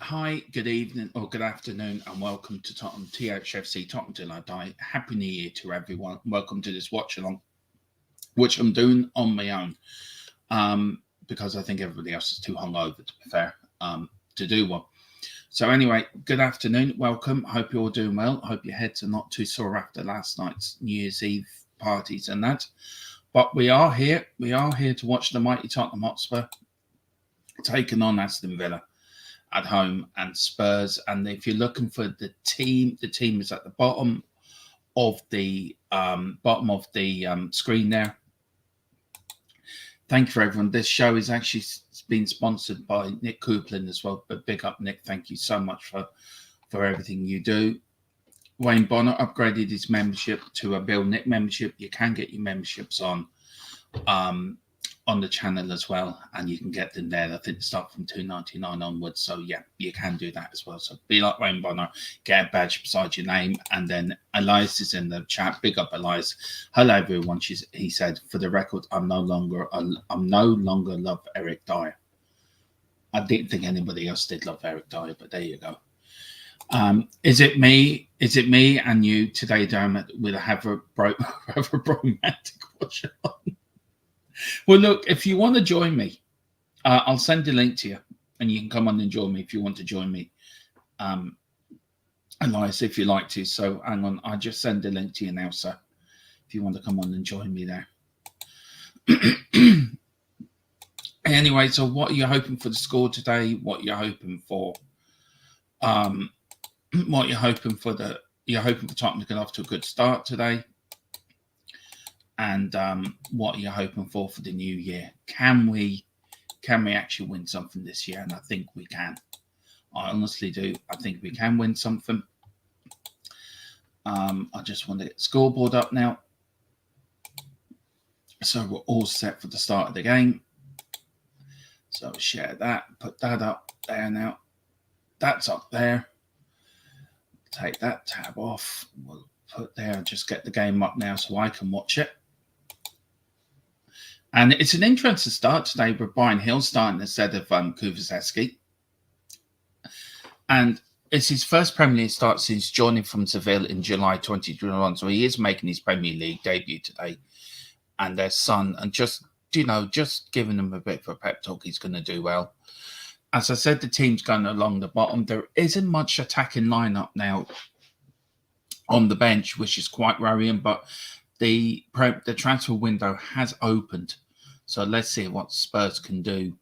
Hi, good evening or good afternoon, and welcome to Tottenham THFC Tottenham Till I Die. Happy New Year to everyone. Welcome to this watch along, which I'm doing on my own, because I think everybody else is too hungover, to be fair, to do one. So anyway, good afternoon, welcome. Hope you're all doing well. Hope your heads are not too sore after last night's New Year's Eve parties and that. But we are here. We are here to watch the mighty Tottenham Hotspur taking on Aston Villa at home and Spurs. And if you're looking for the team is at the bottom of the screen there. Thank you for everyone. This show is actually been sponsored by Nick Coupland as well. But big up, Nick. Thank you so much for everything you do. Wayne Bonner upgraded his membership to a Bill Nick membership. You can get your memberships on the channel as well, and you can get them there. I think they start from $2.99 onwards. So yeah, you can do that as well. So be like Wayne Bonner, get a badge beside your name, and then Elias is in the chat. Big up, Elias. Hello everyone. He said, for the record, I'm no longer love Eric Dyer. I didn't think anybody else did love Eric Dyer, but there you go. Is it me and you today, Dermot, with a have a romantic watch on? Well, look, if you want to join me, I'll send a link to you, and you can come on and join me if you want to join me. Elias, if you like to. So hang on, I'll just send a link to you now, sir, if you want to come on and join me there. Anyway, so what are you hoping for the score today? What you're hoping for? You're hoping for Tottenham to get off to a good start today. And what you're hoping for the new year. Can we actually win something this year? And I think we can. I honestly do. I think we can win something. I just want to get the scoreboard up now. So we're all set for the start of the game. So share that, put that up there now. That's up there. Take that tab off. We'll put there, just get the game up now so I can watch it. And it's an interesting start today with Brian Hill starting instead of Kuvaseski. And it's his first Premier League start since joining from Seville in July 2021. So he is making his Premier League debut today. And their son, and just giving them a bit of a pep talk, he's going to do well. As I said, the team's going along the bottom. There isn't much attacking lineup now on the bench, which is quite worrying, but the transfer window has opened. So let's see what Spurs can do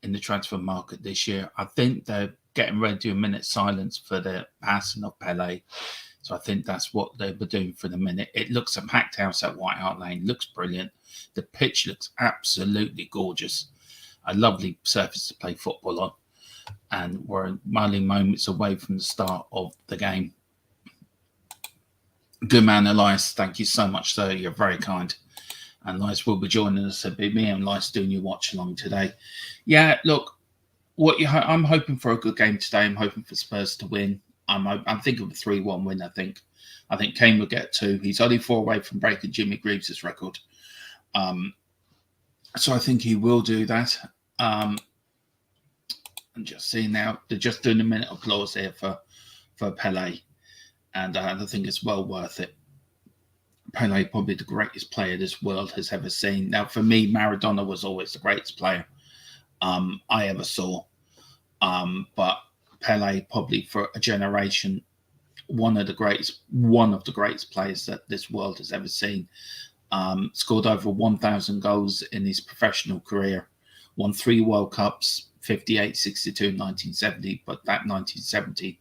in the transfer market this year. I think they're getting ready to do a minute's silence for the passing of Pele. So I think that's what they were doing for the minute. It looks a packed house at White Hart Lane. Looks brilliant. The pitch looks absolutely gorgeous. A lovely surface to play football on. And we're only moments away from the start of the game. Good man, Elias. Thank you so much, sir. You're very kind. And Elias will be joining us. It'll be me and Elias doing your watch along today. Yeah, look, I'm hoping for a good game today. I'm hoping for Spurs to win. I'm thinking of a 3-1 win, I think. I think Kane will get 2. He's only 4 away from breaking Jimmy Greaves' record. So I think he will do that. And just see now, they're just doing a minute applause here for Pele. And I think it's well worth it. Pele, probably the greatest player this world has ever seen. Now, for me, Maradona was always the greatest player I ever saw. But Pele, probably for a generation, one of the greatest players that this world has ever seen. Scored over 1,000 goals in his professional career. Won 3 World Cups, 58, 62, 1970. But that 1970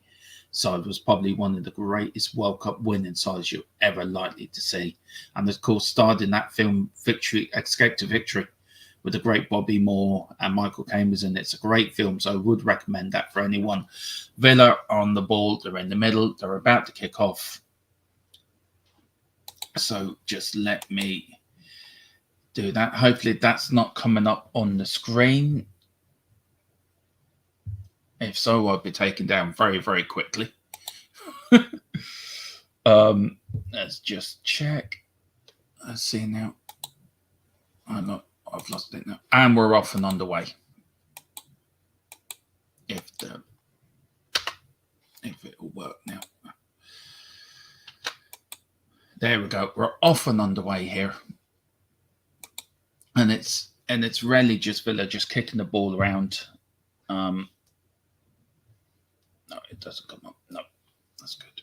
side was probably one of the greatest World Cup winning sides you're ever likely to see. And of course, starred in that film, Escape to Victory, with the great Bobby Moore and Michael Caine was in it. It's a great film, so I would recommend that for anyone. Villa on the ball. They're in the middle. They're about to kick off. So just let me do that. Hopefully that's not coming up on the screen. If so, I'll be taken down very, very quickly. Let's just check. Let's see now. I've lost it now. And we're off and underway. If it'll work now. There we go. We're off and underway here. And it's really just Villa just kicking the ball around. No, it doesn't come up. No, that's good.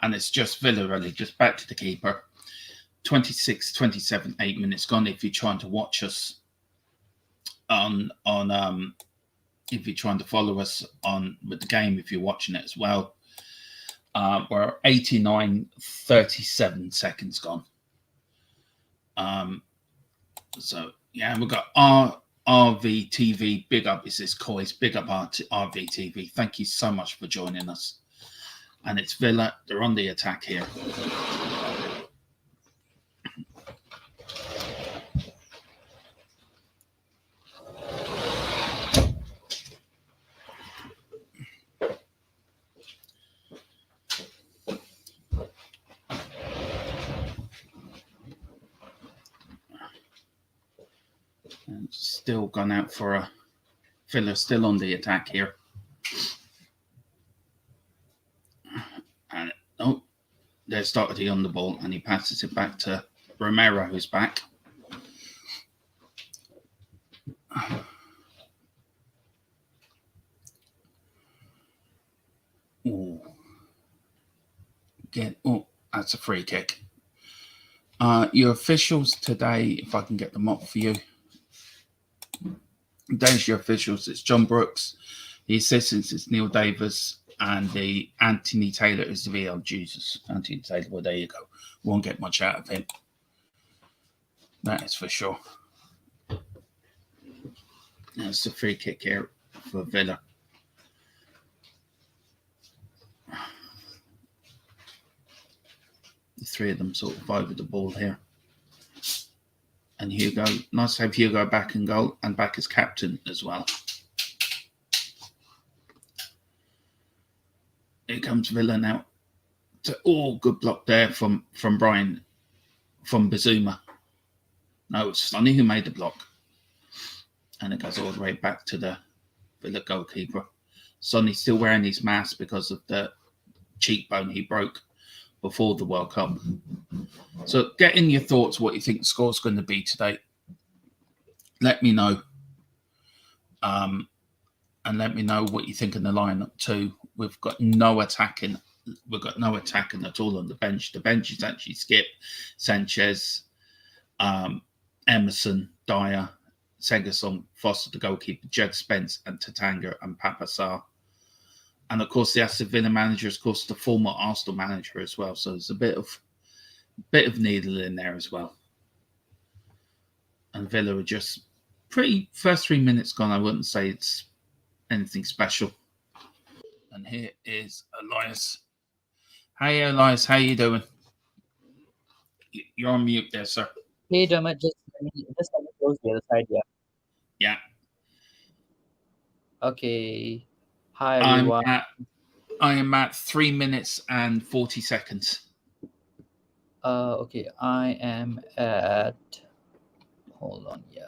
And it's just Villa really just back to the keeper. 26, 27, 8 minutes gone. If you're trying to watch us if you're trying to follow us on with the game, if you're watching it as well, we're 89, 37 seconds gone. So yeah, we've got RVTV. Big up is this Coys. Big up RVTV. Thank you so much for joining us. And it's Villa. They're on the attack here. And still gone out for a Villa, still on the attack here. And there's Doherty on the ball, and he passes it back to Romero, who's back. That's a free kick. Your officials today, if I can get them up for you. There's your officials. It's John Brooks. The assistants is Neil Davis. And the Anthony Taylor is the VL Jesus. Anthony Taylor, well, there you go. Won't get much out of him. That is for sure. That's the free kick here for Villa. The three of them sort of over the ball here. And Hugo, nice to have Hugo back in goal and back as captain as well. Here comes Villa now. So, good block there from Brian, from Bazuma. No, it's Sonny who made the block. And it goes all the way back to the Villa goalkeeper. Sonny's still wearing his mask because of the cheekbone he broke before the World Cup. So get in your thoughts what you think the score's going to be today. Let me know. And let me know what you think in the lineup too. We've got no attacking at all on the bench. The bench is actually Skip, Sanchez, Emerson, Dyer, Segasong, Foster, the goalkeeper, Jed Spence, and Tatanga and Papasar. And of course, the Aston Villa manager is, of course, the former Arsenal manager as well. So there's a bit of needle in there as well. And Villa are just first 3 minutes gone. I wouldn't say it's anything special. And here is Elias. Hey, Elias, how you doing? You're on mute there, sir. Hey, Dermot, just let me close the other side, yeah. Yeah. Okay. Hi, everyone. I am at 3 minutes and 40 seconds. Okay, I am at... Hold on, yeah.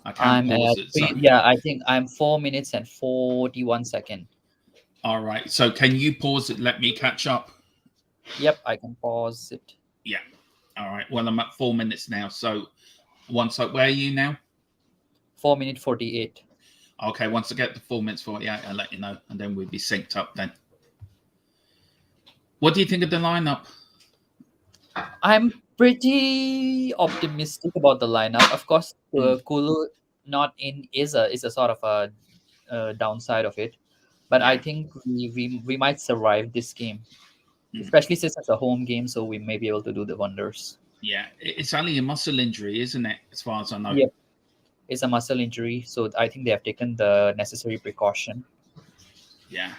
I can't pause it. So. Yeah, I think I'm 4 minutes and 41 seconds. All right. So can you pause it? Let me catch up. Yep, I can pause it. Yeah. All right. Well, I'm at 4 minutes now. So where are you now? 4 minutes 48. Okay. Once I get to 4 minutes 48, I'll let you know, and then we'll be synced up then. What do you think of the lineup? I'm pretty optimistic about the lineup. Of course, Kulu not in is a sort of a downside of it, but I think we might survive this game, especially since it's a home game, so we may be able to do the wonders. Yeah, it's only a muscle injury, isn't it? As far as I know. Yeah, it's a muscle injury, so I think they have taken the necessary precaution. Yeah.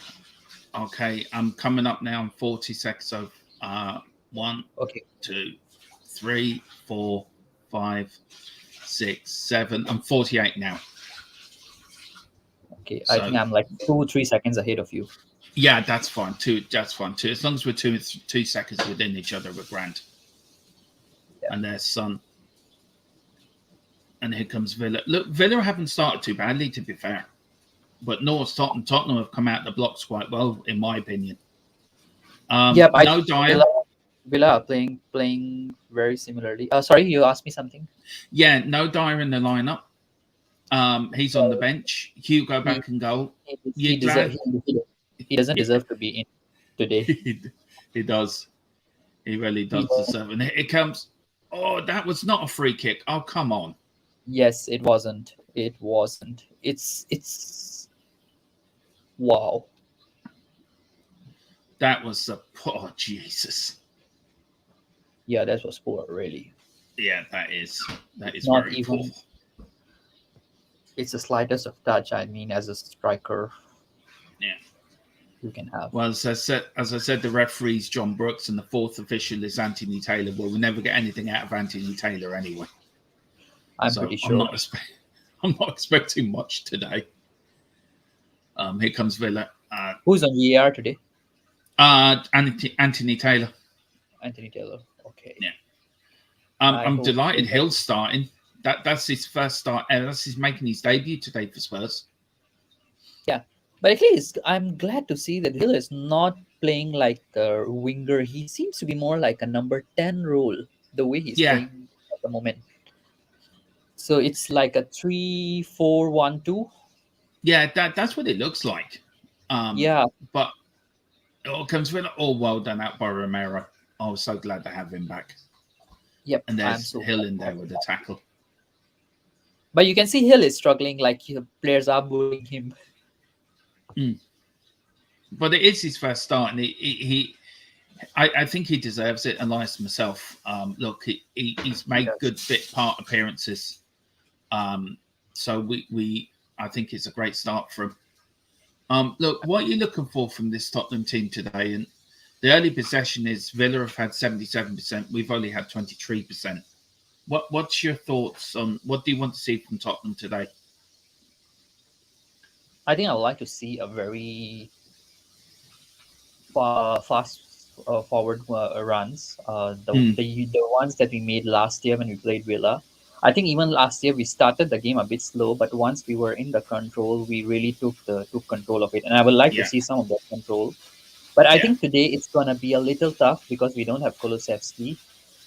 Okay, I'm coming up now in 40 seconds. So 1, 2, 3, 4, 5, 6, 7. I'm 48 now. Okay, so, I think I'm like 2-3 seconds ahead of you. Yeah, that's fine. That's fine too. As long as we're 2 seconds within each other, we're grand. Yeah. And there's Son. And here comes Villa. Look, Villa haven't started too badly, to be fair. But Tottenham have come out the blocks quite well, in my opinion. Yeah, no Dyer. Villa are playing very similarly. Sorry, you asked me something? Yeah, no Dyer in the lineup. He's on the bench. Hugo back in goal. He doesn't deserve to be in today. He does. He really does deserve it. It comes. Oh, that was not a free kick. Oh, come on. Yes, it wasn't. It's wow. That was oh Jesus. Yeah, that was poor, really. Yeah, that is not very even poor. It's the slightest of touch. I mean, as a striker, yeah, you can have. Well, as I said, the referee's John Brooks, and the fourth official is Anthony Taylor. Well, we never get anything out of Anthony Taylor anyway. I'm pretty sure. I'm not expecting much today. Here comes Villa. Who's on VAR today? Anthony Taylor. Anthony Taylor. Okay. Yeah. I'm delighted Hill's starting. That's his first start. He's making his debut today for Spurs. Yeah, but at least I'm glad to see that Hill is not playing like a winger. He seems to be more like a number 10 role, the way he's playing at the moment. So it's like a 3-4-1-2. Yeah, that's what it looks like. Yeah, but it comes with well done out by Romero. I was so glad to have him back. Yep, and there's Hill in there with the tackle. But you can see Hill is struggling, like players are bullying him. But it is his first start, and I think he deserves it. Elias myself, look, he's made good bit part appearances. So I think it's a great start for him. Look, what are you looking for from this Tottenham team today? And the early possession is Villa have had 77%. We've only had 23%. What's your thoughts on what do you want to see from Tottenham today? I think I would like to see a very fast forward runs. Mm, The ones that we made last year when we played Villa. I think even last year we started the game a bit slow, but once we were in the control, we really took control of it. And I would like to yeah, see some of that control. But I yeah, think today it's gonna be a little tough because we don't have Kulusevski,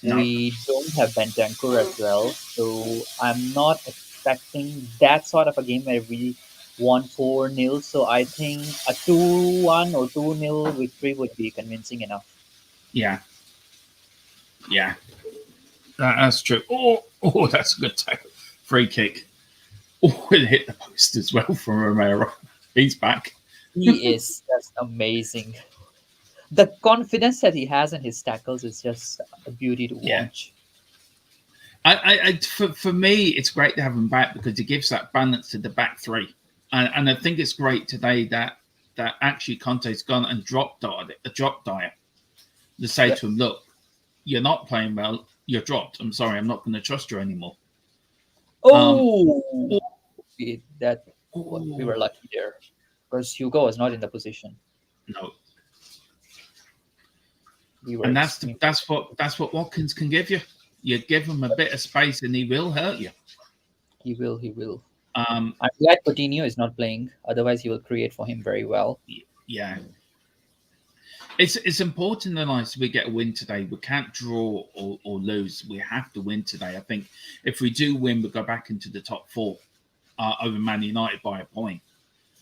no, we don't have Bentancur as well. So I'm not expecting that sort of a game where we won 4-0. So I think a 2-1 or 2-0 victory would be convincing enough. yeah, yeah. That's true. Oh, that's a good tackle. Free kick. Oh, it hit the post as well from Romero. He's back. He is just amazing. The confidence that he has in his tackles is just a beauty to Yeah. watch. For me, it's great to have him back because it gives that balance to the back three, and I think it's great today that actually Conte's gone and dropped Dyer to say Yep. to him, look, you're not playing well, you're dropped. I'm sorry, I'm not going to trust you anymore. Um, Oh, oh, that we oh, were lucky there because Hugo was not in the position. no, We were and extreme. that's what Watkins can give you. You give him a bit of space, and he will hurt you. He will. He will. Um, I'm glad Coutinho is not playing. Otherwise, he will create for him very well. yeah, it's important that we get a win today. We can't draw or lose. We have to win today. I think if we do win, we go back into the top four over Man United by a point.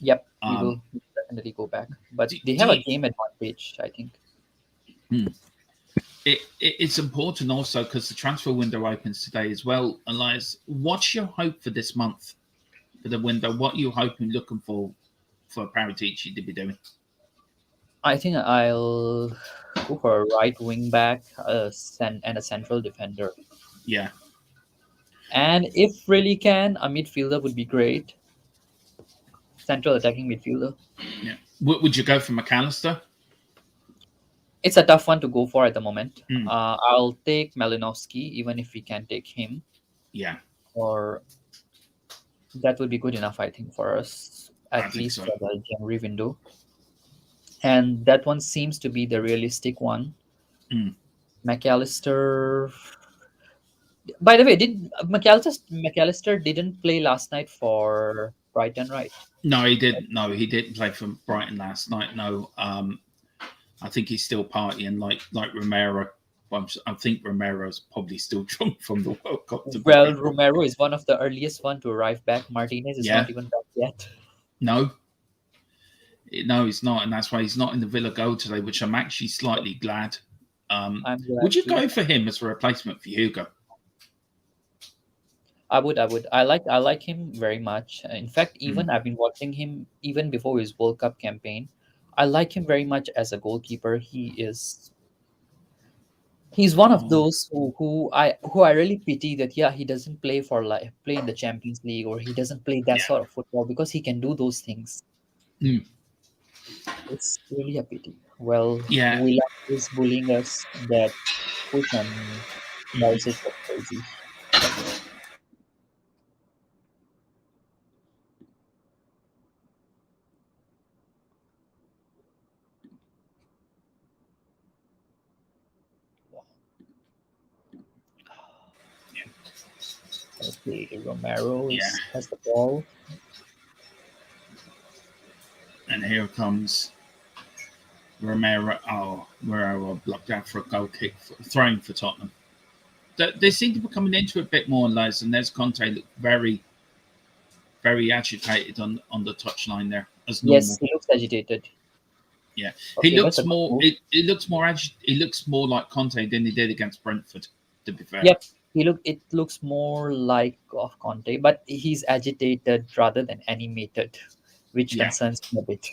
Yep, we Um, will definitely go back. But do, they do have a you, game advantage, I think. it's important also because the transfer window opens today as well. Elias, what's your hope for this month for the window? What are you hoping, looking for Paratici to be doing? I think I'll go for a right wing back and a central defender. Yeah, And if really can, a midfielder would be great. Central attacking midfielder. yeah. Would you go for McAllister? It's a tough one to go for at the moment. Mm, I'll take Malinowski, even if we can take him, yeah, or that would be good enough, I think, for us, I at think least so. for the January window. And that one seems to be the realistic one. Mm. McAllister. By the way, did McAllister didn't play last night for Brighton, right? No, he didn't. No, he didn't play for Brighton last night. No, I think he's still partying like Romero. I think Romero's probably still drunk from the World Cup. To be Well, fair, Romero is one of the earliest one to arrive back. Martinez is yeah, not even back yet. no, no, he's not, and that's why he's not in the Villa goal today, which I'm actually slightly glad. I'm glad Would you too. go for him as a replacement for Hugo? I would. I like him very much. In fact, Mm. even I've been watching him even before his World Cup campaign. I like him very much as a goalkeeper. He's one of Oh, those who I really pity that yeah, he doesn't play in the Champions League, or he doesn't play that yeah, sort of football because he can do those things. mm. It's really a pity. Well, Yeah. Villa is bullying us. That push on Mm. Barisic was crazy. Okay, Romero Yeah, has the ball. and here comes Romero. Oh, Romero blocked out for a goal kick, throwing for Tottenham. They seem to be coming into it a bit more, Les, and there's Conte look very, very agitated on the touchline there, as Yes, normal. he looks agitated. Yeah, he Okay, that's a looks good more. move. It looks more He looks more like Conte than he did against Brentford. To be fair, Yep, it looks more like of Conte, but he's agitated rather than animated, which yeah. concerns me a bit.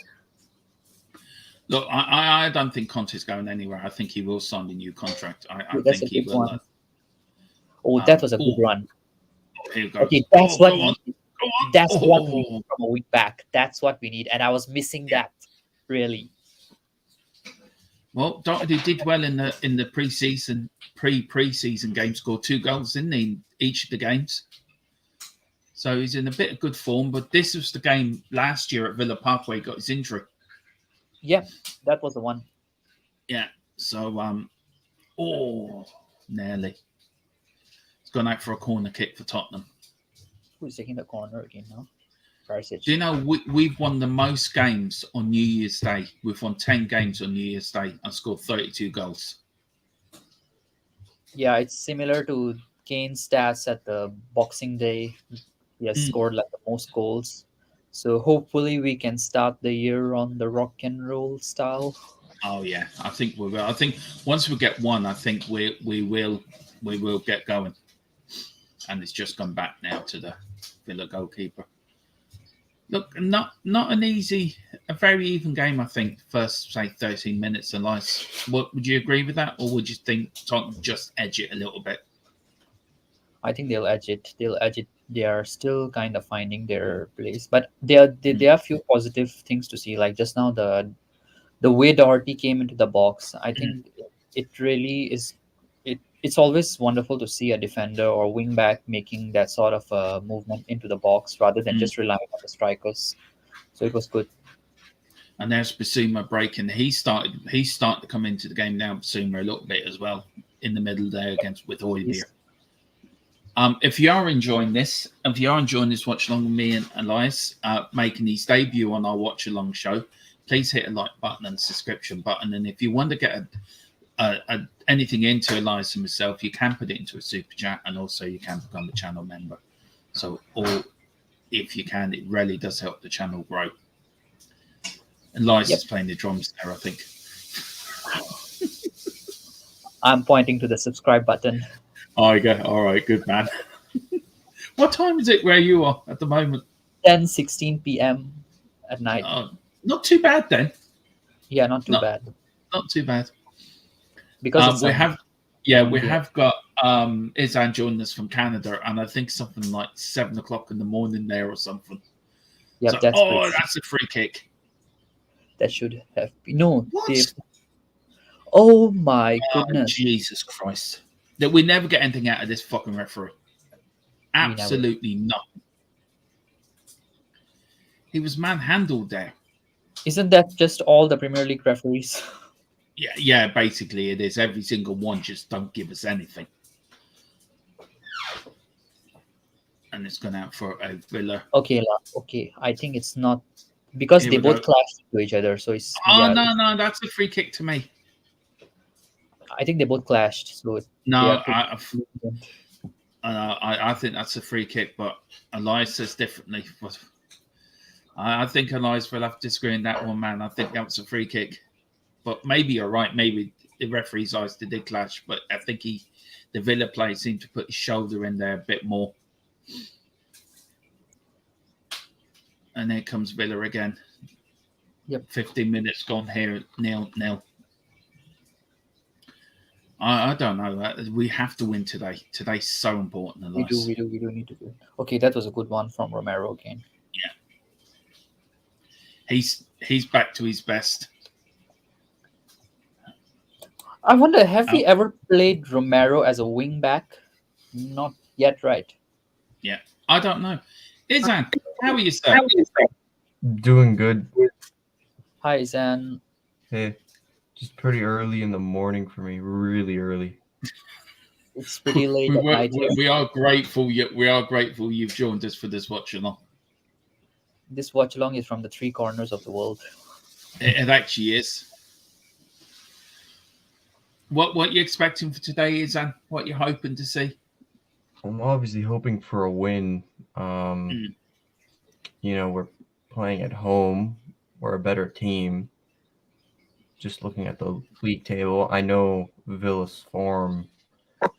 Look, I don't think Conte's going anywhere. I think he will sign a new contract. I Okay, that's think a he good will. one. Oh, that was a good Oh, run. here we go. Okay, that's what Go we on, need. go on. That's what we need Oh, from a wing back. That's what we need, and I was missing yeah. that really. Well, Doherty did well in the pre-season game, scored 2 goals, didn't he, in each of the games? So he's in a bit of good form. But this was the game last year at Villa Park where he got his injury. Yeah, that was the one. Yeah. So nearly. It's gone out for a corner kick for Tottenham. Who's taking the corner again now? Do Barisic. you know we've won the most games on New Year's Day? We've won 10 games on New Year's Day and scored 32 goals. Yeah, it's similar to Kane's stats at the Boxing Day. He has scored like the most goals. So hopefully we can start the year on the rock and roll style. Oh yeah, I think we will. I think once we get one, I think we will get going. And it's just gone back now to the Villa goalkeeper. Look, not a very even game. I think first say 13 minutes and less. Would you agree with that, or would you think Tottenham just edge it a little bit? I think they'll edge it. They'll edge it. They are still kind of finding their place, but there are a few positive things to see. Like just now, the way Doherty came into the box, I think it really is. It's always wonderful to see a defender or wing back making that sort of movement into the box rather than just relying on the strikers. So it was good. And there's Basuma breaking. He started to come into the game now. Basuma a little bit as well in the middle there against with Højbjerg. If you are enjoying this, watch along with me and Elias making his debut on our watch along show, please hit a like button and subscription button. And if you want to get anything into Elias and myself, you can put it into a super chat, and also you can become a channel member. So, or if you can, it really does help the channel grow. And Elias is playing the drums there, I think. I'm pointing to the subscribe button. Oh, you go. All right, good man. What time is it where you are at the moment? 10:16 p.m. at night. Not too bad then. Yeah, not too bad. Not too bad. Because we have got Izan joining us from Canada, and I think something like 7 o'clock in the morning there or something. Yeah, so, that's a free kick. That should have been Oh my goodness! Jesus Christ! That we never get anything out of this fucking referee. Absolutely nothing. He was manhandled there. Isn't that just all the Premier League referees? Yeah, basically it is. Every single one just don't give us anything. And it's gone out for a Villa. Okay. I think it's not because they both clashed to each other. So it's no, that's a free kick to me. I think they both clashed. So I think that's a free kick, but Elias says differently. I think Elias will have to disagree on that one, man. I think that was a free kick. But maybe you're right. Maybe the referee's eyes did clash. But I think the Villa player seemed to put his shoulder in there a bit more. And there comes Villa again. Yep. 15 minutes gone here, 0-0. I don't know. We have to win today. Today's so important. We do need to win. Okay, that was a good one from Romero again. Yeah. He's back to his best. I wonder, have we ever played Romero as a wing back? Not yet, right? Yeah, I don't know. Izan, how are you, sir? Doing good. Hi, Izan. Hey, just pretty early in the morning for me. Really early. It's pretty late at night. We are grateful. We are grateful you've joined us for this watch along. This watch along is from the 3 corners of the world. It actually is. What you expecting for today, Izan? What you're hoping to see? I'm obviously hoping for a win. We're playing at home. We're a better team. Just looking at the league table, I know Villa's form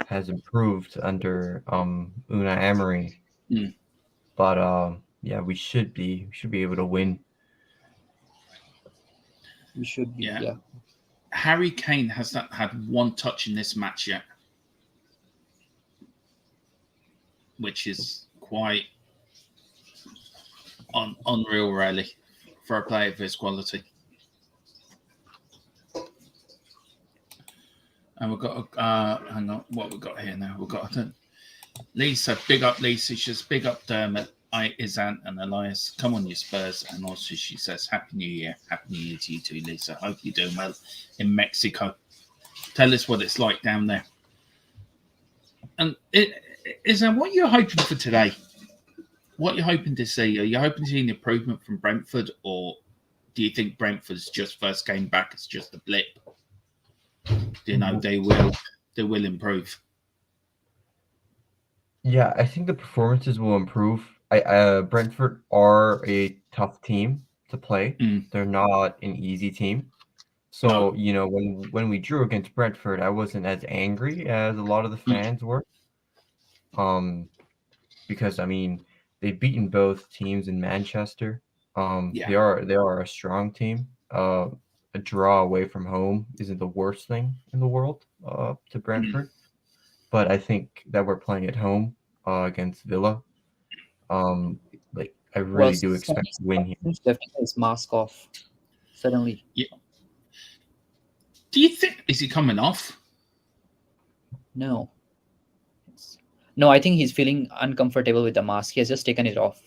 has improved under Unai Emery. But we should be able to win. We should be, yeah. Harry Kane has not had one touch in this match yet, which is quite unreal, really, for a player of his quality. And we've got, hang on, what we've got here now? We've got Lisa, big up Lisa. She says, big up Dermot, Izant and Elias. Come on, you Spurs. And also she says, Happy New Year. Happy New Year to you too, Lisa. Hope you're doing well in Mexico. Tell us what it's like down there. And Izant, what are you hoping for today? What are you hoping to see? Are you hoping to see an improvement from Brentford, or do you think Brentford's just first game back? It's just a blip. Do you know they will improve? Yeah, I think the performances will improve. Brentford are a tough team to play. They're not an easy team. So, when we drew against Brentford, I wasn't as angry as a lot of the fans were. Because they've beaten both teams in Manchester. They are a strong team. A draw away from home isn't the worst thing in the world to Brentford. But I think that we're playing at home against Villa. I really do expect to win here. Left his mask off suddenly. Yeah. Do you think is he coming off? No. No, I think he's feeling uncomfortable with the mask. He has just taken it off.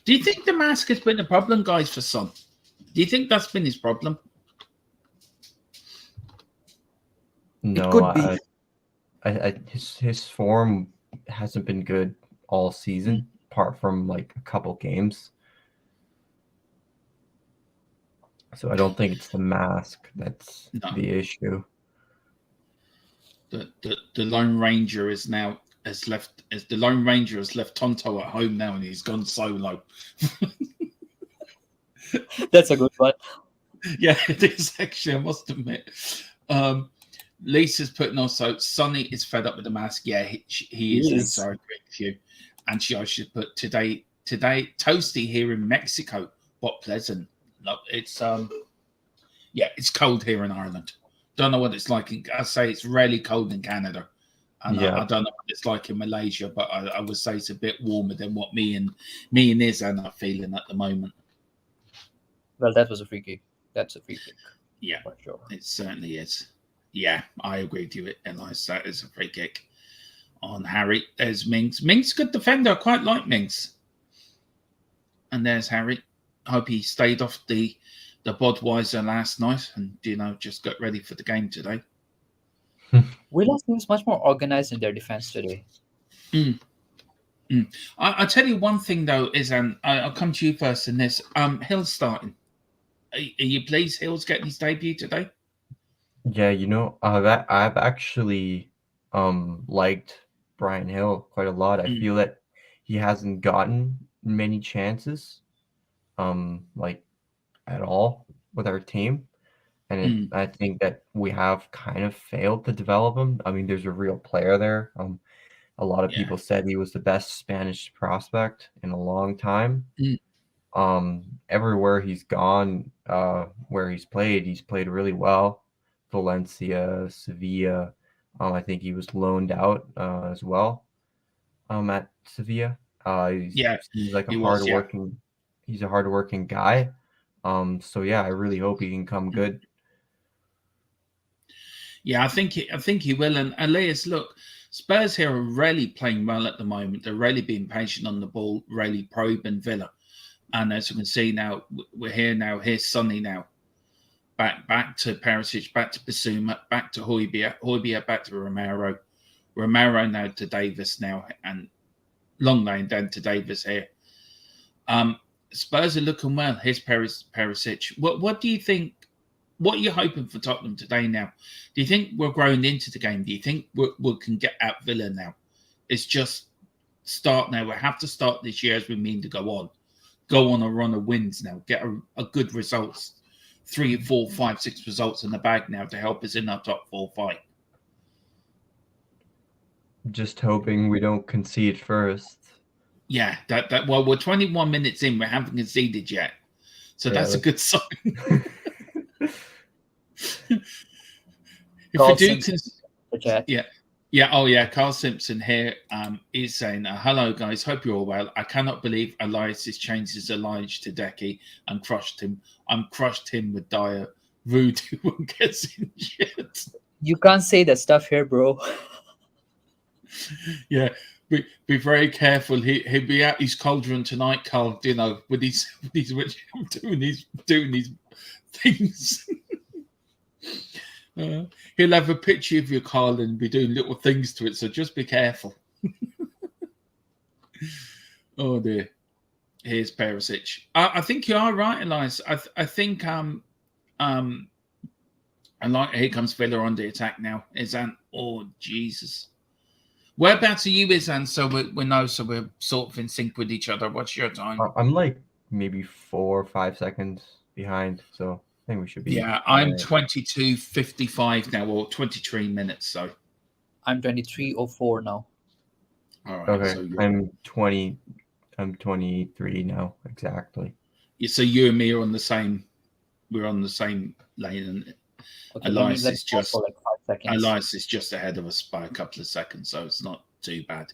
Do you think the mask has been a problem, guys, for Son? Do you think that's been his problem? No, it could be. His form hasn't been good all season, apart from a couple games. So I don't think it's the mask that's the issue. The Lone Ranger has left Tonto at home now, and he's gone solo. That's a good one. Yeah, it is actually. I must admit. Lisa's putting also, Sonny is fed up with the mask. Yeah, he is. Lisa, I agree with you. And she should put today toasty here in Mexico. What pleasant. Look, it's it's cold here in Ireland. Don't know what it's like. I say it's really cold in Canada. And I don't know what it's like in Malaysia, but I would say it's a bit warmer than what me and Izan are feeling at the moment. Well, that was a free kick. That's a free kick. Yeah, for sure. It certainly is. Yeah, I agree with you, Elias. That is a free kick on Harry. There's Mings. Mings, good defender. I quite like Mings. And there's Harry. Hope he stayed off the Budweiser last night and, just got ready for the game today. Villa seems much more organized in their defense today. I'll tell you one thing, though, is I'll come to you first in this. Hill's starting. Are you pleased Hill's getting his debut today? Yeah, that I've actually liked Brian Hill quite a lot. I feel that he hasn't gotten many chances, at all with our team, and I think that we have kind of failed to develop him. There's a real player there. A lot of people said he was the best Spanish prospect in a long time. Everywhere he's gone, where he's played really well. Valencia, Sevilla. I think he was loaned out as well. At Sevilla. He's like he's a hardworking guy. So yeah, I really hope he can come good. Yeah, I think he will. And Elias, look, Spurs here are really playing well at the moment. They're really being patient on the ball, really probing Villa. And as you can see now, we're here now. Here's Sonny now. Back to Perisic, back to Basuma, back to Højbjerg, back to Romero. Romero now to Davis now, and long lane down to Davis here. Spurs are looking well. Here's Perisic. What do you think? What are you hoping for Tottenham today now? Do you think we're growing into the game? Do you think we can get at Villa now? It's just start now. We have to start this year as we mean to go on. Go on a run of wins now. Get a good results. 3, 4, 5, 6 results in the bag now to help us in our top 4 fight. Just hoping we don't concede first. Yeah, well, we're 21 minutes in. We haven't conceded yet. So that's a good sign. If we do, Carl Simpson here is saying, hello guys, hope you're all well. I cannot believe Elias has changed his alliance to Decky and crushed him. I'm crushed him with Dyer voodoo and gets injured. You can't say that stuff here, bro. Yeah, be very careful. He'll be at his cauldron tonight, Carl. You know, with his doing his things. He'll have a picture of you, Carl, and be doing little things to it. So just be careful. Oh dear. Here's Perisic. I think you are right, Elias. I think and like here comes Villa on the attack now. Izan, oh Jesus. Whereabouts are you, Izan? So we know, so we're sort of in sync with each other. What's your time? I'm like maybe 4 or 5 seconds behind, so I think we should be. Yeah, I'm 22:55 now, or 23 minutes. So I'm 23:04 now. all right. Okay, So I'm 20. I'm 23 now exactly. so you and me are on the same. We're on the same lane, and Okay, Elias let me is pause just for like 5 seconds. Elias is just ahead of us by a couple of seconds, so it's not too bad.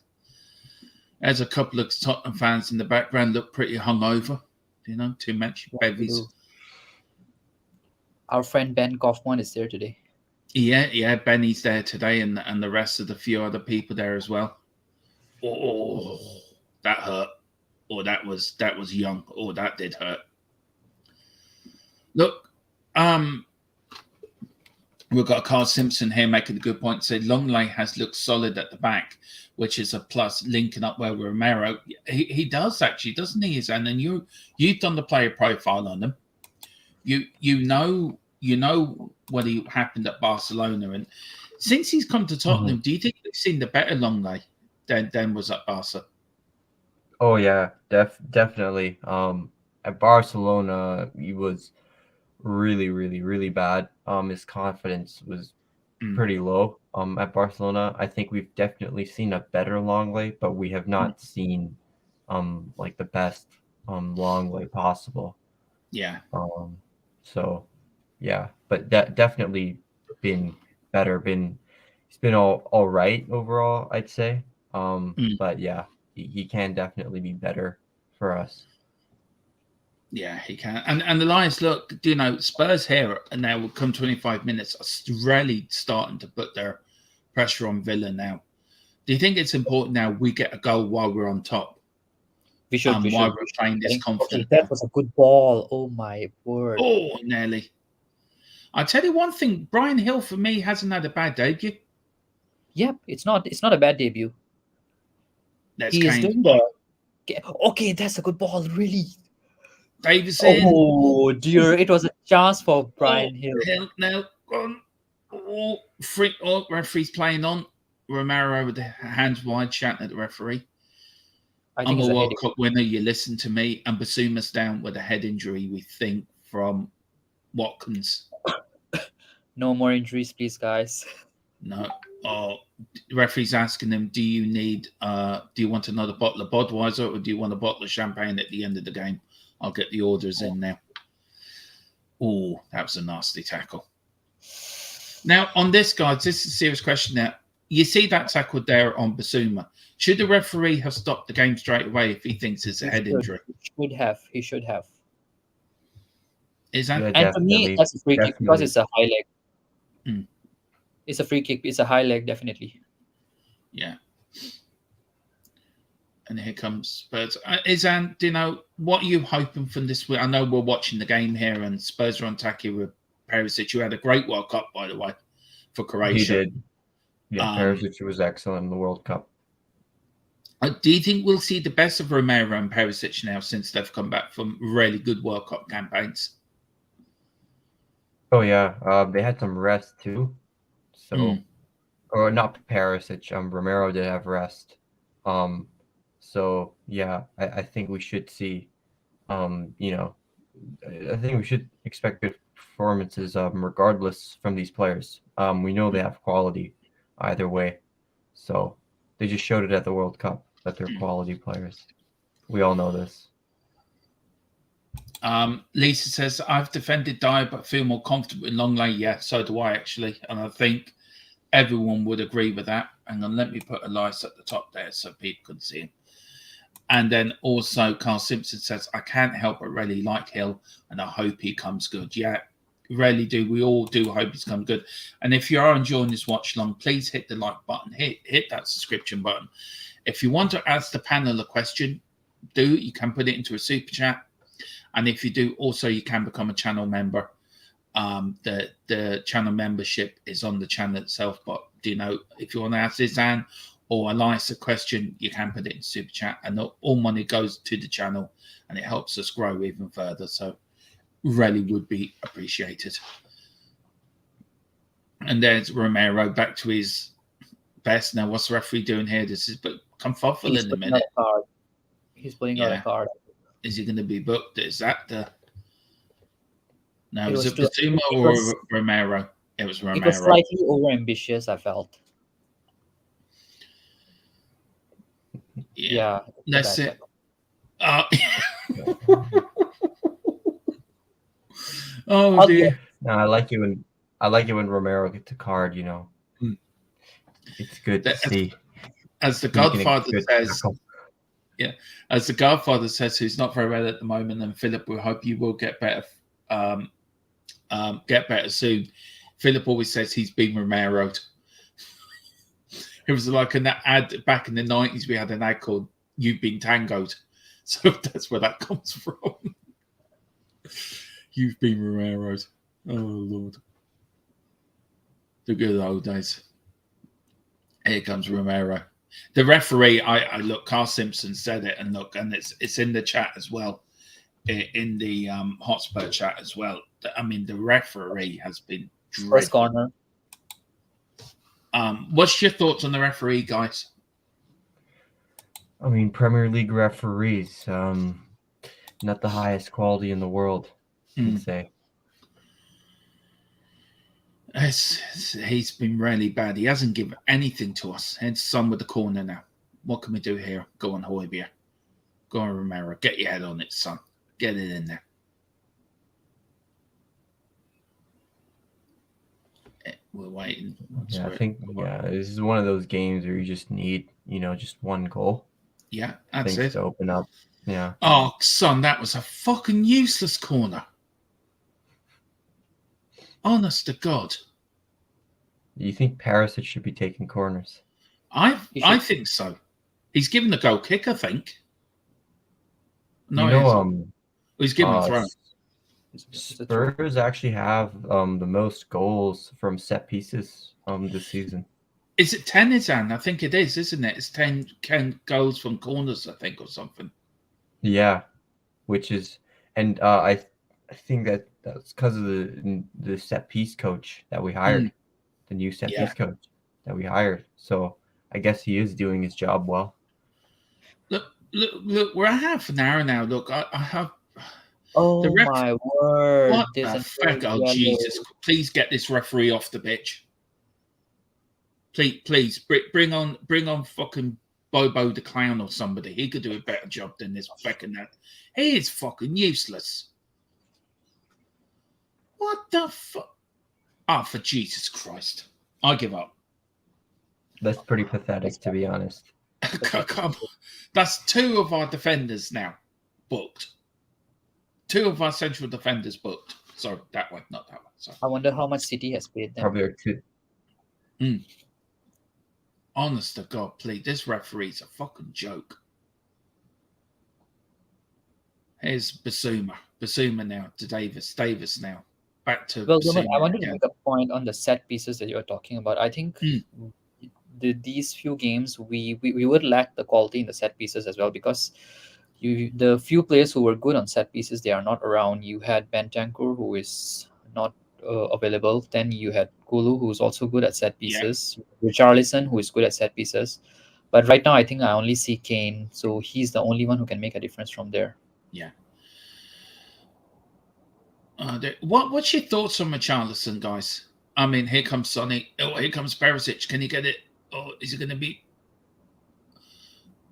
There's a couple of Tottenham fans in the background look pretty hungover. You know, too much bevies. Our friend Ben Kaufman is there today. Yeah, Benny's there today, and the rest of the few other people there as well. Oh, that hurt. Oh, that was young. Oh, that did hurt. Look, we've got Carl Simpson here making a good point. Said Longley has looked solid at the back, which is a plus. Linking up well with Romero, he does actually, doesn't he? And then you've done the player profile on him. You know what happened at Barcelona, and since he's come to Tottenham, do you think we've seen the better Longley than was at Barca? Oh yeah, definitely. At Barcelona, he was really, really, really bad. His confidence was pretty low. At Barcelona, I think we've definitely seen a better Longley, but we have not seen like the best Longley possible. Yeah. So yeah, but that definitely been better. He's been all right overall, I'd say. But yeah, he can definitely be better for us. Yeah, he can. And Elias, look, you know, Spurs here and now will come 25 minutes are really starting to put their pressure on Villa now. Do you think it's important now we get a goal while we're on top? We should. While we're playing this confident. That was a good ball. Oh my word. Oh, nearly. I tell you one thing, Brian Hill for me hasn't had a bad debut. Yep, it's not a bad debut. He is doing the. Okay, that's a good ball. Really. Davison. Oh dear, it was a chance for Brian Hill. Now, referee's playing on. Romero with the hands wide, shouting at the referee. I'm a World Cup winner. You listen to me. And Basuma's down with a head injury, we think, from Watkins. No more injuries, please, guys. No. The referee's asking them, do you want another bottle of Budweiser or do you want a bottle of champagne at the end of the game? I'll get the orders in now. Oh, that was a nasty tackle. Now, on this, guys, this is a serious question now. You see that tackle there on Basuma. Should the referee have stopped the game straight away if he thinks it's a head injury? He should have. Is that? Yeah, and for me, that's a free kick because it's a high leg. It's a free kick. It's a high leg, definitely. Yeah. And here comes Spurs. Izan, do you know, what are you hoping from this week? I know we're watching the game here and Spurs are on tacky with Perisic, who had a great World Cup, by the way, for Croatia. He did. Yeah, Perisic was excellent in the World Cup. Do you think we'll see the best of Romero and Perisic now since they've come back from really good World Cup campaigns? Oh, yeah. They had some rest, too. So, or not Perisic. Romero did have rest. So yeah, I think we should see, I think we should expect good performances, regardless from these players. We know they have quality either way. So they just showed it at the World Cup that they're quality players. We all know this. Lisa says, I've defended Dyer but feel more comfortable in Longley. Yeah, so do I actually. And I think everyone would agree with that. And then let me put Elias at the top there so people can see him. And then also Carl Simpson says, I can't help but really like Hill and I hope he comes good. Yeah, really do. We all do hope it's come good. And if you are enjoying this watch along, please hit the like button, hit that subscription button. If you want to ask the panel a question, you can put it into a super chat. And if you do, also you can become a channel member. The channel membership is on the channel itself. But if you want to ask Zizan or Elias a question, you can put it in super chat, and all money goes to the channel, and it helps us grow even further. So really would be appreciated. And there's Romero back to his best. Now, what's the referee doing here? This is come Fuffle in a minute. He's putting out a card. Is he going to be booked? Is that the... No, was it Basuma or Romero? It was Romero. It was slightly over-ambitious, I felt. Yeah. That's it. Oh dear. No, I like it when Romero gets a card. It's good to see. As the Godfather says, as the Godfather says, who's not very well at the moment, and Philip, we hope you will get better. Get better soon. Philip always says he's been Romero'd. It was like an ad back in the 90s. We had an ad called "You've Been Tangoed," so that's where that comes from. You've been Romero'd. Oh Lord, the good old days. Here comes Romero. The referee. I look. Carl Simpson said it, and look, and it's in the chat as well. In the Hotspur chat as well. I mean, the referee has been dreadful. First corner. What's your thoughts on the referee, guys? I mean, Premier League referees, not the highest quality in the world, I'd say. He's been really bad. He hasn't given anything to us. And Son with the corner now. What can we do here? Go on, Højbjerg. Go on, Romero. Get your head on it, Son. Get it in there. We're waiting. Yeah, I think this is one of those games where you just need, just one goal. Yeah, that's it. To open up. Yeah. Oh, Son, that was a fucking useless corner. Honest to God. You think Perisic should be taking corners? I think so. He's given the goal kick, I think. No, he's given a throw. Spurs actually have the most goals from set pieces this season. Is it 10, Izan? I think it is, isn't it? It's 10 goals from corners, I think, or something. Yeah, which is, and I think that's because of the set piece coach that we hired, the new set piece coach that we hired. So I guess he is doing his job well. Look, we're at half an hour now. Look, I have... Oh, my word. What the fuck? Oh, Jesus. Please get this referee off the pitch. Please, bring on fucking Bobo the Clown or somebody. He could do a better job than this fucking that. He is fucking useless. What the fuck? Oh, for Jesus Christ. I give up. That's pretty pathetic, to be honest. Come on. That's two of our defenders now booked. Two of our central defenders booked. Sorry, that one, not that one. Sorry. I wonder how much City has paid them. Probably are two. Honest to God, please. This referee's a fucking joke. Here's Basuma. Basuma now to Davis. Davis now. Back to Basuma. I wanted to make a point on the set pieces that you're talking about. I think these few games, we would lack the quality in the set pieces as well, because the few players who were good on set pieces, they are not around. You had Bentancur, who is not available. Then you had Kulu, who's also good at set pieces. Richarlison, who is good at set pieces. But right now, I think I only see Kane. So he's the only one who can make a difference from there. Yeah. What's your thoughts on Richarlison, guys? I mean, here comes Sonny. Oh, here comes Perisic. Can he get it? Or is it going to be...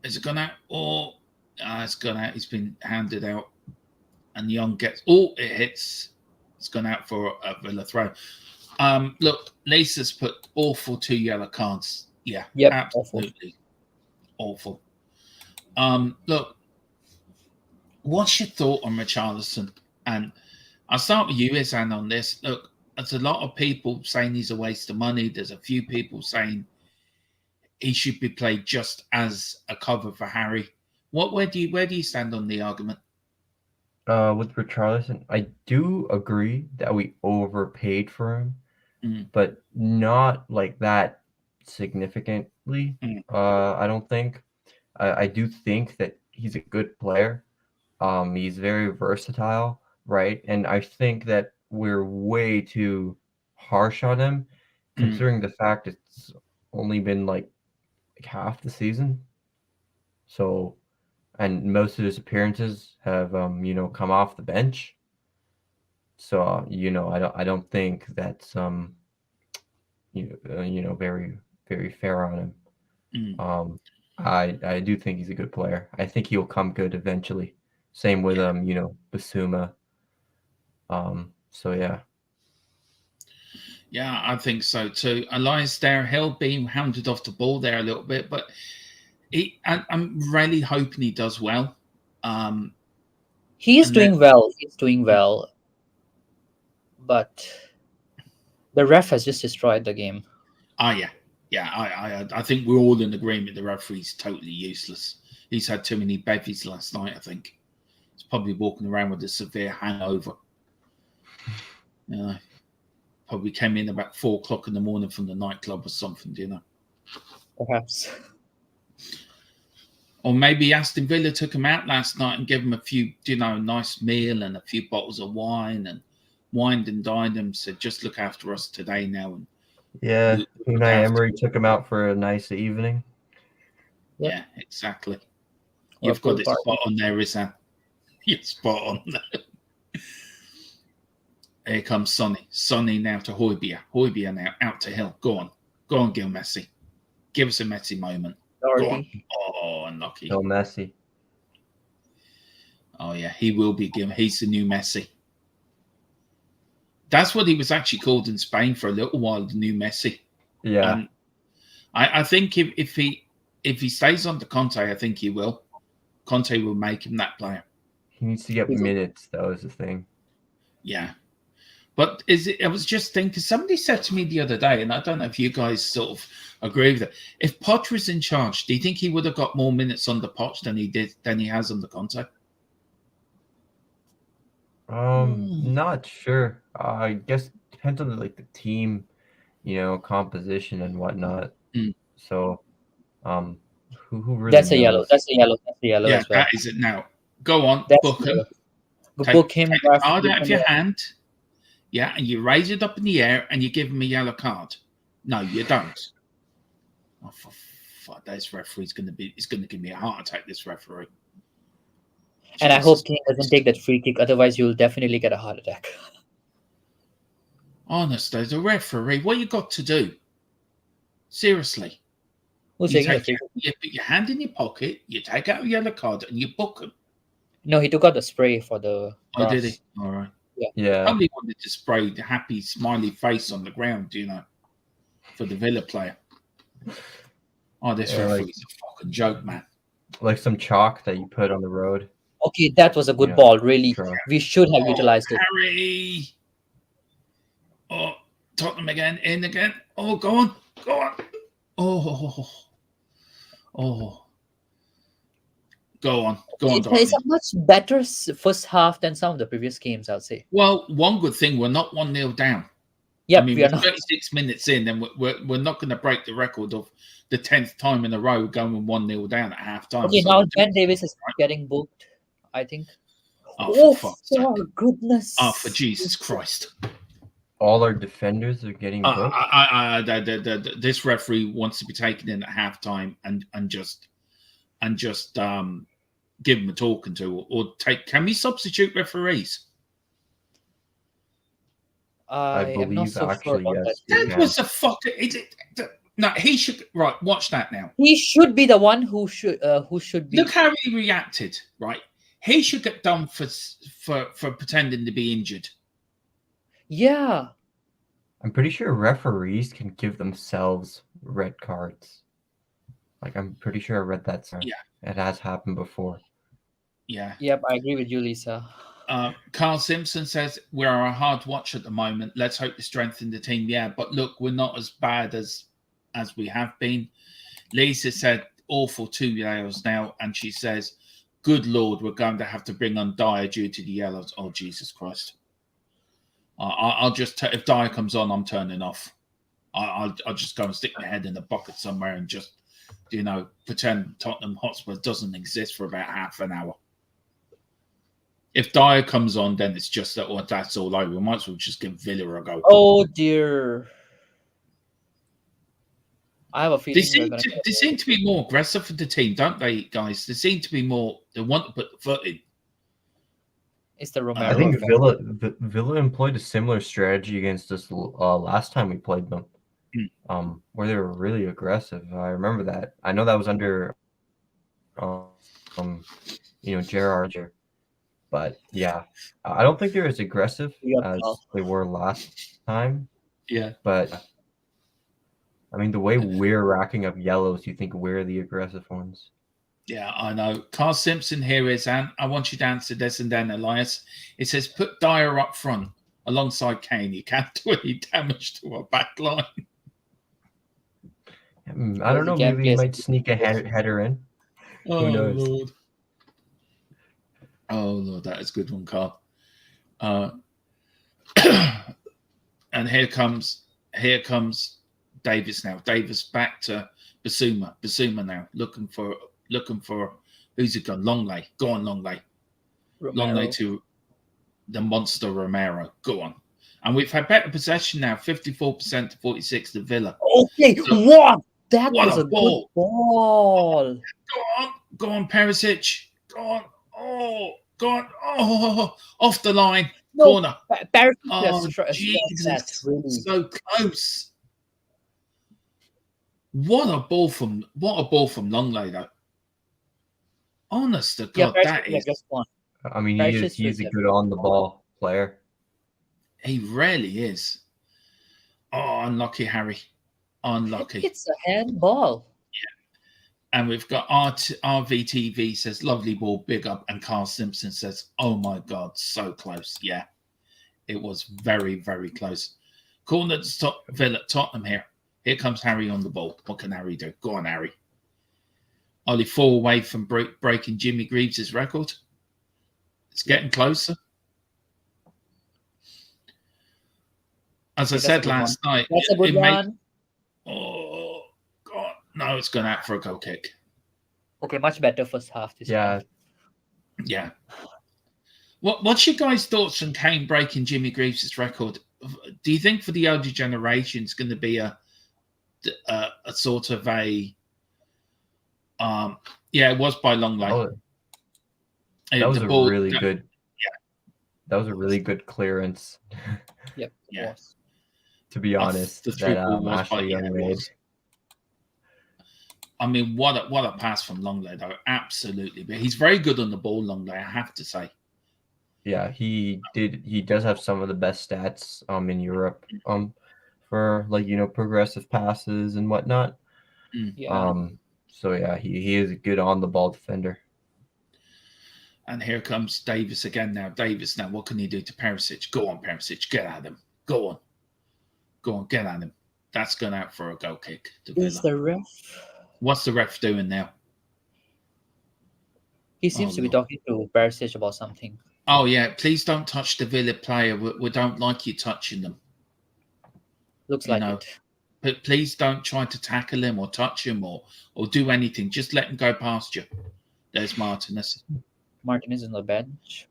Is it gone out? Or... it's gone out. He's been handed out. And Young gets... Oh, it hits. It's gone out for a Villa throw. Look, Lisa's put awful 2 yellow cards. Yeah, absolutely. Awful. Look, what's your thought on Richarlison? And I'll start with you, Izan, on this. Look, there's a lot of people saying he's a waste of money. There's a few people saying he should be played just as a cover for Harry. Where do you stand on the argument? With Richarlison, I do agree that we overpaid for him, but not like that significantly. I don't think. I do think that he's a good player. He's very versatile, right? And I think that we're way too harsh on him, considering the fact it's only been like half the season. So, and most of his appearances have come off the bench. So I don't think that's very very fair on him. I do think he's a good player. I think he'll come good eventually. Same with Basuma. So yeah. Yeah, I think so too. Elias Dare-Hill being hounded off the ball there a little bit, but I'm really hoping he does well. He's doing well. He's doing well. But the ref has just destroyed the game. Oh, yeah. Yeah, I think we're all in agreement the referee's totally useless. He's had too many bevies last night, I think. He's probably walking around with a severe hangover. Probably came in about 4 o'clock in the morning from the nightclub or something, do you know? Perhaps. Or maybe Aston Villa took him out last night and gave him a few, nice meal and a few bottles of wine and wined and dined him, said, just look after us today now. And yeah, Unai Emery took him out for a nice evening. Yep. Yeah, exactly. You've got it spot on there, Izan. You're spot on there. Here comes Sonny. Sonny now to Højbjerg. Højbjerg now out to Hill. Go on, Gil Messi. Give us a Messi moment. Sorry. Go on. Oh, unlucky. Oh, Messi. Oh, yeah, he will be given. He's the new Messi. That's what he was actually called in Spain for a little while, the new Messi. Yeah. And I think if he stays under Conte, I think he will. Conte will make him that player. He needs to get minutes, though, is the thing. Yeah. But I was just thinking, somebody said to me the other day, and I don't know if you guys sort of agree with it. If Poch was in charge, do you think he would have got more minutes under Poch than he has under Conte? Not sure. I guess depends on the team, composition and whatnot. So, who really? That's a yellow. That's a yellow. That's a yellow. Yeah, as well. That is it now. Go on, book him. Book him. Take the card out of your hand. Yeah, and you raise it up in the air and you give him a yellow card. No, you don't. Oh, for fuck! This referee's going to give me a heart attack. This referee. And I hope King doesn't take that free kick. Otherwise, you'll definitely get a heart attack. Honestly, the referee, what you got to do? Seriously. You put your hand in your pocket, you take out a yellow card, and you book him. No, he took out the spray for the Oh, did he? All right. Yeah. Probably wanted to spray the happy, smiley face on the ground, for the Villa player. Oh, this referee's a fucking joke, man. Like some chalk that you put on the road. Okay, that was a good ball, really. Sure. We should have utilized it. Harry! Oh, Tottenham again, in again. Oh, go on. Oh. Go on. It's a much better first half than some of the previous games, I'll say. Well, one good thing, we're not 1-0 down. Yeah, we are not. 36 minutes in, and we're not going to break the record of the 10th time in a row going 1-0 down at half time. Okay, now Ben Davis is getting booked, I think. Oh, for goodness. Oh, for Jesus Christ. All our defenders are getting booked. This referee wants to be taken in at halftime and just give him a talking to, or take. Can we substitute referees? I believe not so actually sure yes. That was a fucker. No, he should. Right, watch that now. He should be the one who should be. Look how he reacted. Right, he should get done for pretending to be injured. Yeah. I'm pretty sure referees can give themselves red cards. I'm pretty sure I read that somewhere. Yeah. It has happened before. Yeah. Yep, I agree with you, Lisa. Carl Simpson says we are a hard watch at the moment. Let's hope to strengthen the team. Yeah, but look, we're not as bad as we have been. Lisa said awful 2 yellows now, and she says, "Good Lord, we're going to have to bring on Dyer due to the yellows." Oh Jesus Christ! I'll just if Dyer comes on, I'm turning off. I'll just go and stick my head in a bucket somewhere and just pretend Tottenham Hotspur doesn't exist for about half an hour. If Dyer comes on, then it's just that's all over. We might as well just give Villa a go. Oh dear. I have a feeling They seem to be more aggressive for the team, don't they, guys? They seem to be more. They want to put the foot in. It's the Romero I think effect. Villa employed a similar strategy against us last time we played them, where they were really aggressive. I remember that. I know that was under, Gerard. But yeah, I don't think they're as aggressive as they were last time. Yeah. But I mean, the way we're racking up yellows, you think we're the aggressive ones. Yeah, I know. Carl Simpson here is, and I want you to answer this and then, Elias. It says, put Dyer up front alongside Kane. You can't do any damage to our back line. I don't know. Maybe he might sneak a header in. Who knows? Lord. Oh, Lord, that is a good one, Carl. And here comes Davis now. Davis back to Basuma. Basuma now, looking for who's it gone? Longley. Go on, Longley. Longley to the monster Romero. Go on. And we've had better possession now, 54% to 46 to Villa. Okay, so, what? That was a ball. Good ball. Go on, Perisic. Go on. Oh, go on. Oh, off the line. No, corner. Perisic Jesus. really... So close. What a ball from Longley, though. Honest to God, that is. I mean, he's a good on the ball player. He really is. Oh, unlucky, Harry. Unlucky. It's a handball. Yeah. And we've got RVTV says, lovely ball, big up. And Carl Simpson says, oh my God, so close. Yeah. It was very, very close. Corner to top Villa, Tottenham here. Here comes Harry on the ball. What can Harry do? Go on, Harry. Only 4 away from breaking Jimmy Greaves' record. It's getting closer. As I said last night, that's a good one. Oh God, no! It's gone out for a goal kick. Okay, much better first half. Yeah. What's your guys' thoughts on Kane breaking Jimmy Greaves' record? Do you think for the older generation it's going to be a sort of a it was by Longley. That was really good. Yeah, that was a really good clearance. Yep. Yeah. To be honest, that Ashley Young made. I mean, what a pass from Longley, though. Absolutely. But he's very good on the ball, Longley, I have to say. Yeah, he does have some of the best stats in Europe for progressive passes and whatnot. Yeah. So yeah, he is a good on the ball defender. And here comes Davis again now. Davis now, what can he do to Perisic? Go on, Perisic, get at him. Go on, get at him. That's gone out for a goal kick. Who's the ref? What's the ref doing now? He seems to be talking to Perisic about something. Oh, yeah. Please don't touch the Villa player. We don't like you touching them. Looks like it. But please don't try to tackle him or touch him or do anything. Just let him go past you. There's Martinez. Martinez on the bench.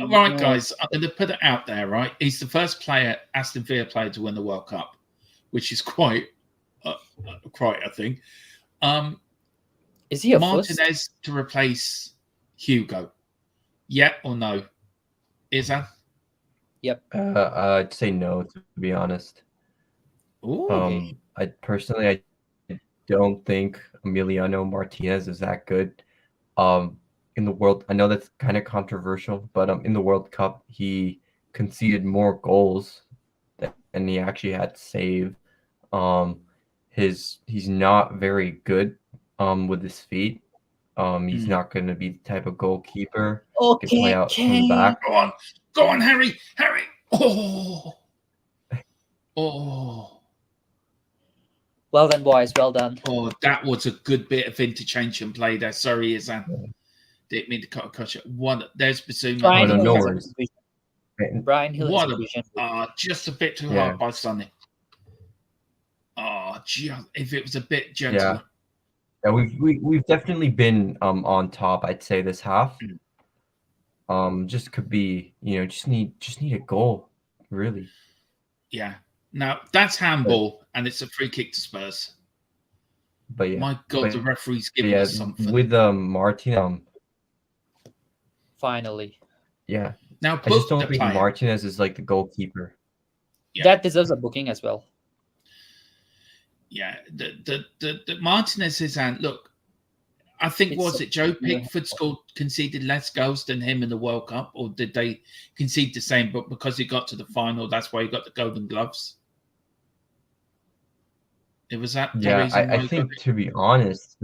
Right, guys. I'm going to put it out there, right? He's the first Aston Villa player to win the World Cup, which is quite a thing. Is he a Martinez first? To replace Hugo? Yeah or no? Is that? Yep. I'd say no, to be honest. Ooh. I don't think Emiliano Martinez is that good. In the world, I know that's kind of controversial, but in the World Cup, he conceded more goals than he actually had saved. He's not very good with his feet. He's not going to be the type of goalkeeper could play out from the back. Go on, Harry. Oh. Well done, boys. Well done. Oh, that was a good bit of interchange and play there. Sorry, Izan. Didn't mean to cut across it. There's Basuma. Brian no, Hill no has a worries. good vision. Brian Hill has a vision. Just a bit too Yeah. hard by Sonny. Oh, if it was a bit gentler. Yeah, we've definitely been on top, I'd say, this half. Just could be, just need a goal, really. Yeah. Now that's handball, and it's a free kick to Spurs. But yeah, My God, the referee's giving us something. with Martinez. Finally. Yeah. Now I just don't the think player. Martinez is like the goalkeeper. Yeah. That deserves a booking as well. Yeah, the Martinez is, and look, I think was it Joe Pickford conceded less goals than him in the World Cup, or did they concede the same? But because he got to the final, that's why he got the Golden Gloves. It was that. Yeah, the reason why I think to be honest,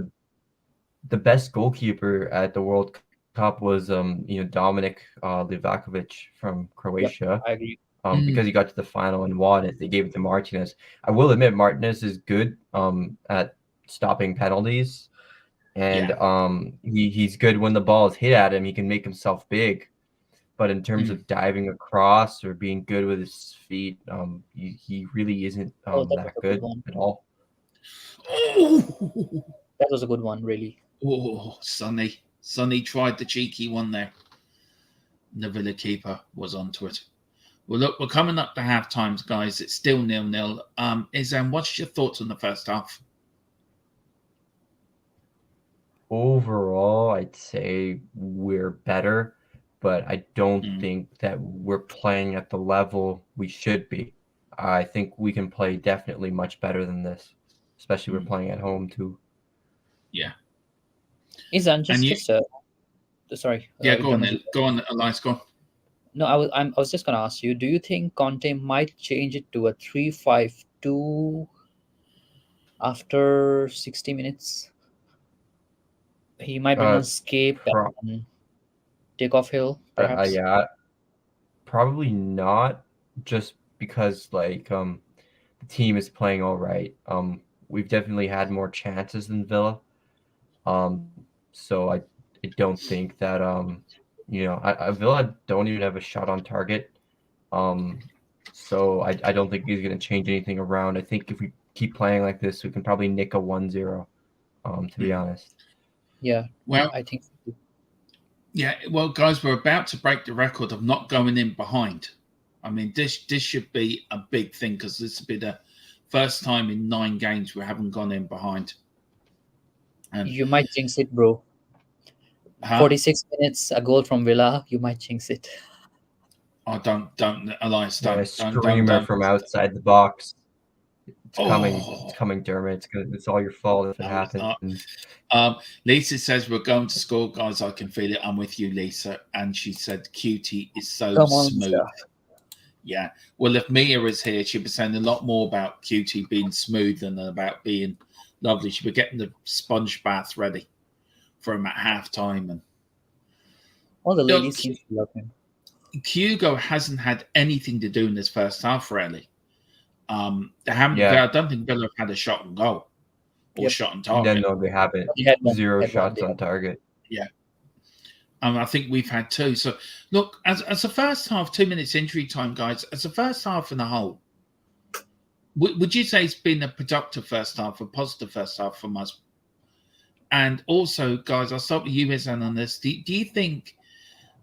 the best goalkeeper at the World Cup was Dominic Livakovic from Croatia. Yep, I agree. Because he got to the final and won it, they gave it to Martinez. I will admit Martinez is good at stopping penalties, and he's good when the ball is hit at him. He can make himself big, but in terms of diving across or being good with his feet, he really isn't that good at all. Oh, that was a good one, really. Oh, Sonny tried the cheeky one there. The Villa keeper was onto it. Well, look, we're coming up to half times, guys. It's still 0-0. Izan, what's your thoughts on the first half? Overall, I'd say we're better, but I don't think that we're playing at the level we should be. I think we can play definitely much better than this, especially we're playing at home too. Yeah. Izan, sorry. Yeah, go on, Elias, go on. No, I was just going to ask you, do you think Conte might change it to a 3-5-2 after 60 minutes? He might bring on Scape and take off Hill, perhaps? Yeah, probably not, just because the team is playing all right. We've definitely had more chances than Villa. So I don't think that Villa don't even have a shot on target. So I don't think he's going to change anything around. I think if we keep playing like this, we can probably nick a 1-0, to be honest. Yeah, well, I think so. Yeah, well, guys, we're about to break the record of not going in behind. I mean, this should be a big thing, because this will be the first time in 9 games we haven't gone in behind. You might jinx it, bro. 46 minutes, a goal from Villa, you might jinx it. Oh, don't, Elias, don't. A screamer from outside the box. It's coming, Dermot. It's all your fault if it happens. Lisa says we're going to score, guys. I can feel it. I'm with you, Lisa. And she said QT is so smooth. Yeah. Well, if Mia is here, she'd be saying a lot more about QT being smooth than about being lovely. She'd be getting the sponge bath ready for him at halftime. And all the ladies seem to love him. Hugo hasn't had anything to do in this first half, really. They haven't. I don't think Villa have had a shot on goal or shot on target. No, they haven't. Zero shots on target. Yeah. I think we've had 2. So, look, as a first half, 2 minutes injury time, guys, as a first half in the whole, would you say it's been a productive first half, a positive first half from us? And also, guys, I'll start with you, Izan, on this. Do you think,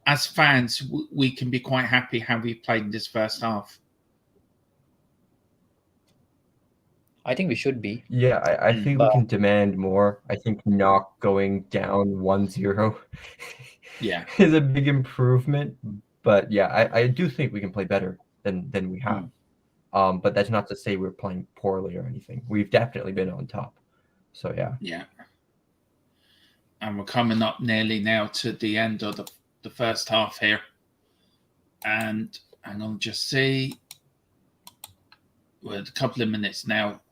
as fans, we can be quite happy how we've played in this first half? I think we should be. Yeah, I think we can demand more. I think not going down 1-0 is a big improvement. But yeah, I do think we can play better than we have. But that's not to say we're playing poorly or anything. We've definitely been on top. So yeah. Yeah. And we're coming up nearly now to the end of the first half here. And hang on, just see. We're a couple of minutes now.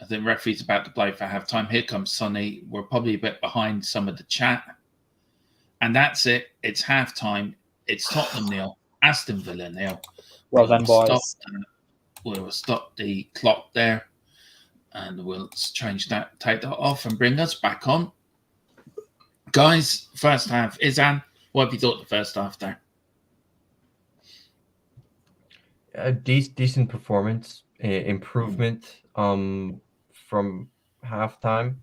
I think referee's about to play for half time. Here comes Sonny. We're probably a bit behind some of the chat. And that's it. It's half time. It's Tottenham 0, Aston Villa 0. Well done, boys. We'll stop the clock there, and we'll change that, take that off, and bring us back on. Guys, first half. Izan, what have you thought of the first half there? A decent performance, improvement from halftime,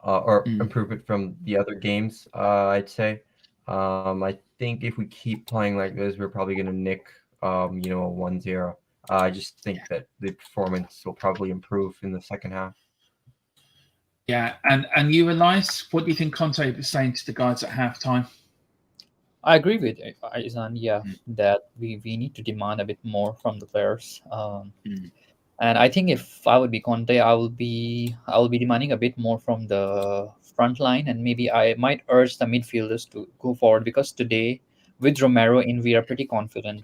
or improvement from the other games. I'd say. I think if we keep playing like this, we're probably going to nick, a 1-0. I just think that the performance will probably improve in the second half. Yeah, and you, Elias, what do you think Conte was saying to the guys at halftime? I agree with Izan, that we need to demand a bit more from the players. And I think if I would be Conte, I will be demanding a bit more from the front line, and maybe I might urge the midfielders to go forward, because today with Romero in, we are pretty confident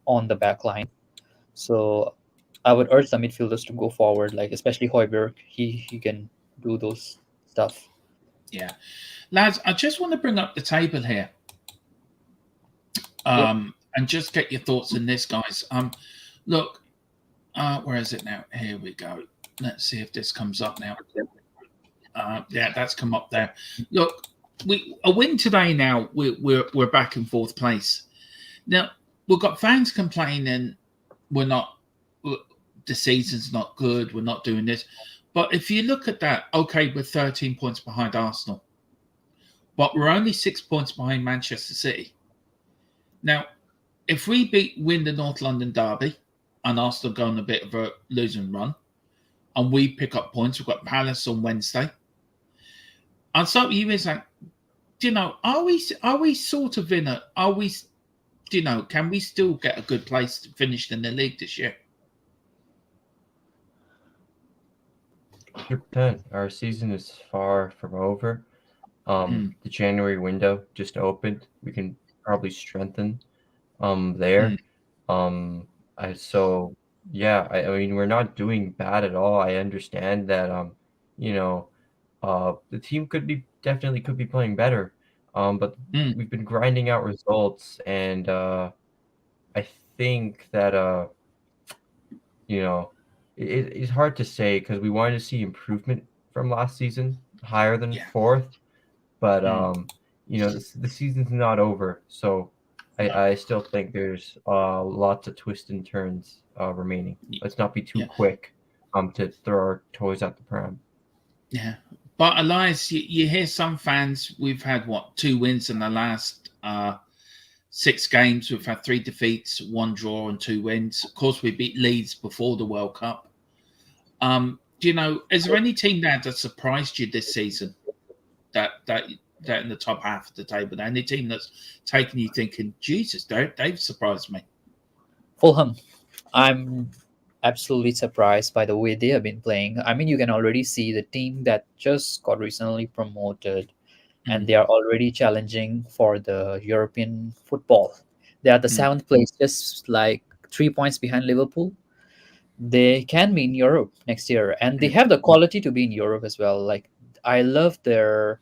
on the back line. So I would urge the midfielders to go forward, like especially Højbjerg. He can do those stuff. Yeah, lads, I just want to bring up the table here, and just get your thoughts on this, guys. Look, where is it now? Here we go. Let's see if this comes up now. Yeah, that's come up there. Look, a win today. Now we're back in fourth place. Now we've got fans complaining the season's not good. We're not doing this. But if you look at that, okay, we're 13 points behind Arsenal, but we're only 6 points behind Manchester City. Now, if we win the North London derby, and Arsenal go on a bit of a losing run, and we pick up points, we've got Palace on Wednesday. And so you is like, are we sort of in a, are we, can we still get a good place to finish in the league this year? 100%. Our season is far from over. The January window just opened. We can probably strengthen there. I mean, we're not doing bad at all. I understand that the team could be playing better. But we've been grinding out results, and I think that it's hard to say, because we wanted to see improvement from last season, higher than fourth. But the season's not over, so I still think there's lots of twists and turns remaining. Let's not be too quick to throw our toys at the pram. Yeah, but Elias, you hear some fans. We've had 2 wins in the last 6 games. We've had 3 defeats, 1 draw, and 2 wins. Of course, we beat Leeds before the World Cup. Is there any team there that surprised you this season? That in the top half of the table? Any team that's taken you thinking, Jesus, they've surprised me? Fulham. I'm absolutely surprised by the way they have been playing. I mean, you can already see the team that just got recently promoted, and they are already challenging for the European football. They are the 7th place, just like 3 points behind Liverpool. They can be in Europe next year, and they have the quality to be in Europe as well. Like, I love their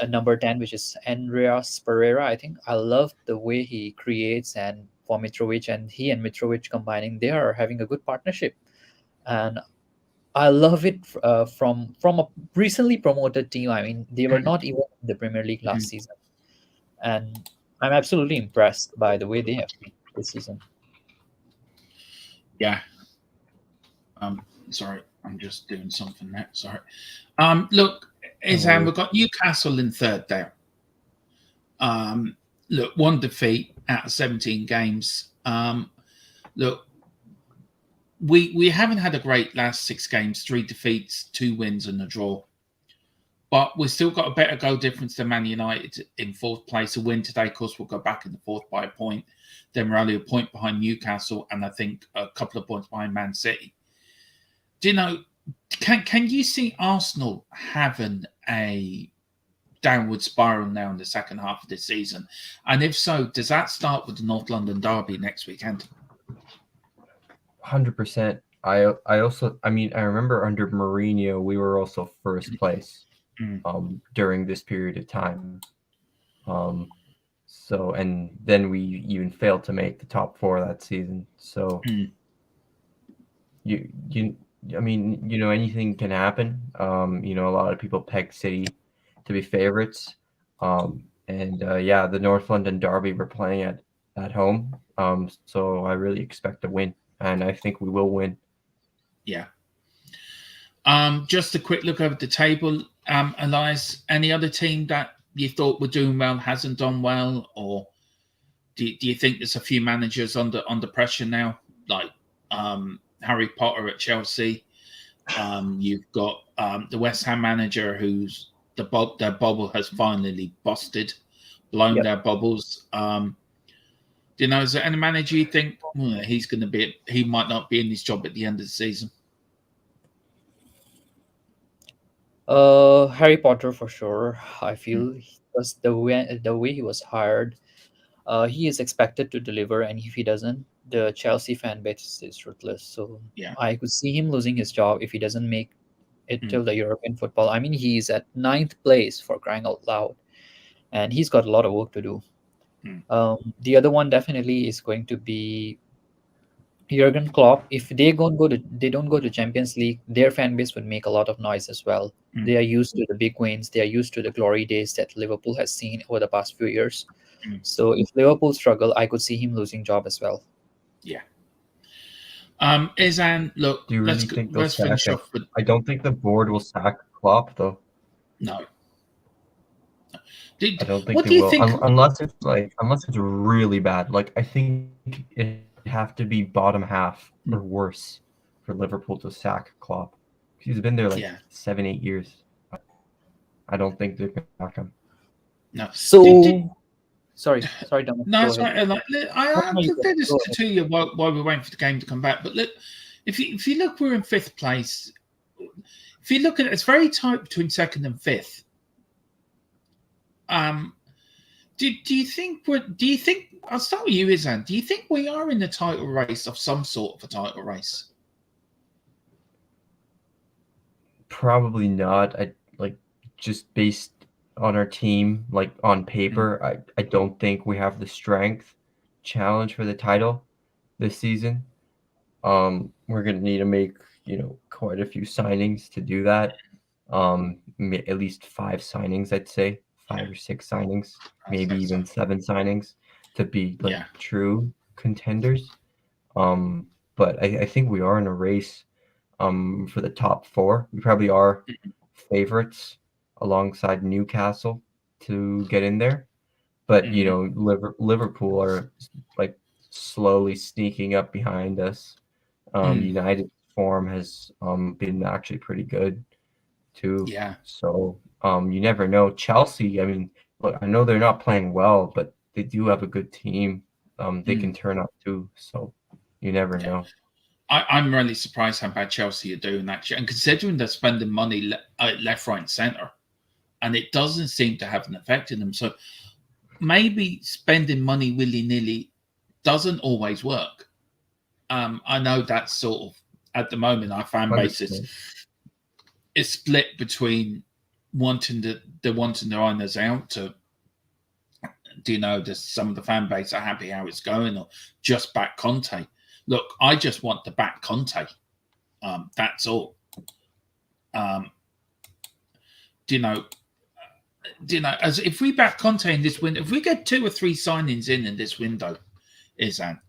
number 10, which is Andreas Pereira. I think I love the way he creates, and for Mitrovic, and he and Mitrovic combining, they are having a good partnership, and I love it from a recently promoted team. I mean, they were not even in the Premier League last season, and I'm absolutely impressed by the way they have been this season. Yeah. Sorry, I'm just doing something there. Sorry. Look, Izan, we've got Newcastle in 3rd there. Look, 1 defeat out of 17 games. Look, we haven't had a great last 6 games, 3 defeats, 2 wins, and a draw. But we've still got a better goal difference than Man United in 4th place. A win today, of course, we'll go back in the 4th by a point. Then we're only a point behind Newcastle, and I think a couple of points behind Man City. Can you see Arsenal having a downward spiral now in the second half of this season? And if so, does that start with the North London derby next weekend? 100%. I remember under Mourinho, we were also 1st place during this period of time. So, and then we even failed to make the top 4 that season. So you I mean, anything can happen. A lot of people peg City to be favorites. And yeah, the North London Derby we're playing at home. So I really expect to win, and I think we will win. Yeah. Just a quick look over the table. Elias, any other team that you thought were doing well hasn't done well, or do you think there's a few managers under pressure now, like Harry Potter at Chelsea? You've got the West Ham manager who's their bubble has finally busted, blown Yep. their bubbles. Is there any manager you think he might not be in his job at the end of the season? Harry Potter for sure. I feel because the way he was hired, he is expected to deliver, and if he doesn't, the Chelsea fan base is ruthless. So Yeah. I could see him losing his job if he doesn't make it till the European football. I mean, he's at 9th place for crying out loud, and he's got a lot of work to do. The other one definitely is going to be Jurgen Klopp. If they don't go to Champions League, their fan base would make a lot of noise as well. They are used to the big wins. They are used to the glory days that Liverpool has seen over the past few years. So if Liverpool struggle, I could see him losing job as well. Yeah. Izan, look, Do you really think they'll let's sack finish him? off with I don't think the board will sack Klopp, though. no. I don't think What they do you will, think? unless it's really bad. Like, I think it have to be bottom half or worse for Liverpool to sack Klopp. He's been there like 7-8 years. I don't think they're gonna sack him. No. So sorry, Dominic. No, Go it's ahead. right. I'll You do go. this Go to you while we're waiting for the game to come back. But look, if you look, we're in 5th place. If you look at it, it's very tight between 2nd and 5th. Do you think I'll start with you, Izan. Do you think we are in the title race of some sort of a title race? Probably not. I just based on our team, like on paper, I don't think we have the strength challenge for the title this season. We're gonna need to make quite a few signings to do that. At least 5 signings, I'd say 5 or 6 signings, maybe even 7 signings to be true contenders. But I think we are in a race for the top 4. We probably are favorites alongside Newcastle to get in there. But Liverpool are like slowly sneaking up behind us. United's form has been actually pretty good too. Yeah. So you never know. Chelsea, I mean, look, I know they're not playing well, but they do have a good team. They can turn up too. So you never know. I'm really surprised how bad Chelsea are doing actually, and considering they're spending money left, right, and centre, and it doesn't seem to have an effect on them. So maybe spending money willy nilly doesn't always work. I know that's sort of at the moment our fan base is split between wanting their owners out to. Some of the fan base are happy how it's going, or just back Conte. Look, I just want to back Conte. That's all. As if we back Conte in this window, if we get 2 or 3 signings in this window, is a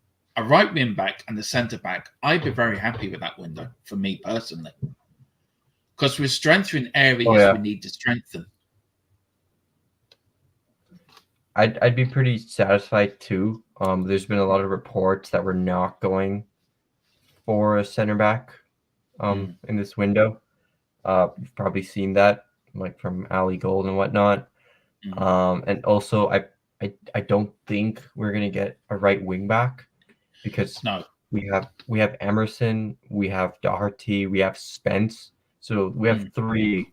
right wing back and a centre back, I'd be very happy with that window for me personally, because we're strengthening areas we need to strengthen. I'd be pretty satisfied too. There's been a lot of reports that we're not going for a center back in this window. You've probably seen that, like from Ali Gold and whatnot. And also, I don't think we're gonna get a right wing back because we have Emerson, we have Doherty, we have Spence. So we have 3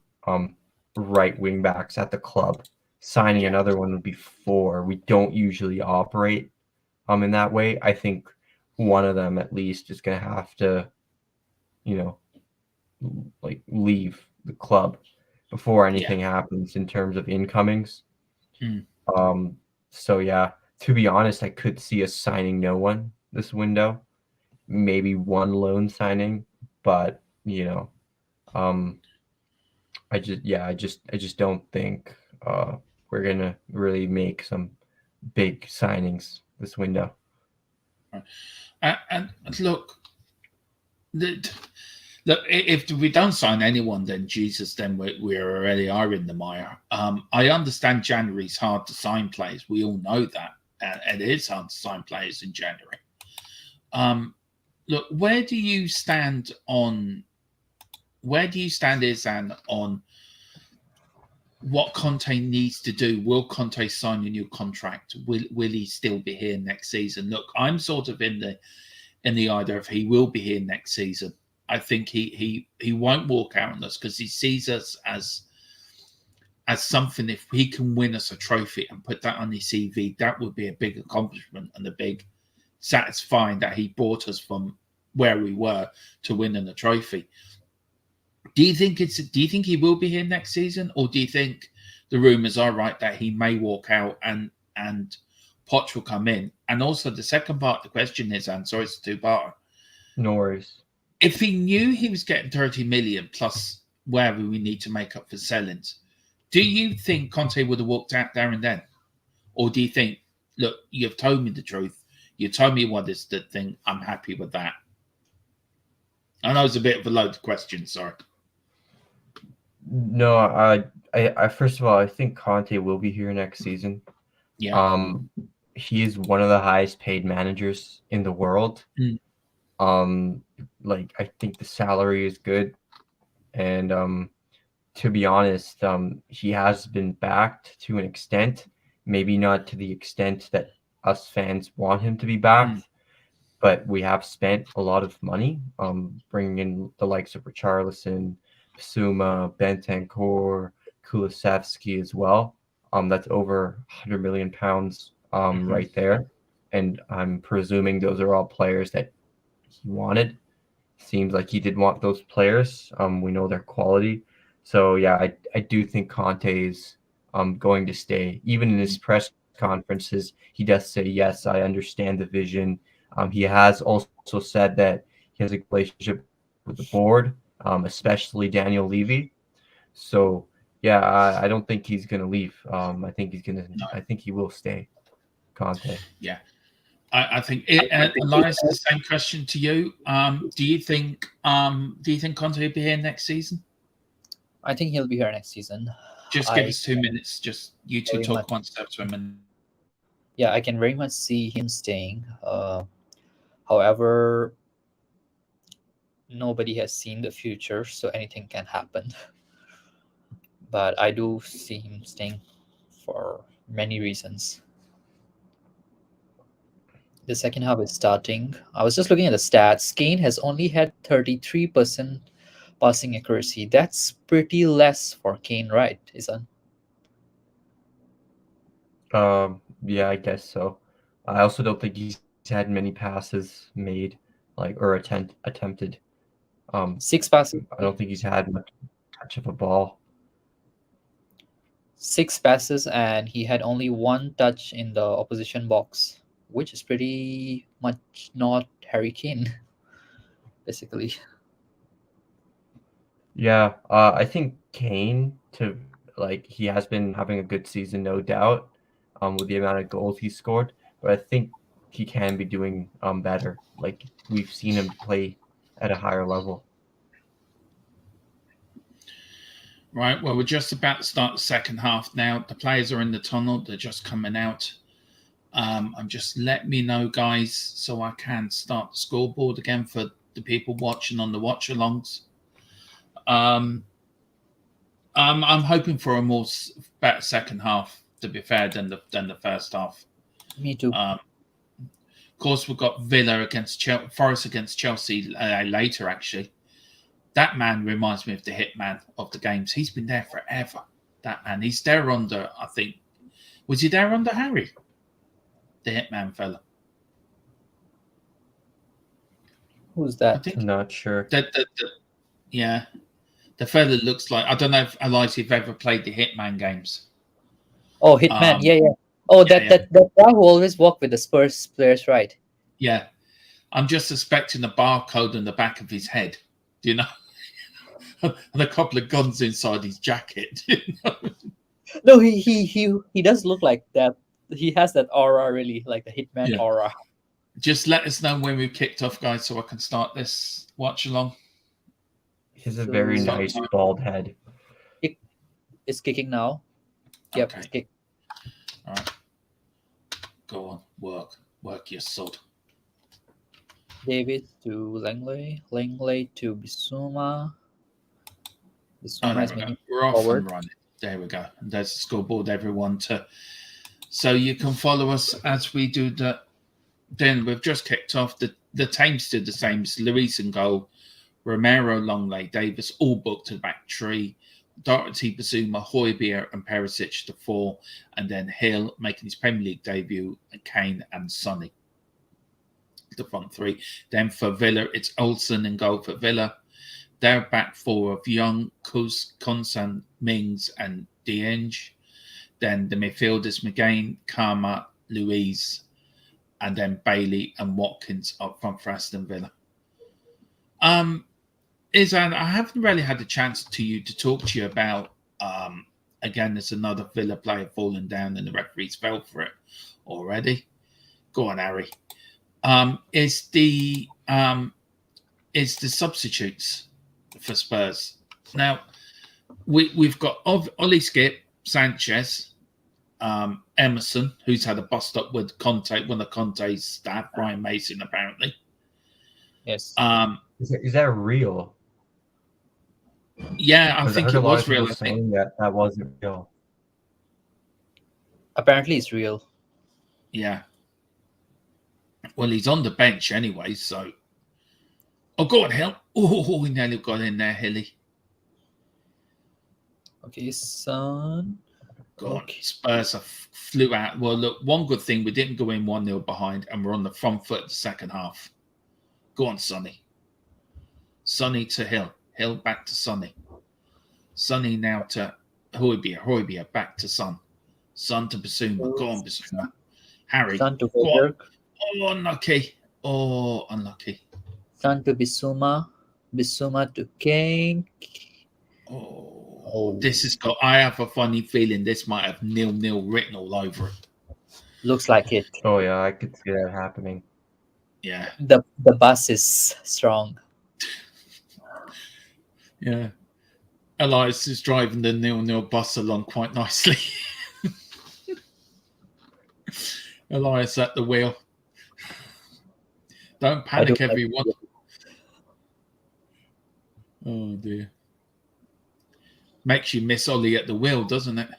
right wing backs at the club. Signing another one would be 4. We don't usually operate in that way. I think one of them at least is gonna have to, leave the club before anything happens in terms of incomings. So yeah, to be honest, I could see us signing no one this window. Maybe one loan signing, but I just don't think we're gonna really make some big signings this window. And look, if we don't sign anyone, then Jesus, then we already are in the mire. I understand January's hard to sign players. We all know that, and it is hard to sign players in January. Look, where do you stand, Izan, on what Conte needs to do? Will Conte sign a new contract? Will he still be here next season? Look, I'm sort of in the idea of he will be here next season. I think he won't walk out on us because he sees us as something. If he can win us a trophy and put that on his CV, that would be a big accomplishment and a big satisfying that he brought us from where we were to winning a trophy. Do you think he will be here next season, or do you think the rumours are right that he may walk out and Poch will come in? And also the second part of the question is, and sorry, it's a two-part. No worries. If he knew he was getting 30 million plus wherever we need to make up for sellings, do you think Conte would have walked out there and then? Or do you think, look, you've told me the truth, you told me what is the thing, I'm happy with that? I know it's a bit of a loaded question, sorry. No, I first of all, I think Conte will be here next season. Yeah. He is one of the highest paid managers in the world. Like, I think the salary is good, and to be honest, he has been backed to an extent, maybe not to the extent that us fans want him to be backed, but we have spent a lot of money, bringing in the likes of Richarlison, Suma, Bentancur, Kulusevski as well. That's over £100 million right there, and I'm presuming those are all players that he wanted. Seems like he did want those players. We know their quality. So yeah, I do think Conte is going to stay. Even in his press conferences, he does say, yes, I understand the vision. He has also said that he has a relationship with the board, especially Daniel Levy. So yeah, I don't think he's going to leave. I think he will stay, Conte. Yeah. I think Elias, the same question to you. Do you think Conte will be here next season? I think he'll be here next season. Just give us 2 minutes. Just you two talk one step to him. And yeah, I can very much see him staying. However, nobody has seen the future, so anything can happen. But I do see him staying for many reasons. The second half is starting. I was just looking at the stats. Kane has only had 33% passing accuracy. That's pretty less for Kane, right, Isan? Yeah, I guess so. I also don't think he's had many passes made, or attempted. 6 passes. I don't think he's had much touch of a ball. 6 passes, and he had only 1 touch in the opposition box, which is pretty much not Harry Kane, basically. Yeah, I think Kane, he has been having a good season, no doubt, with the amount of goals he scored. But I think he can be doing better. Like, we've seen him play at a higher level. Right. Well, we're just about to start the second half now. The players are in the tunnel. They're just coming out. And just let me know, guys, so I can start the scoreboard again for the people watching on the watch-alongs. I'm hoping for a better second half, to be fair, than the first half. Me too. Of course, we've got Villa against Forest against Chelsea later, actually. That man reminds me of the hitman of the games. He's been there forever, that man. He's there under, I think, was he there under Harry? The hitman fella. Who's that? I'm not sure. Yeah. The fella looks like, I don't know if Elias, you've ever played the Hitman games. Oh, Hitman. Yeah. Oh, Yeah, that guy who always walked with the Spurs players, right? yeah. I'm just suspecting a barcode on the back of his head. Do you know? And a couple of guns inside his jacket. No, he does look like that. He has that aura, really, like the hitman Yeah. aura. Just let us know when we've kicked off, guys, so I can start this watch along. He has a very So nice bald head. it's kicking now. Yep, Okay. it's kick. All right. Go on. Work your sod. David to Langley to Bissouma. Oh, Bissouma there is we go. making We're off forward. and running. There we go. And there's the scoreboard, everyone. So you can follow us as we do the. Then we've just kicked off. The team's still the same. It's Luis in goal, Romero, Longley, Davis, all booked to the back three. Doherty, Bazuma, Højbjerg, and Perisic to four, and then Hill making his Premier League debut, and Kane and Sonny, the front three. Then for Villa, it's Olsen in goal for Villa. Their back four of Young, Konsan, Mings, and Dienge. Then the midfielders, McGain, Karma, Louise, and then Bailey and Watkins up front for Aston Villa. Izan, I haven't really had a chance to talk to you about. Again, there's another Villa player falling down, and the referees fell for it already. Go on, Harry. Is the substitutes for Spurs now? We've got Ollie Skip, Sanchez, Emerson, who's had a bust up with Conte, one of Conte's staff, Brian Mason, apparently. Yes. Is that real? Yeah, I Because think heard it a lot was of people real. saying that wasn't real. Apparently, it's real. Yeah. Well, he's on the bench anyway, so. Oh, go on, Hill. Oh, he nearly got in there, Hilly. Okay, son. Go Okay. on. Spurs flew out. Well, look, one good thing, we didn't go in 1-0 behind, and we're on the front foot the second half. Go on, Sonny. Sonny to Hill. Hill back to Sonny. Sonny now to Højbjerg. Højbjerg back to Son. Son to Basuma. Go on, Basuma. Harry. Son to Go on. Højbjerg. Oh, unlucky. Oh, unlucky. Son to Bissouma. Bissouma to Kane. Oh, this has got. I have a funny feeling this might have 0-0 written all over it. Looks like it. Oh yeah, I could see that happening. Yeah. The bus is strong. Yeah. Elias is driving the 0-0 bus along quite nicely. Elias at the wheel. Don't panic, everyone. Oh dear. Makes you miss Ollie at the wheel, doesn't it?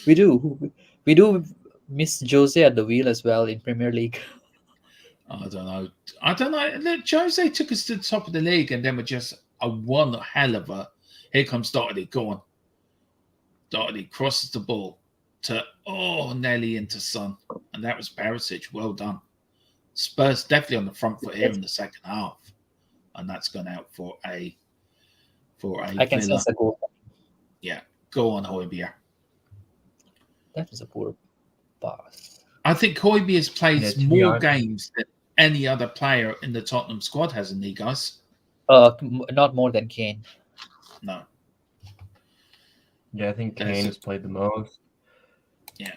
We do miss Jose at the wheel as well in Premier League. I don't know. Look, Jose took us to the top of the league, and then we're just a one hell of a. Here comes Doherty. Go on. Doherty crosses the ball to Nelly into Son, and that was Perisic. Well done. Spurs definitely on the front foot here in the second half, and that's gone out for a. I can Villa. sense a goal. Yeah, go on, Højbjerg. That is a poor pass. I think Højbjerg has played more honest. games than any other player in the Tottenham squad, hasn't he, guys? Not more than Kane. No. Yeah, I think Kane has played the most. Yeah,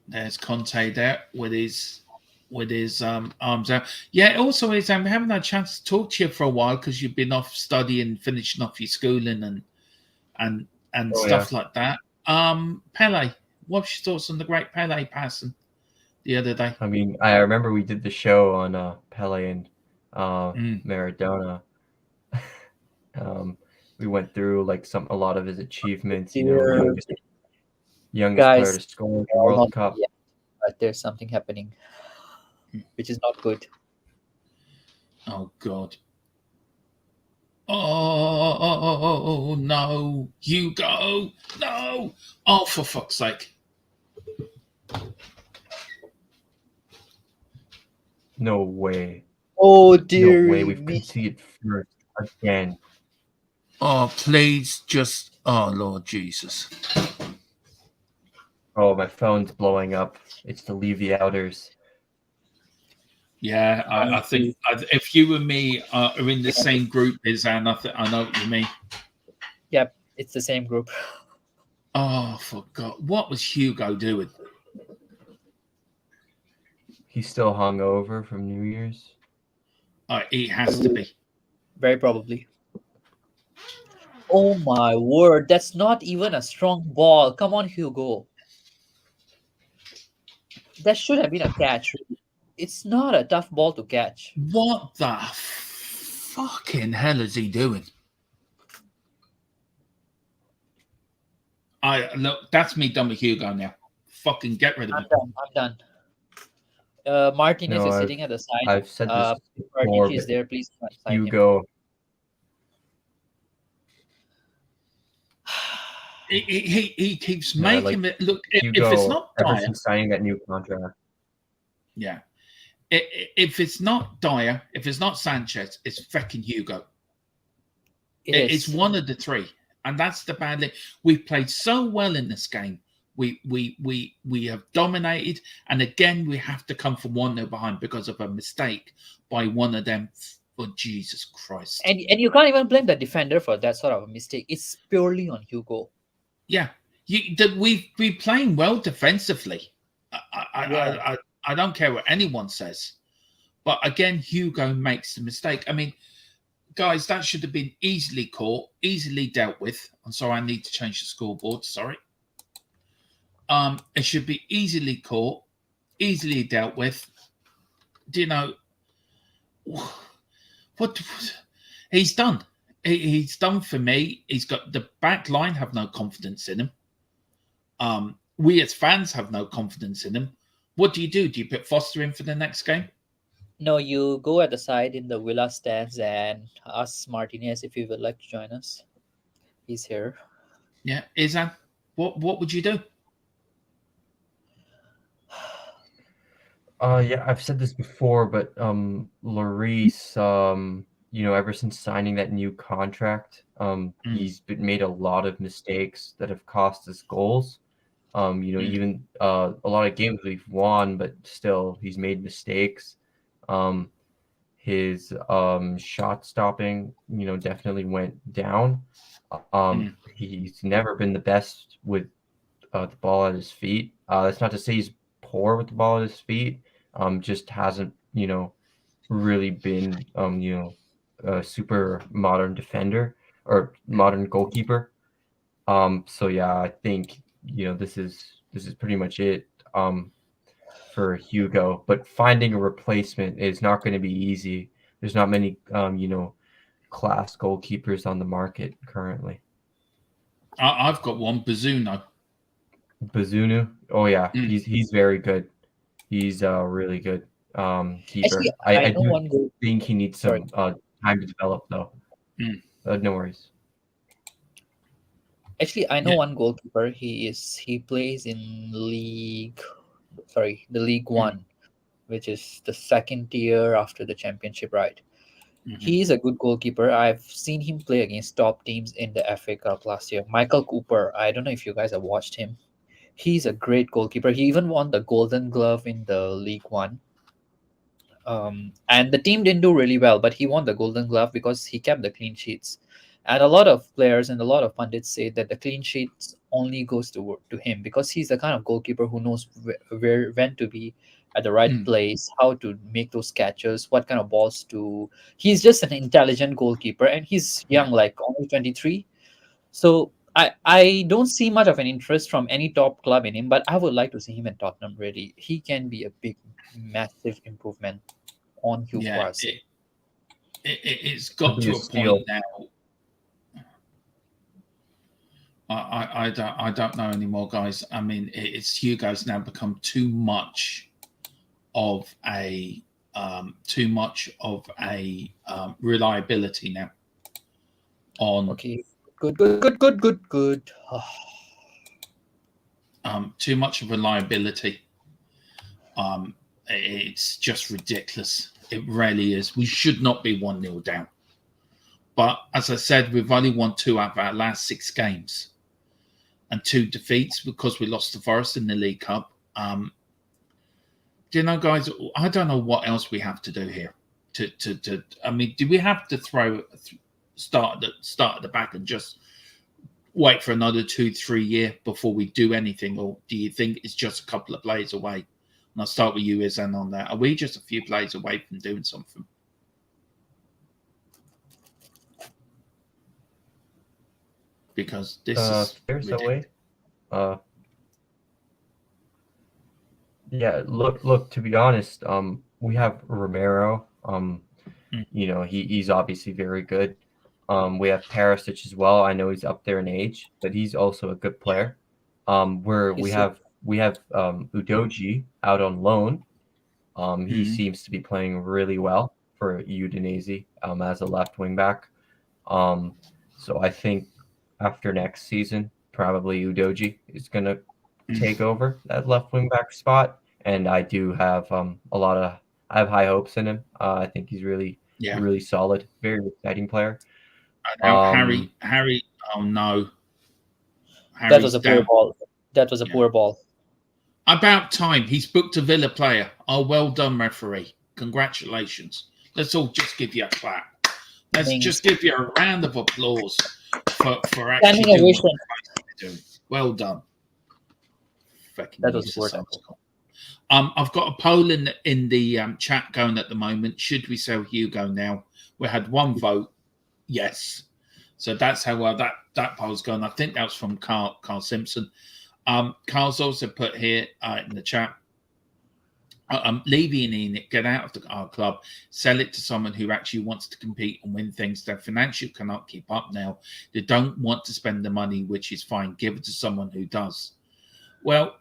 there's Conte there with his arms out. Yeah, it also is. We haven't had a chance to talk to you for a while because you've been off studying, finishing off your schooling and stuff like that. Pele, what's your thoughts on the great Pele passing the other day? I mean, I remember we did the show on Pele and Maradona. We went through like a lot of his achievements. Youngest Guys, player to score in the World Cup. Yeah, but there's something happening, which is not good. Oh God. Oh no, you go. No. Oh, for fuck's sake. No way. Oh dear. No way. We've conceded first again. Oh, please just. Oh, Lord Jesus. Oh, my phone's blowing up. It's to leave the outers. Yeah, I think if you and me are in the same group, Izan, I know what you mean. Yep, it's the same group. Oh, for God. What was Hugo doing? He's still hungover from New Year's. It has to be. Very probably. Oh my word, that's not even a strong ball. Come on, Hugo. That should have been a catch. It's not a tough ball to catch. What the fucking hell is he doing? Look, that's me done with Hugo now. Fucking get rid of him. I'm done. Martinez No, is sitting at the side. I've said this before, RDG is but there. Please sign him. Hugo. He keeps Yeah, making like it look. Hugo, If it's not ever Dyer, since signing that new contract. yeah. If it's not Dyer, if it's not Sanchez, it's fucking Hugo. It's one of the three, and that's the bad thing. We've played so well in this game. We have dominated, and again we have to come from 1-0 behind because of a mistake by one of them. For Jesus Christ! And you can't even blame the defender for that sort of a mistake. It's purely on Hugo. Yeah, we're playing well defensively. I don't care what anyone says, but again, Hugo makes the mistake. I mean, guys, that should have been easily caught, easily dealt with. I'm sorry, I need to change the scoreboard. Sorry. It should be easily caught, easily dealt with. Do you know what he's done? He's done for me. He's got the back line have no confidence in him. We as fans have no confidence in him. What do? Do you put Foster in for the next game? No, you go at the side in the Villa stands and ask Martinez if he would like to join us. He's here. Yeah, Izan, what would you do? Yeah, I've said this before, but Lloris, ever since signing that new contract, he's made a lot of mistakes that have cost us goals. Even a lot of games we've won, but still he's made mistakes. His shot stopping, definitely went down. He's never been the best with the ball at his feet. That's not to say he's poor with the ball at his feet. Just hasn't, really been, a super modern defender or modern goalkeeper. So yeah, I think this is pretty much it for Hugo. But finding a replacement is not going to be easy. There's not many class goalkeepers on the market currently. I've got one, Bazunu. Bazunu, oh yeah, he's very good. He's a really good keeper. Actually, I know do one goal. think he needs some time to develop though. No worries. Actually, I know one goalkeeper. He plays in the League One, which is the second tier after the Championship, right? He is a good goalkeeper. I've seen him play against top teams in the FA Cup last year. Michael Cooper. I don't know if you guys have watched him. He's a great goalkeeper. He even won the Golden Glove in the League One. And the team didn't do really well, but he won the Golden Glove because he kept the clean sheets. And a lot of players and a lot of pundits say that the clean sheets only goes to him because he's the kind of goalkeeper who knows when to be at the right place, how to make those catches, what kind of balls to. He's just an intelligent goalkeeper, and he's young, like only 23. So I don't see much of an interest from any top club in him, but I would like to see him in Tottenham. Really, he can be a big, massive improvement on Hugh Quarcy. It's got to a point now. I don't know anymore, guys. I mean, Hugo's now become too much of a reliability now. Okay, good. Too much of a liability. It's just ridiculous. It really is. We should not be 1-0 down. But as I said, we've only won 2 out of our last 6 games. and 2 defeats because we lost to Forest in the League Cup. Do you know, guys? I don't know what else we have to do here. I mean, do we have to start at the back and just wait for another 2-3 years before we do anything, or do you think it's just a couple of plays away? And I'll start with you, Izan, on that. Are we just a few plays away from doing something? Because this is away. Yeah, look. To be honest, we have Romero. You know, he's obviously very good. We have Perisic as well. I know he's up there in age, but he's also a good player. We have Udoji out on loan. He seems to be playing really well for Udinese as a left wing back. So I think after next season, probably Udoji is going to take over that left wing back spot. And I do have I have high hopes in him. I think he's really solid, very exciting player. Harry, oh no. That was a poor ball. That was a poor ball. About time. He's booked a Villa player. Oh, well done, referee. Congratulations. Let's all just give you a clap. Let's just give you a round of applause for actually doing what you're doing. Well done. That was important. I've got a poll in the chat going at the moment. Should we sell Hugo now? We had one vote. Yes. So that's how well that poll's gone. I think that was from Carl Simpson. Carl's also put here in the chat, Levy and Enoch, get out of our club, sell it to someone who actually wants to compete and win things. Their financial cannot keep up now. They don't want to spend the money, which is fine. Give it to someone who does. Well,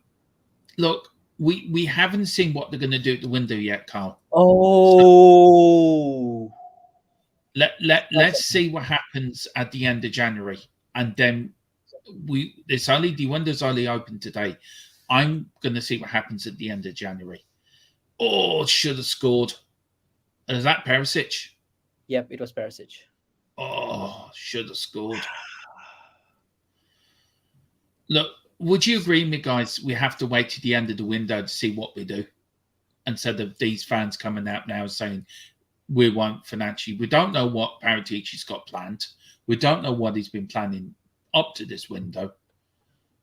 look, we haven't seen what they're going to do at the window yet, Carl. Oh. Let's see what happens at the end of January, and then the window's only open today. I'm going to see what happens at the end of January. Oh, should have scored. Is that Perisic? Yep, it was Perisic. Oh, should have scored. Look, would you agree with me, guys? We have to wait to the end of the window to see what we do, instead of these fans coming out now saying we won't financially. We don't know what Paratici's got planned. We don't know what he's been planning up to this window.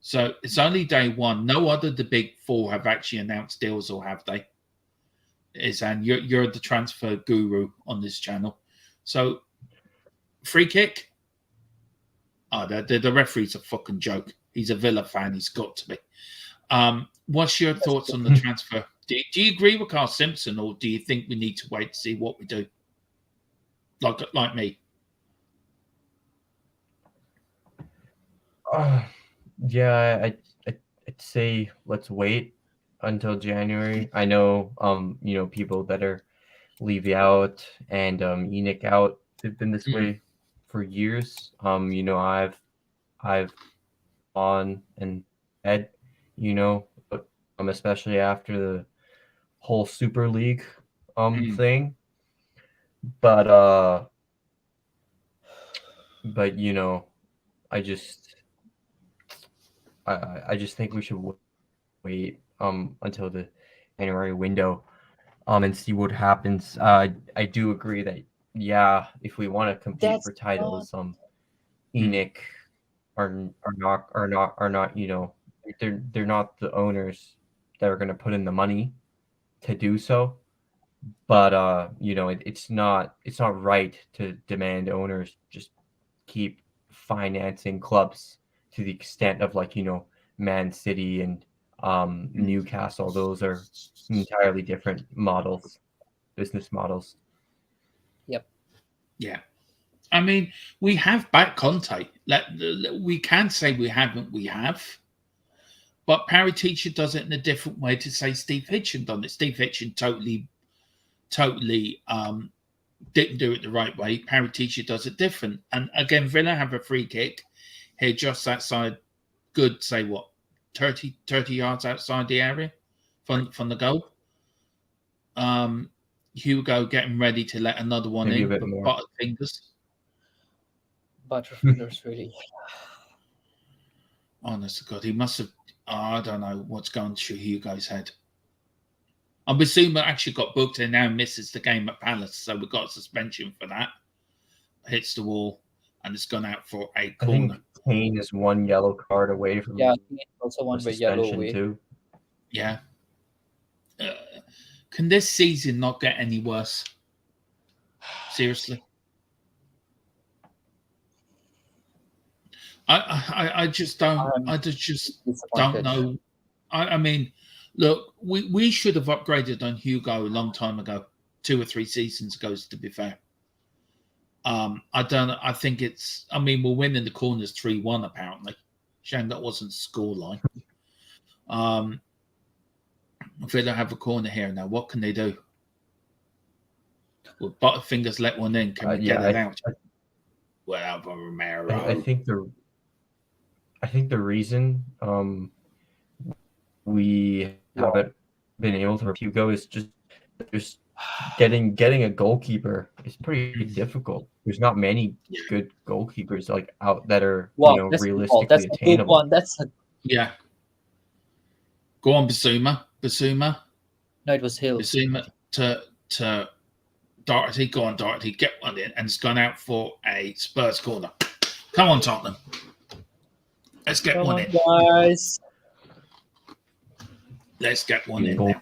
So it's only day one. No other the big four have actually announced deals, or have they? And you're the transfer guru on this channel. So free kick. Oh, the referee's a fucking joke. He's a Villa fan. He's got to be. What's your thoughts on the transfer? Do you agree with Carl Simpson, or do you think we need to wait to see what we do? Like me. Yeah, I'd say let's wait until January. I know, people that are Levy out and Enoch out. They've been this way for years. I've on and Ed, especially after the whole Super League thing. But I just think we should wait until the January window and see what happens. I do agree that if we want to compete for titles, Enoch are not they're not the owners that are going to put in the money to do so. But it's not right to demand owners just keep financing clubs to the extent of Man City and Newcastle. Those are entirely different business models. Yep. Yeah. I mean, we have back Conte. We can say we haven't. We have. But Paratici does it in a different way to say Steve Hitchen done it. Steve Hitchen totally didn't do it the right way. Paratici does it different. And again, Villa have a free kick here just outside, good, say what, 30 yards outside the area from the goal. Hugo getting ready to let another one Maybe in, a bit but more. Butterfingers, really. Honest to God, he must have. I don't know what's going through Hugo's head. I'm assuming actually got booked and now misses the game at Palace, so we've got a suspension for that. Hits the wall and it's gone out for a I corner. think Kane is one yellow card away from Yeah, Kane also a one by yellow suspension away. too. Yeah. Can this season not get any worse? Seriously. I just don't. I'm I just don't disappointed. know. I mean, look, we should have upgraded on Hugo a long time ago, 2 or 3 seasons ago. To be fair, I don't. I think it's. I mean, we're winning the corners 3-1 apparently. Shame that wasn't scoreline. If they don't have a corner here now, what can they do? Well, Butterfingers let one in. Can we get it out? Well, Romero. I think the reason we haven't been able to Hugo is just getting a goalkeeper is pretty difficult. There's not many good goalkeepers like out that are That's realistically that's a good attainable. one. Yeah. Go on, Basuma. No, it was Hill. Basuma to Doherty. Go on, Doherty. Get one in, and it's gone out for a Spurs corner. Come on, Tottenham. Let's get one in, guys. Let's get one in now.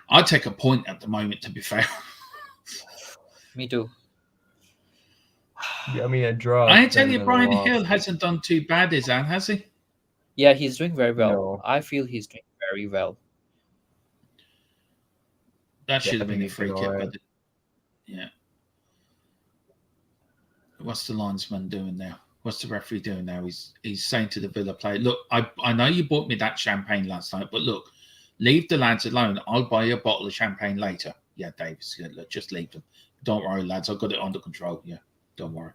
I'd take a point at the moment, to be fair. Me too. Yeah, I mean, a draw. I tell you, Brian Hill hasn't done too bad, has he? Yeah, he's doing very well. No. I feel he's doing very well. That should have been a free kick. Right. Yeah. What's the linesman doing now? What's the referee doing now? He's saying to the Villa player, look, I know you bought me that champagne last night, but look, leave the lads alone. I'll buy you a bottle of champagne later. Yeah, Davis, yeah, look, just leave them. Don't worry, lads. I've got it under control. Yeah, don't worry.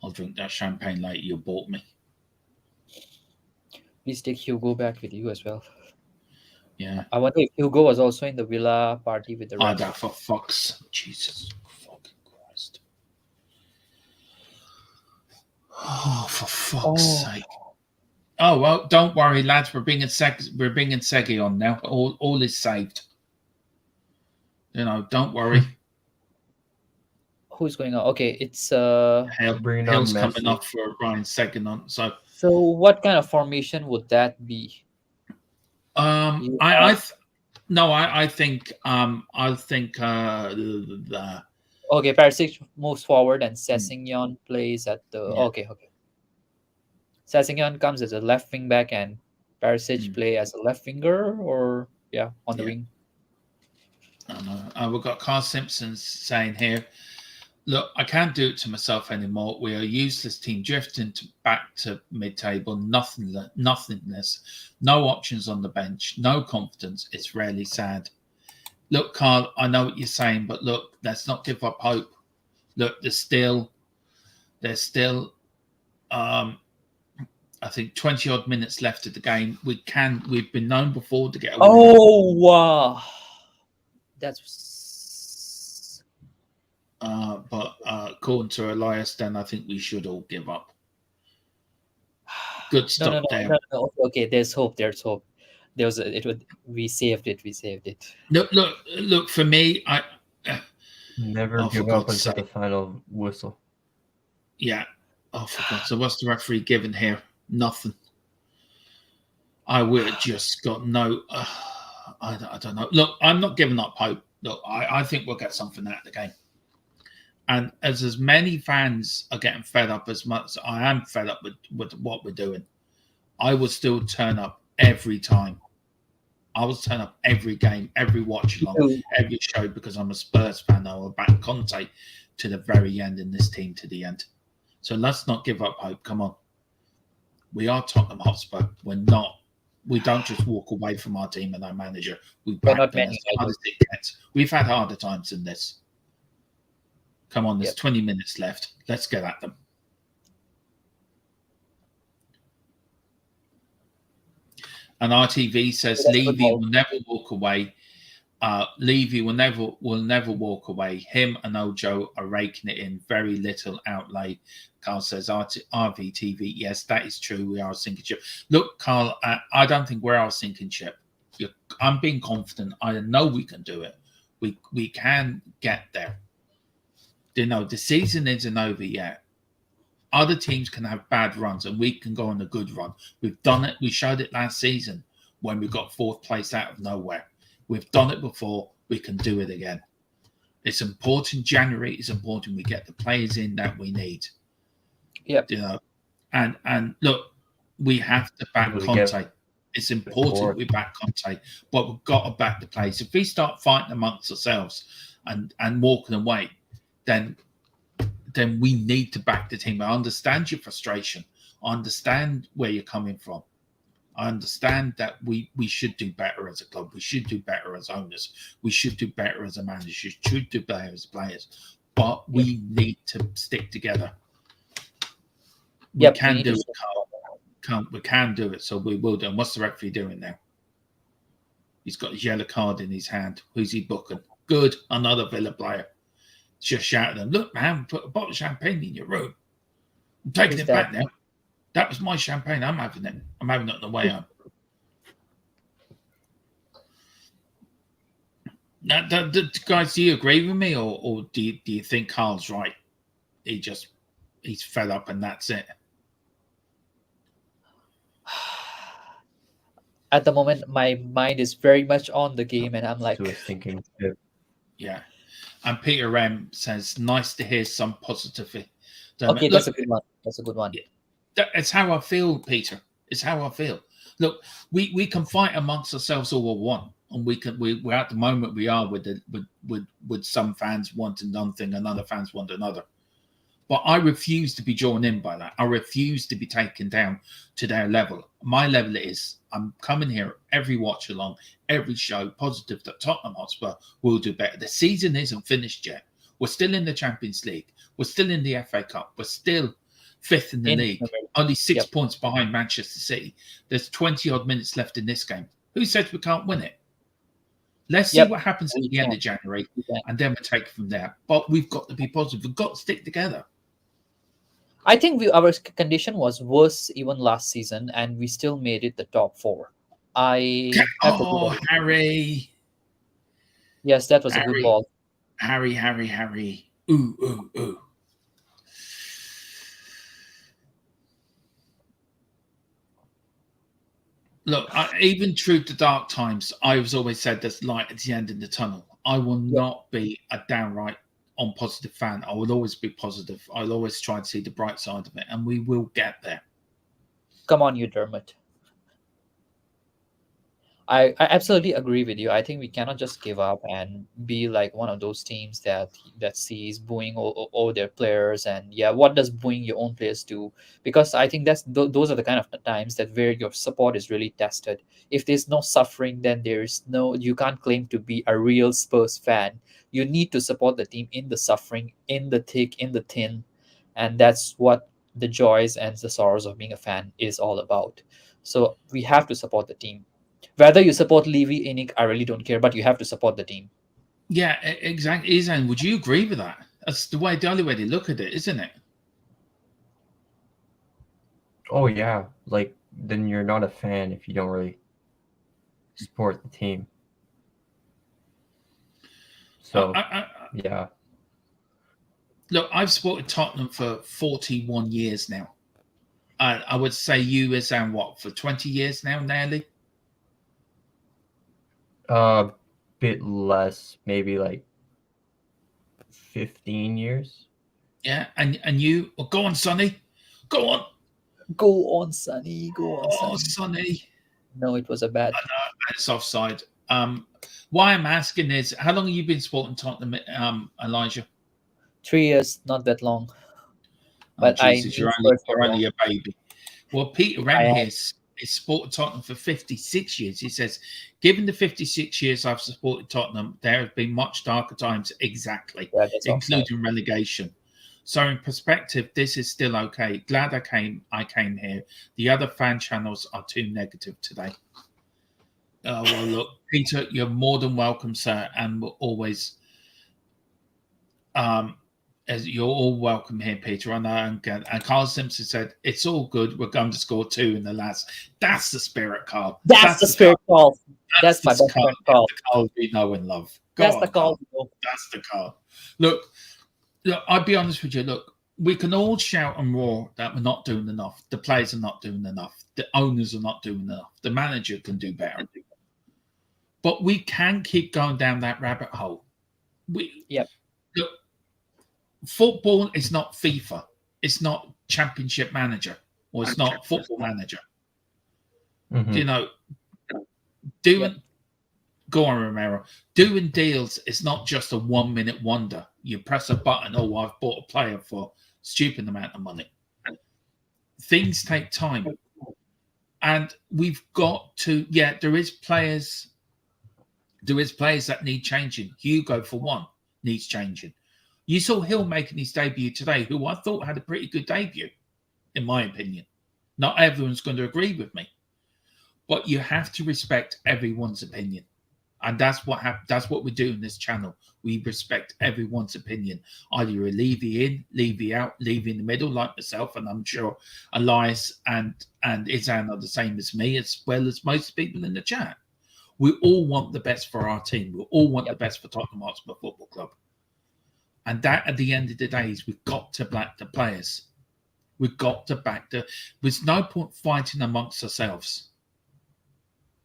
I'll drink that champagne later you bought me. Please take Hugo back with you as well. Yeah. I wonder if Hugo was also in the Villa party with the Oh, rest. that for fuck's Jesus fucking Christ. Oh, for fuck's sake. Oh well, don't worry, lads. We're bringing Segi on now. All is saved. Don't worry. Who's going on? Okay, it's Hill's coming up for Ryan second on. So what kind of formation would that be? I think okay, Perisic moves forward and Sessegnon plays at the okay. Sessegnon comes as a left wing back and Perisic play as a left winger or on the wing. We've got Carl Simpson saying here, look, I can't do it to myself anymore. We are a useless team drifting back to mid-table, nothingness, no options on the bench, no confidence. It's really sad. Look, Carl, I know what you're saying, but look, let's not give up hope. Look, there's still I think 20 odd minutes left of the game. We've been known before to get away. Oh wow. That's but according to Elias, then I think we should all give up. Good stuff there. No. Okay, there's hope. We saved it. Look. For me, I never give up until the final whistle. Yeah. Oh, for God. So what's the referee giving here? Nothing. I would have just got no. I don't know. Look, I'm not giving up hope. Look, I think we'll get something out of the game. And as many fans are getting fed up as much as I am fed up with what we're doing, I will still turn up every time. I will turn up every game, every watch along, every show because I'm a Spurs fan. I will back Conte to the very end in this team to the end. So let's not give up hope. Come on. We are Tottenham Hotspur. We don't just walk away from our team and our manager. We back them as hard as it gets. We've had harder times than this. Come on, there's 20 minutes left. Let's get at them. And RTV says Levy will never walk away. Levy will never walk away. Him and Ojo are raking it in. Very little outlay. Carl says RVTV. Yes, that is true. We are a sinking ship. Look, Carl, I don't think we're our sinking ship. I'm being confident. I know we can do it. We can get there. The season isn't over yet. Other teams can have bad runs, and we can go on a good run. We've done it. We showed it last season when we got fourth place out of nowhere. We've done it before. We can do it again. It's important. January is important. We get the players in that we need. Yep. And look, we have to back Conte. It's important we back Conte, but we've got to back the players. If we start fighting amongst ourselves and walking away, then we need to back the team. I understand your frustration. I understand where you're coming from. I understand that we should do better as a club. We should do better as owners. We should do better as a manager. We should do better as players. But we need to stick together. We can do it, Carl. We can do it, so we will do. And what's the referee doing now? He's got his yellow card in his hand. Who's he booking? Good, another Villa player. Just shout at them, look, man, put a bottle of champagne in your room. I'm taking it back now. That was my champagne. I'm having it. I'm having it on the way home. Now, guys, do you agree with me, or do you think Carl's right? He's fed up and that's it. At the moment, my mind is very much on the game, and I'm like, thinking. Yeah. And Peter M says, nice to hear some positivity. Okay, that's a good one. That's a good one. It's how I feel, Peter. It's how I feel. Look, we can fight amongst ourselves all we want, and we're at the moment we are with some fans wanting one thing and other fans want another. But I refuse to be drawn in by that. I refuse to be taken down to their level. My level is I'm coming here every watch along, every show, positive that Tottenham Hotspur will do better. The season isn't finished yet. We're still in the Champions League. We're still in the FA Cup. We're still fifth in the league. Only 6 points behind Manchester City. There's 20-odd minutes left in this game. Who says we can't win it? Let's see what happens at the end of January, and then we'll take it from there. But we've got to be positive. We've got to stick together. I think our condition was worse even last season, and we still made it the top 4. Harry. Yes, that was a good ball. Harry. Ooh. Look, even through the dark times, I've always said there's light at the end of the tunnel. I will not be a downright unpositive fan. I will always be positive. I'll always try to see the bright side of it, and we will get there. Come on, you Dermot. I absolutely agree with you. I think we cannot just give up and be like one of those teams that sees booing all their players. And what does booing your own players do? Because I think those are the kind of times that where your support is really tested. If there's no suffering, then you can't claim to be a real Spurs fan. You need to support the team in the suffering, in the thick, in the thin, and that's what the joys and the sorrows of being a fan is all about. So we have to support the team. Whether you support Levy, Inic, I really don't care, but you have to support the team. Yeah, exactly. Izan, would you agree with that? That's the only way to look at it, isn't it? Oh, yeah. Like, then you're not a fan if you don't really support the team. So, yeah. Look, I've supported Tottenham for 41 years now. I would say you, Izan, for 20 years now, nearly? Bit less, maybe like 15 years. Yeah, and you, go on, Sonny. Go on. Go on, Sonny. Go on, Sonny. Sonny. No, it was a bad. It's offside. Why I'm asking is, how long have you been supporting Tottenham, Elijah? 3 years, not that long. But Jesus, you're only a baby. Well, Peter Wren here is supported Tottenham for 56 years. He says, given the 56 years I've supported Tottenham, there have been much darker times, exactly, including relegation. So in perspective, this is still okay. Glad I came here. The other fan channels are too negative today. Well, look, Peter, you're more than welcome, sir, and we're always, as you're all welcome here, Peter. And Carl Simpson said, "It's all good. We're going to score 2 in the last." That's the spirit, Carl. That's the spirit, Carl. That's my best friend, Carl. The Carl we know and love. That's the Carl. That's the Carl. Look, I'll be honest with you. Look, we can all shout and roar that we're not doing enough. The players are not doing enough. The owners are not doing enough. The manager can do better. But we can keep going down that rabbit hole. Look, football is not FIFA. It's not Championship Manager, or it's not Football Manager. Go on, Romero. Doing deals is not just a 1-minute wonder. You press a button, I've bought a player for a stupid amount of money. Things take time. And we've got to, there is players that need changing. Hugo, for one, needs changing. You saw Hill making his debut today, who I thought had a pretty good debut, in my opinion. Not everyone's going to agree with me. But you have to respect everyone's opinion. And that's what we do in this channel. We respect everyone's opinion. Either you Levy in, Levy out, Levy in the middle, like myself, and I'm sure Elias and Izan are the same as me, as well as most people in the chat. We all want the best for our team. We all want the best for Tottenham Hotspur Football Club. And that, at the end of the day, is we've got to back the players. We've got to back there's no point fighting amongst ourselves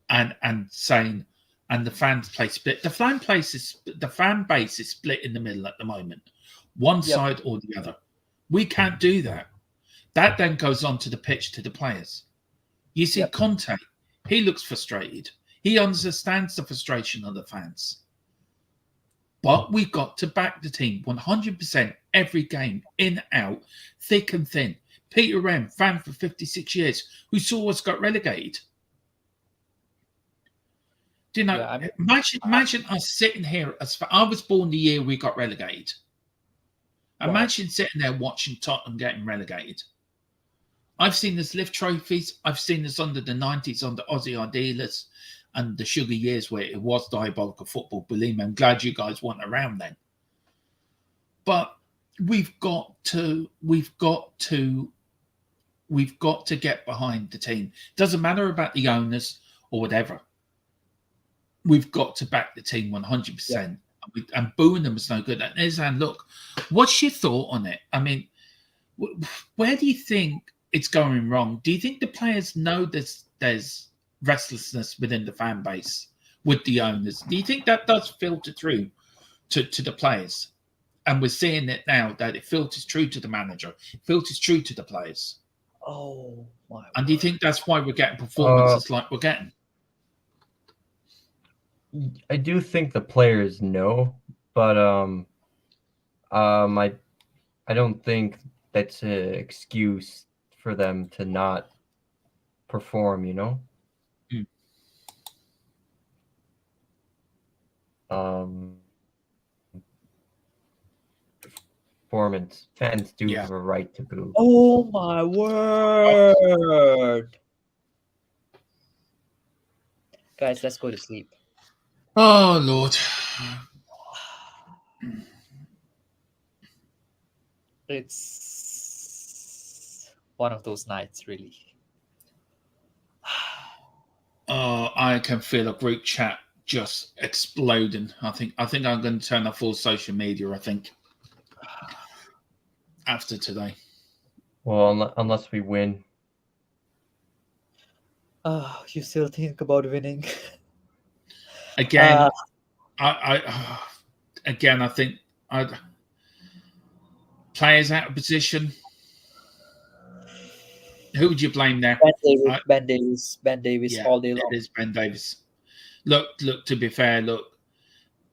and saying, and the fans play split. The fan base is split in the middle at the moment, one side or the other. We can't do that. That then goes on to the pitch to the players. You see, Conte, he looks frustrated. He understands the frustration of the fans. But we've got to back the team 100% every game, in, out, thick and thin. Peter M, fan for 56 years, who saw us got relegated. Do you know, imagine us sitting here. I was born the year we got relegated. Imagine sitting there watching Tottenham getting relegated. I've seen us lift trophies. I've seen us under the 90s, under Ozzy Ardiles and the sugar years where it was diabolical football. Believe me, I'm glad you guys weren't around then. But we've got to get behind the team. Doesn't matter about the owners or whatever. We've got to back the team 100%. And booing them is no good. And Izan, look, what's your thought on it? I mean, where do you think it's going wrong? Do you think the players know there's restlessness within the fan base with the owners? Do you think that does filter through to the players? And we're seeing it now, that it filters through to the manager, it filters through to the players. Oh, my And do you think that's why we're getting performances like we're getting? I do think the players know, but I don't think that's an excuse for them to not perform, you know? Performance. Fans do have a right to boo. Oh my word. Guys, let's go to sleep. Oh, Lord. It's one of those nights, really. I can feel a group chat just exploding. I think I'm going to turn off all social media, I think, after today. Well, unless we win. You still think about winning? Again, I think players out of position. Who would you blame there? Ben Davis, all day long. It is Ben Davis. Look. To be fair,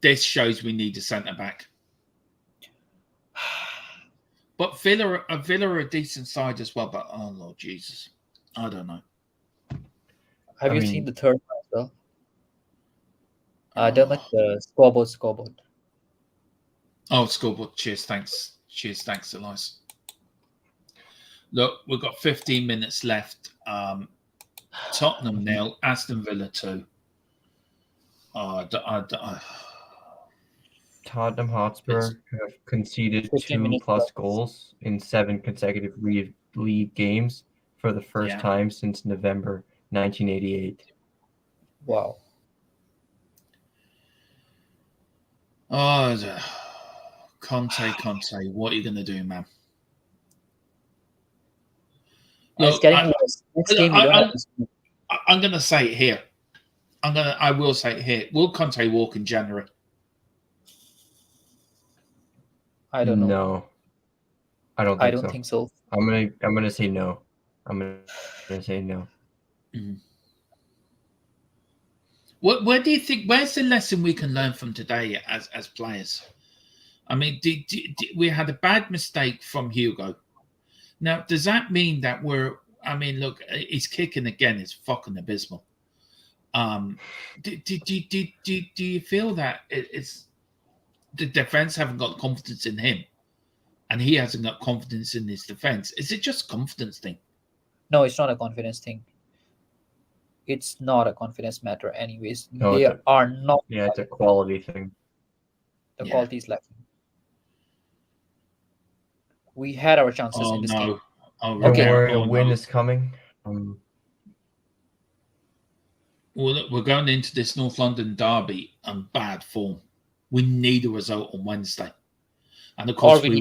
this shows we need a centre back. But Villa are a decent side as well. But oh Lord Jesus, I don't know. Have you seen the third one as well? Don't like the scoreboard. Oh, scoreboard. Cheers, thanks, Elias. Look, we've got 15 minutes left. Tottenham 0, Aston Villa 2. Tottenham Hotspur have conceded 15 minutes 2+ left. goals in 7 consecutive league games for the first time since November 1988. Wow. Oh, Conte, what are you going to do, man? It's Look, getting worse. Next game we don't have to see. I'm going to say it here. I will say it here. Will Conte walk in January? I don't know. No, I don't think I don't so. think so. I'm gonna say no. I'm gonna say no. Where do you think? Where's the lesson we can learn from today as players? I mean, we had a bad mistake from Hugo. Now, does that mean that we're? I mean, look, he's kicking again. It's fucking abysmal. Do you feel that it's the defense haven't got confidence in him, and he hasn't got confidence in his defense? Is it just a confidence thing? No, it's not a confidence thing. It's not a confidence matter, anyways. No, They are not. Yeah, it's a quality thing. The quality is lacking. We had our chances in this game. Don't worry, a win is coming. Well, we're going into this North London derby on bad form. We need a result on Wednesday, and of course we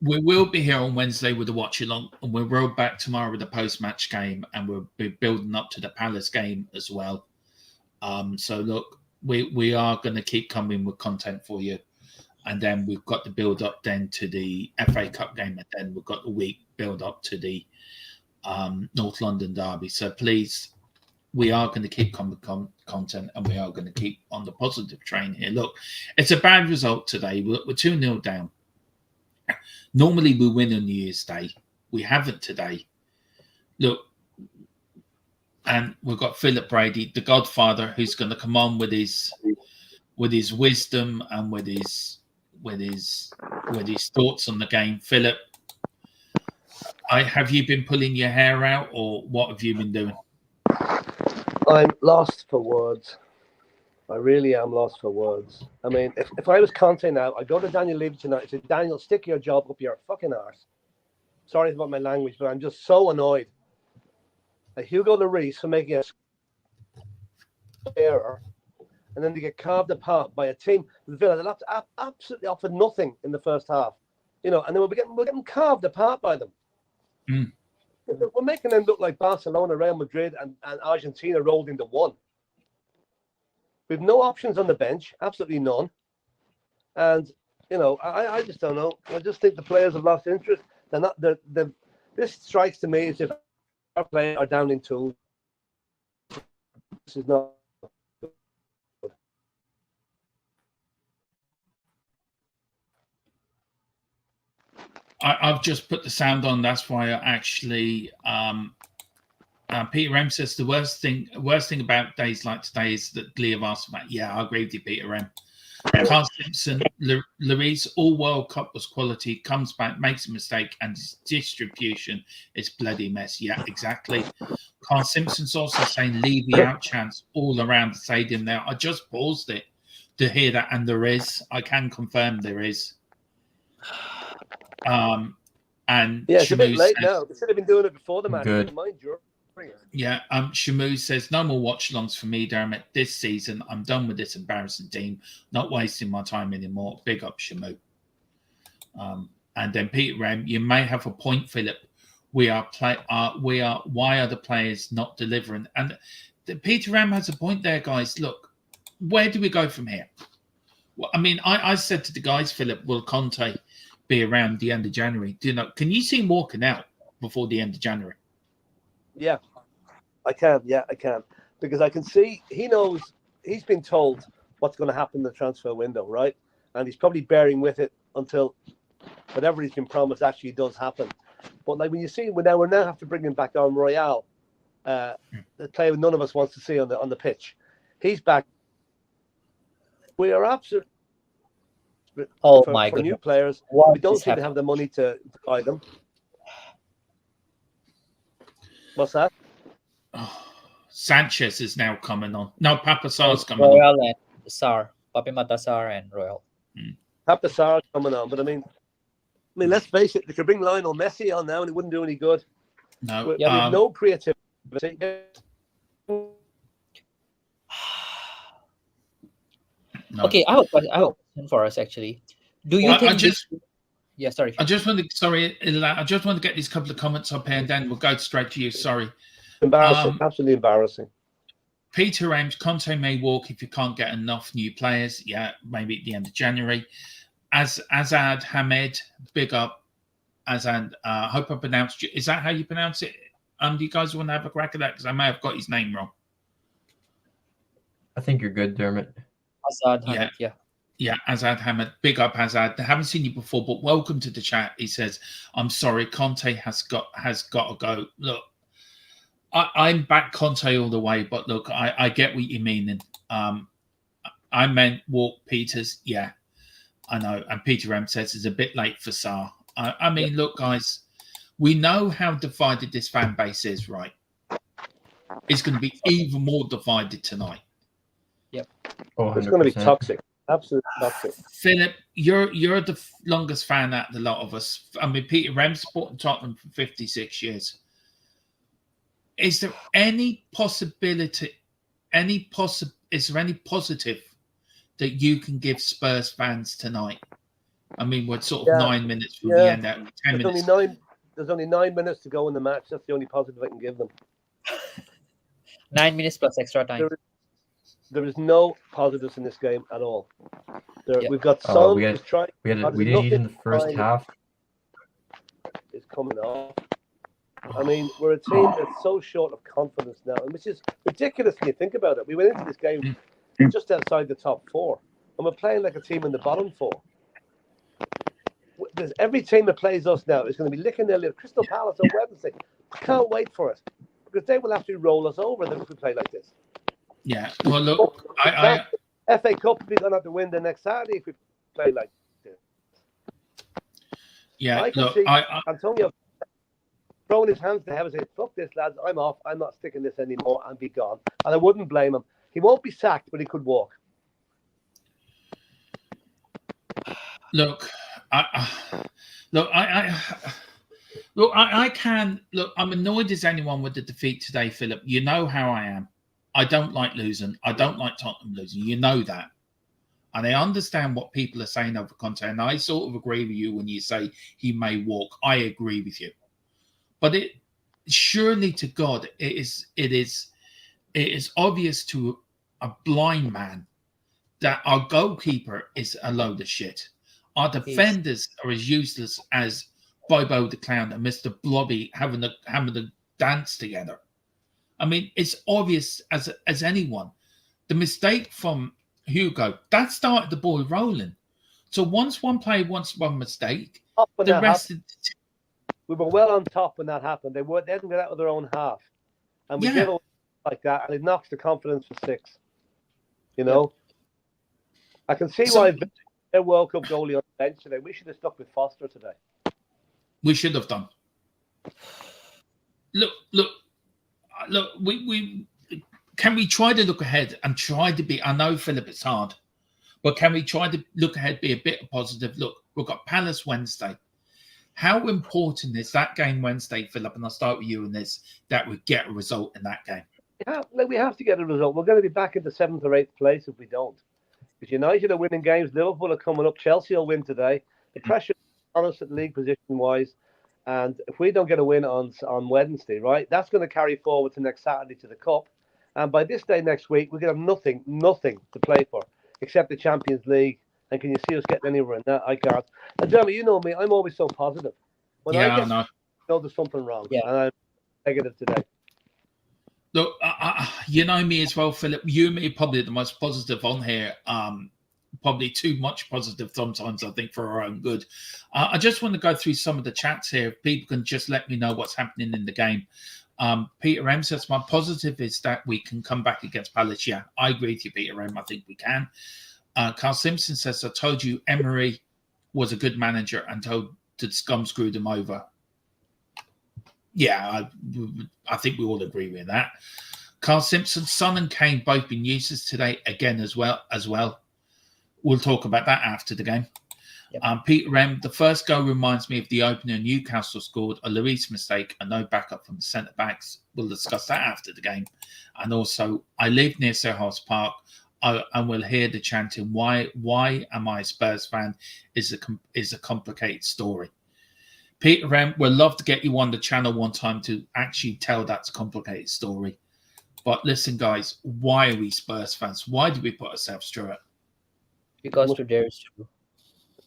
will be here on Wednesday with the watch along, and we'll roll back tomorrow with the post-match game, and we'll be building up to the Palace game as well. So look, we are going to keep coming with content for you, and then we've got the build up then to the FA Cup game, and then we've got the week build up to the North London derby. So please, we are going to keep coming content, and we are going to keep on the positive train here. Look, it's a bad result today. We're 2-0 down. Normally we win on New Year's Day. We haven't today. Look, and we've got Philip Brady, the Godfather, who's going to come on with his wisdom and with his thoughts on the game. Philip, have you been pulling your hair out, or what have you been doing? I'm lost for words. I really am lost for words. I mean, if I was Conte now, I'd go to Daniel Levy tonight and say, Daniel, stick your job up your fucking arse. Sorry about my language, but I'm just so annoyed at Hugo Lloris for making a error, and then they get carved apart by a team, Villa, that absolutely offered nothing in the first half. And then we're getting carved apart by them. Mm. We're making them look like Barcelona, Real Madrid, and Argentina rolled into one. We've no options on the bench, absolutely none. And, I just don't know. I just think the players have lost interest. They're not. This strikes to me as if our players are down in tools. This is not. I've just put the sound on. That's why I actually. Peter M says the worst thing about days like today is that Lee have asked about. Yeah, I agree with you, Peter M. Carl Simpson, Lloris, all World Cup was quality, comes back, makes a mistake, and his distribution is bloody mess. Yeah, exactly. Carl Simpson's also saying Levy out chance all around the stadium now. I just paused it to hear that, and there is. I can confirm there is. And it's a bit late now. They should have been doing it before the match. Good. Mind you. Yeah, Shamu says, no more watch-alongs for me, Dermot. This season, I'm done with this embarrassing team. Not wasting my time anymore. Big up, Shamu. And then Peter Rem, you may have a point, Philip. Why are the players not delivering? And Peter Rem has a point there, guys. Look, where do we go from here? Well, I mean, I said to the guys, Philip, will Conte be around the end of January? Can you see him walking out before the end of January? Yeah, I can. Yeah, I can. Because I can see he knows, he's been told what's going to happen in the transfer window, right? And he's probably bearing with it until whatever he's been promised actually does happen. But like when you see, we now have to bring him back on Royale, the player none of us wants to see on the pitch. He's back. We are absolutely for new players. We don't seem to have the money to buy them. What's that? Oh, Sanchez is now coming on. No, Papa Sarr's coming on. Royal and Sar, Papi Mata Sar and Royal. Papa Sarr coming on, but I mean, let's face it. They could bring Lionel Messi on now, and it wouldn't do any good. No, We have no creativity. no. Okay, I have a question for us actually. Do you think? Yeah, sorry. I just want to get these couple of comments up here, and then we'll go straight to you. Sorry. Embarrassing, absolutely embarrassing. Peter Ames, Conte may walk if you can't get enough new players. Yeah, maybe at the end of January. Azad Hamed, big up. Azad, hope I pronounced it. Is that how you pronounce it? Do you guys want to have a crack at that? Because I may have got his name wrong. I think you're good, Dermot. Azad Hamed, yeah. Yeah, Azad Hamid. Big up, Azad. I haven't seen you before, but welcome to the chat. He says, I'm sorry, Conte has got to go. Look, I'm back Conte all the way, but look, I get what you're meaning. I meant walk Peters. Yeah, I know. And Peter M says it's a bit late for Sarr. I mean, look, guys, we know how divided this fan base is, right? It's going to be even more divided tonight. Yep. Oh, it's going to be toxic. Absolutely toxic. Philip, you're the longest fan out of the lot of us. I mean, Peter Rem's supporting Tottenham for 56 years. Is there any possibility, is there any positive that you can give Spurs fans tonight? I mean, we're sort of 9 minutes from the end. 10 minutes. There's only 9 minutes to go in the match. That's the only positive I can give them. 9 minutes plus extra time. There is no positives in this game at all. We've got some. We didn't eat in the first half. It's coming off. I mean, we're a team that's so short of confidence now, and which is ridiculous when you think about it. We went into this game just outside the top 4, and we're playing like a team in the bottom 4. There's every team that plays us now is going to be licking their lips. Crystal Palace on Wednesday. I can't wait for it because they will actually roll us over if we play like this. Yeah. Well, look, FA Cup, we're going to have to win the next Saturday if we play like this. Yeah. I can see Antonio throwing his hands to heaven and saying, fuck this, lads, I'm off. I'm not sticking this anymore and be gone. And I wouldn't blame him. He won't be sacked, but he could walk. Look, I'm annoyed as anyone with the defeat today, Philip. You know how I am. I don't like losing. I don't like Tottenham losing. You know that. And I understand what people are saying over Conte. And I sort of agree with you when you say he may walk. I agree with you. But it surely to God, it is obvious to a blind man that our goalkeeper is a load of shit. Our defenders are as useless as Bobo the Clown and Mr. Blobby having the dance together. I mean, it's obvious as anyone. The mistake from Hugo, that started the ball rolling. So once one player wants one mistake, the rest of we were well on top when that happened. They didn't get out of their own half. And we give away like that, and it knocks the confidence for 6. You know? I can see why their World Cup goalie on the bench today. We should have stuck with Foster today. We should have done. Look, we can we try to look ahead and try to be, I know, Philip, it's hard, but can we try to look ahead, be a bit positive? Look, we've got Palace Wednesday. How important is that game Wednesday, Philip? And I'll start with you in this, that we get a result in that game. Yeah, we have to get a result. We're going to be back into 7th or 8th place if we don't. Because United are winning games, Liverpool are coming up, Chelsea will win today. The pressure on us at league position-wise. And if we don't get a win on Wednesday, right, that's going to carry forward to next Saturday to the Cup. And by this day next week, we're going to have nothing to play for except the Champions League. And can you see us getting anywhere in that? I can't. And Jeremy, you know me, I'm always so positive. When I know there's something wrong. Yeah. And I'm negative today. Look, you know me as well, Philip. You and me are probably the most positive on here. Probably too much positive sometimes, I think, for our own good. I just want to go through some of the chats here. If people can just let me know what's happening in the game. Peter M says, my positive is that we can come back against Palace. Yeah, I agree with you, Peter M. I think we can. Carl Simpson says, I told you Emery was a good manager and told to scum screwed him over. Yeah, I think we all agree with that. Carl Simpson, Son and Kane both been useless today again as well. We'll talk about that after the game. Yep. Peter M, the first goal reminds me of the opener Newcastle scored, a Lloris mistake and no backup from the centre-backs. We'll discuss that after the game. And also, I live near Selhurst Park and we'll hear the chanting, why am I a Spurs fan, is a complicated story. Peter M, we'd love to get you on the channel one time to actually tell that complicated story. But listen, guys, why are we Spurs fans? Why do we put ourselves through it? Because to dare is true.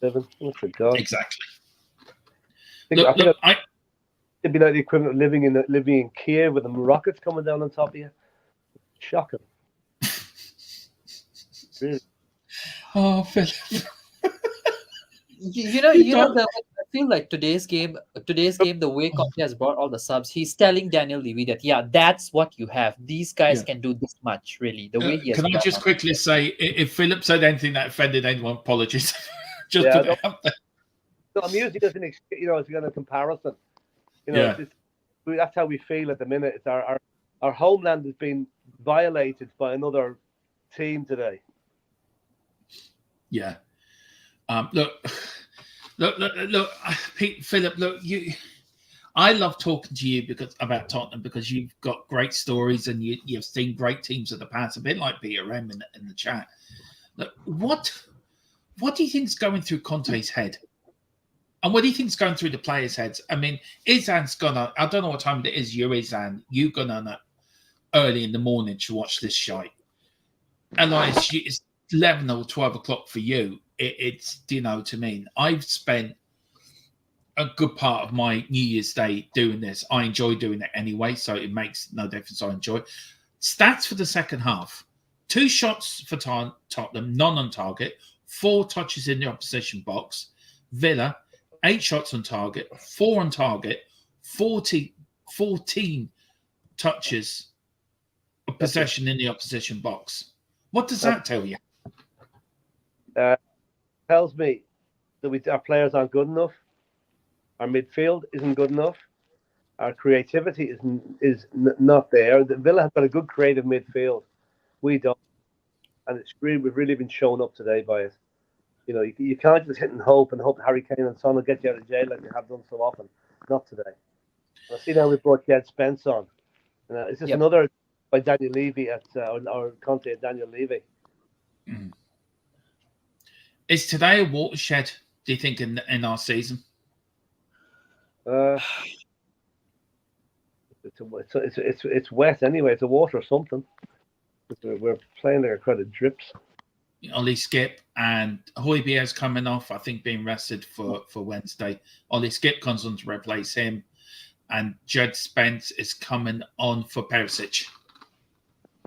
Exactly. I think it'd be like the equivalent of living in Kiev with the rockets coming down on top of you. Shocking. Really. Oh, Philip. I feel like today's game, the way Conte has brought all the subs, he's telling Daniel Levy that, that's what you have. These guys can do this much, really. The way he has. Can I just quickly say, if Philip said anything that offended anyone, apologies. Just put it out there. So I'm using it as an, as a comparison. That's how we feel at the minute. It's our homeland has been violated by another team today. Yeah. Look, Pete, Philip. Look, I love talking to you about Tottenham because you've got great stories and you've seen great teams of the past. A bit like Peter M in the chat. Look, what do you think is going through Conte's head? And what do you think is going through the players' heads? I mean, Izan's gonna, I don't know what time it is, Izan, you're gonna early in the morning to watch this shite. Elias, it's 11 or 12 o'clock for you. It's, do you know what I mean? I've spent a good part of my New Year's Day doing this. I enjoy doing it anyway, so it makes no difference. I enjoy it. Stats for the second half. 2 shots for Tottenham, none on target. 4 touches in the opposition box. Villa, 8 shots on target, 4 on target, 14 touches of possession in the opposition box. What does that tell you? Tells me that our players aren't good enough. Our midfield isn't good enough. Our creativity is not there. The Villa have got a good creative midfield. We don't. And we've really been shown up today by it. You can't just hit and hope Harry Kane and Son will get you out of jail like they have done so often. Not today. I see now we brought Jed Spence on. It's just another by Daniel Levy or Conte at Daniel Levy. Mm. Is today a watershed, do you think, in our season? It's wet anyway. It's a water or something. We're playing like a crowd of drips. Ollie Skip and Højbjerg's coming off, I think, being rested for Wednesday. Ollie Skip comes on to replace him, and Jed Spence is coming on for Perisic.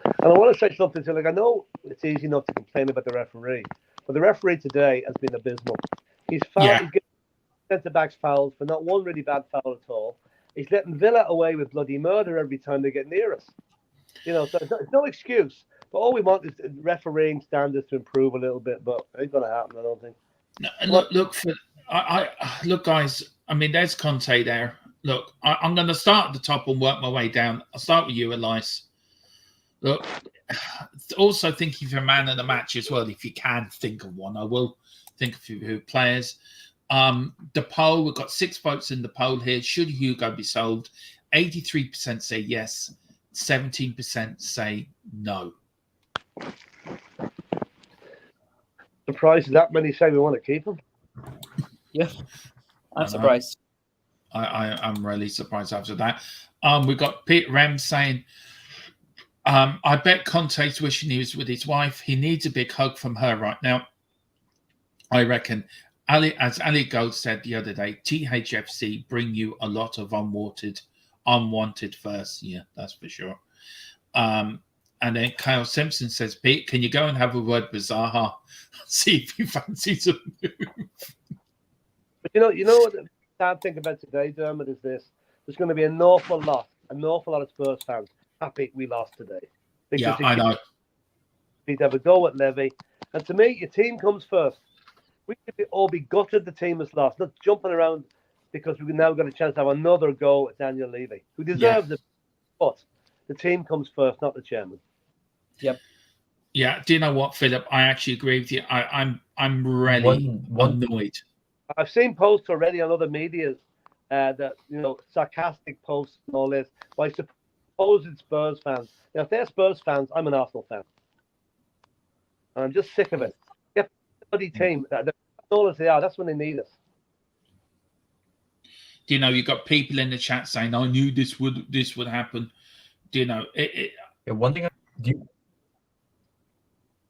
And I want to say something to I know it's easy not to complain about the referee, but the referee today has been abysmal. He's getting centre-backs fouls for not one really bad foul at all. He's letting Villa away with bloody murder every time they get near us. So it's no excuse. But all we want is refereeing standards to improve a little bit, but it ain't going to happen, I don't think. No, look, guys. I mean, there's Conte there. Look, I'm going to start at the top and work my way down. I'll start with you, Elias. Look, also thinking of a man of the match as well, if you can think of one. I will think of a few players. The poll, we've got 6 votes in the poll here. Should Hugo be sold? 83% say yes. 17% say no. Surprised that many say we want to keep him. Yeah, I'm surprised. I'm really surprised after that. We've got Peter Rem saying, I bet Conte's wishing he was with his wife. He needs a big hug from her right now. I reckon, as Ali Gold said the other day, THFC bring you a lot of unwanted first. Yeah, that's for sure. And then Kyle Simpson says, Pete, can you go and have a word with Zaha? See if he fancies a move. But you know what the sad thing about today, Dermot, is this. There's going to be an awful lot of Spurs fans happy we lost today. Yeah, I know. He'd have a go at Levy. And to me, your team comes first. We should all be gutted the team has lost, not jumping around because we've now got a chance to have another go at Daniel Levy, who deserves it. But the team comes first, not the chairman. Yep. Yeah. Do you know what, Philip? I actually agree with you. I'm really annoyed. I've seen posts already on other media that, sarcastic posts and all this by supposed Spurs fans. If they're Spurs fans, I'm an Arsenal fan. And I'm just sick of it. Get the bloody team. That's all as they are. That's when they need us. Do you know, you've got people in the chat saying, I knew this would happen. Do you know, one thing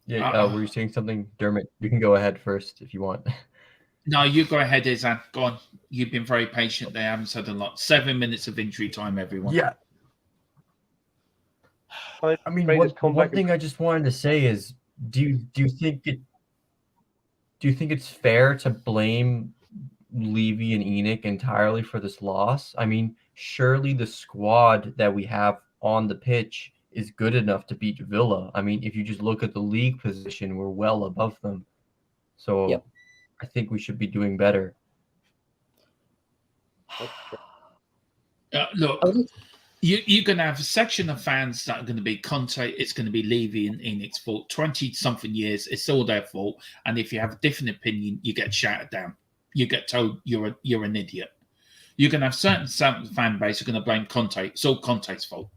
were you saying something, Dermot? You can go ahead first if you want. No, you go ahead, Izan. Go on. You've been very patient there. I haven't said a lot. 7 minutes of injury time, everyone. Yeah. I mean, one thing I just wanted to say is, do you think it's fair to blame Levy and Enoch entirely for this loss? I mean, surely the squad that we have on the pitch is good enough to beat Villa. I mean, if you just look at the league position, we're well above them. So yep. I think we should be doing better. Look, you're going to have a section of fans that are going to be Conte. It's going to be Levy and Enoch's fault. 20-something years, it's all their fault. And if you have a different opinion, you get shouted down. You get told you're an idiot. You're going to have certain fan base who are going to blame Conte. It's all Conte's fault.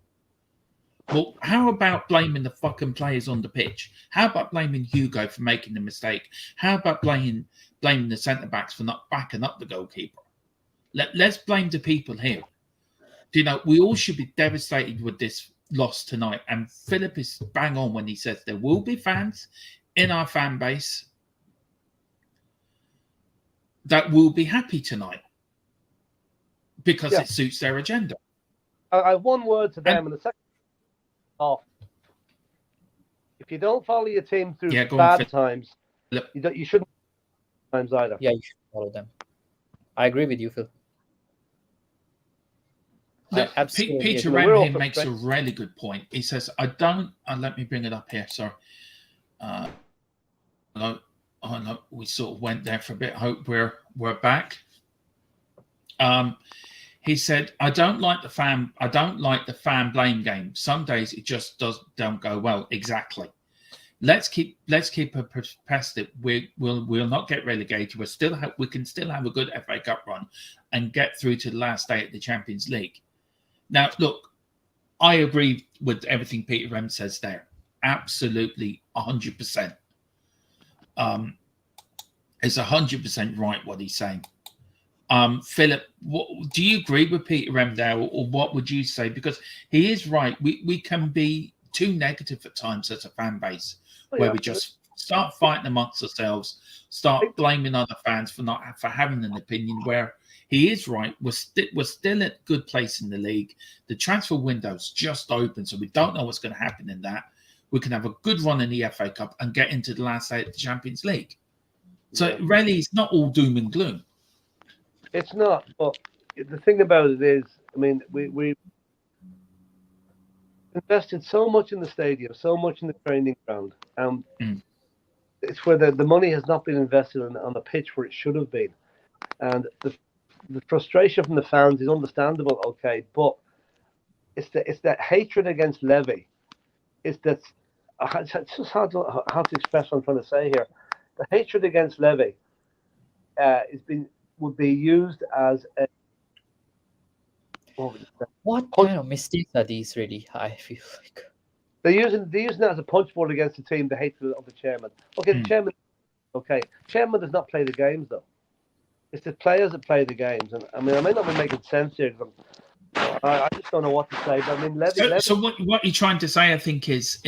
Well, how about blaming the fucking players on the pitch? How about blaming Hugo for making the mistake? How about blaming the centre-backs for not backing up the goalkeeper? Let's blame the people here. Do you know, we all should be devastated with this loss tonight. And Philip is bang on when he says there will be fans in our fan base that will be happy tonight because it suits their agenda. I have one word to them in the second half. If you don't follow your team through bad times, you shouldn't times either. Yeah, you should follow them. I agree with you, Phil. Peter Remhin makes a really good point. He says, I don't, let me bring it up here, sorry. No, we sort of went there for a bit. Hope we're back. He said, I don't like the fan blame game. Some days it just don't go well. Exactly. Let's keep a perspective. We'll not get relegated. We can still have a good FA Cup run and get through to the last day at the Champions League. Now, look, I agree with everything Peter Rem says there. Absolutely, 100%. It's 100% right what he's saying. Philip, do you agree with Peter Rem there, or what would you say? Because he is right. We can be too negative at times as a fan base, where we just start fighting amongst ourselves, start blaming other fans for having an opinion. Where he is right, we're still at a good place in the league. The transfer window's just open, so we don't know what's going to happen in that. We can have a good run in the FA Cup and get into the last day of the Champions League. So really, it's not all doom and gloom. It's not. But the thing about it is, I mean, we invested so much in the stadium, so much in the training ground. It's where the money has not been invested on the pitch where it should have been. And the frustration from the fans is understandable, okay, but it's that hatred against Levy. It's just hard to express what I'm trying to say here. The hatred against Levy would be used as a... What kind of mistakes are these, really? I feel like they're using that as a punchboard against the team. The hatred of the chairman. Okay, the chairman. Okay, chairman does not play the games though. It's the players that play the games, and I mean, I may not be making sense here. I just don't know what to say. But I mean, Levy. So what you're trying to say, I think, is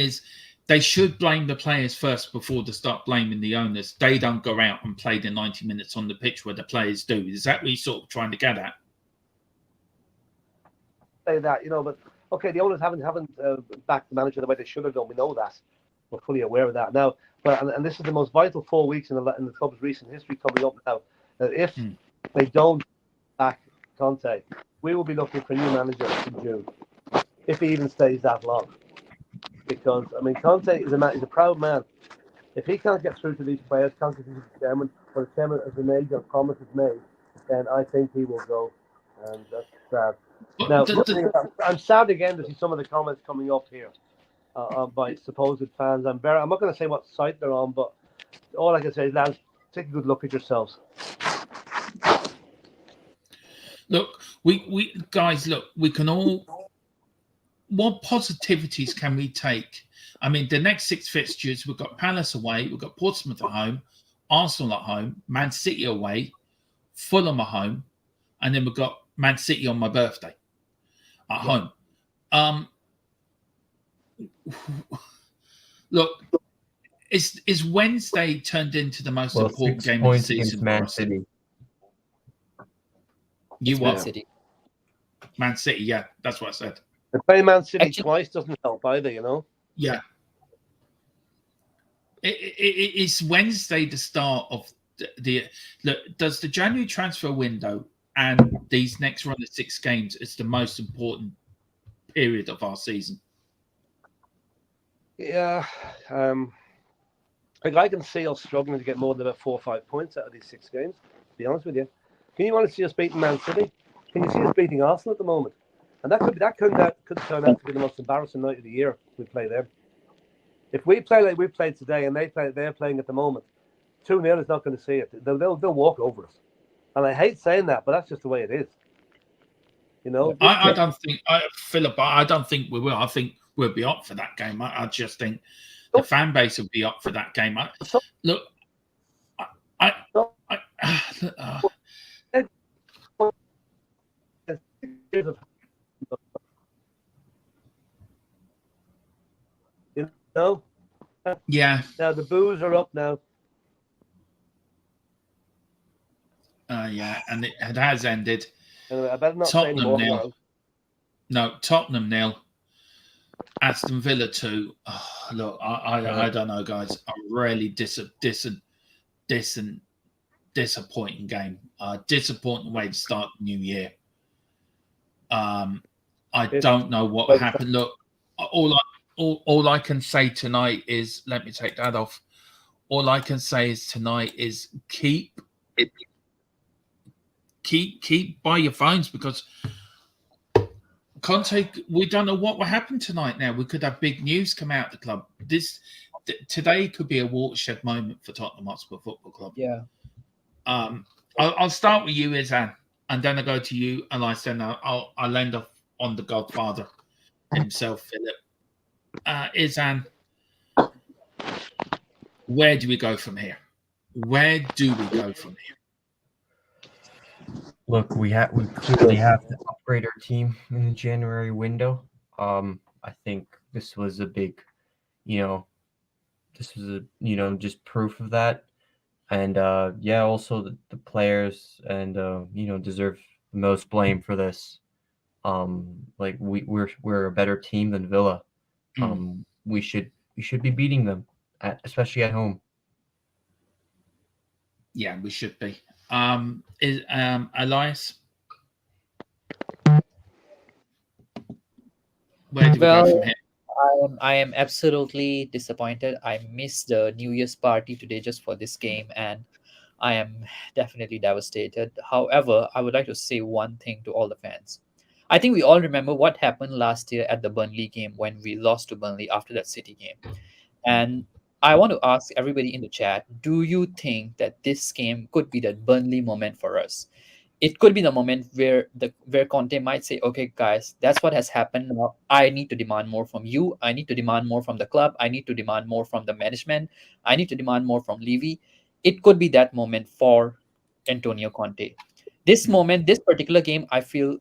they should blame the players first before they start blaming the owners. They don't go out and play the 90 minutes on the pitch where the players do. Is that what you're sort of trying to get at? Say that, but okay, the owners haven't backed the manager the way they should have done. We know that. We're fully aware of that now. But and this is the most vital 4 weeks in the club's recent history coming up now. If they don't back Conte, we will be looking for a new manager in June, if he even stays that long. Because I mean, Conte is a proud man. If he can't get through to these players, can't get through to the chairman, or the chairman has been made or promises made, then I think he will go, and that's sad. But Now, the, I'm sad again to see some of the comments coming up here by supposed fans. I'm not going to say what site they're on, but all I can say is, lads, take a good look at yourselves. look, we guys, look, we can all. What positivities can we take? I mean, the next 6 fixtures, we've got Palace away, we've got Portsmouth at home, Arsenal at home, Man City away, Fulham at home, and then we've got Man City on my birthday at home. Look, is Wednesday turned into the most important 6 game of the points season against for Man us? City. You It's Man what? City. Man City, yeah, that's what I said. And playing Man City Actually- twice doesn't help either, you know. Yeah. It's Wednesday the start of the look. Does the January transfer window and these next run of 6 games is the most important period of our season? Yeah, I can see us struggling to get more than about 4 or 5 points out of these 6 games. To be honest with you, can you want to see us beating Man City? Can you see us beating Arsenal at the moment? And that could turn out to be the most embarrassing night of the year. If we play them. If we play like we played today, and they're playing at the moment, 2-0 is not going to see it. They'll walk over us. And I hate saying that, but that's just the way it is. You know, I don't think, Philip. I don't think we will. I think we'll be up for that game. I just think the fan base will be up for that game. Look, you know. yeah, Now the boos are up now. yeah, and it has ended. Anyway, I better not say any Tottenham more. 0. No, Tottenham 0. Aston Villa 2. Oh, look, I don't know, guys. A really disappointing game. Disappointing way to start the new year. I don't know what happened. Look, all I can say tonight is, let me take that off. All I can say is tonight is keep by your phones, because Conte, we don't know what will happen tonight. Now we could have big news come out of the club. Today could be a watershed moment for Tottenham Hotspur Football Club. Yeah. I'll start with you, Izan, and then I go to you, and I'll end off on the Godfather himself, Philip. Izan, where do we go from here? Where do we go from here? Look, we clearly have to upgrade our team in the January window. I think this was a big, just proof of that. And also the players and deserve the most blame for this. We're a better team than Villa. We should be beating them, especially at home. Yeah, we should be. Elias? Where do we go from here? I am absolutely disappointed. I missed the New Year's party today just for this game, and I am definitely devastated. However, I would like to say one thing to all the fans. I think we all remember what happened last year at the Burnley game when we lost to Burnley after that City game. And I want to ask everybody in the chat, do you think that this game could be the Burnley moment for us? It could be the moment where Conte might say, okay, guys, that's what has happened. Now I need to demand more from you. I need to demand more from the club. I need to demand more from the management. I need to demand more from Levy. It could be that moment for Antonio Conte. This moment, this particular game, I feel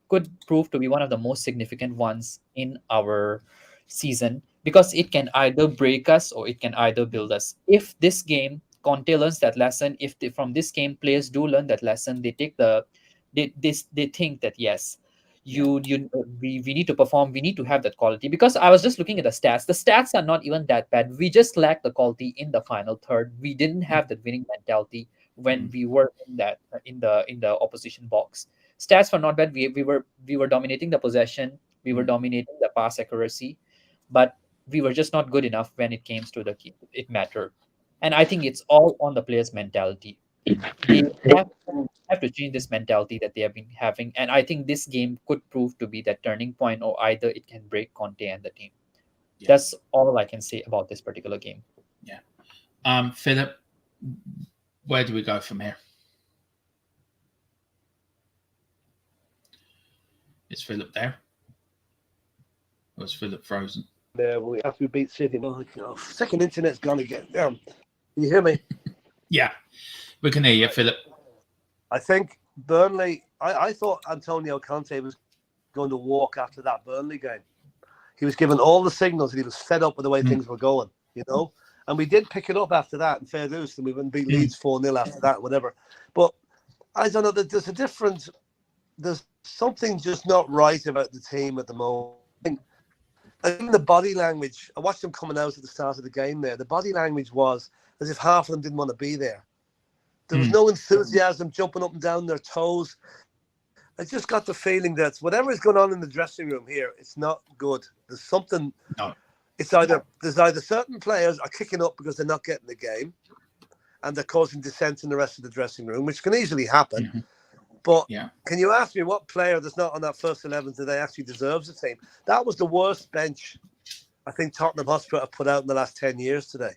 could prove to be one of the most significant ones in our season, because it can either break us or it can either build us. If this game Conte learns that lesson, if from this game players do learn that lesson, they take they think that yes, we need to perform, we need to have that quality. Because I was just looking at the stats. The stats are not even that bad. We just lack the quality in the final third. We didn't have that winning mentality when we were in the opposition box. Stats were not bad. We were dominating the possession. We were dominating the pass accuracy, but we were just not good enough when it came to it mattered. And I think it's all on the players' mentality. They have to change this mentality that they have been having, and I think this game could prove to be that turning point, or either it can break Conte and the team. Yeah. That's all I can say about this particular game. Yeah. Philip, where do we go from here? Is Philip there? Or is Philip frozen? There, after we beat City, second internet's gone again. Can you hear me? Yeah, we can hear you, Philip. I think Burnley. I thought Antonio Conte was going to walk after that Burnley game. He was given all the signals that he was fed up with the way things were going, And we did pick it up after that in fair use, and we went beat Leeds 4-0 after that, whatever. But I don't know. There's a difference. There's something just not right about the team at the moment. And even the body language, I watched them coming out at the start of the game there. The body language was as if half of them didn't want to be there. There was no enthusiasm, jumping up and down their toes. I just got the feeling that whatever is going on in the dressing room here, it's not good. There's something. No. There's either certain players are kicking up because they're not getting the game, and they're causing dissent in the rest of the dressing room, which can easily happen. Mm-hmm. But can you ask me what player that's not on that first 11 today actually deserves the team? That was the worst bench I think Tottenham Hotspur have put out in the last 10 years today.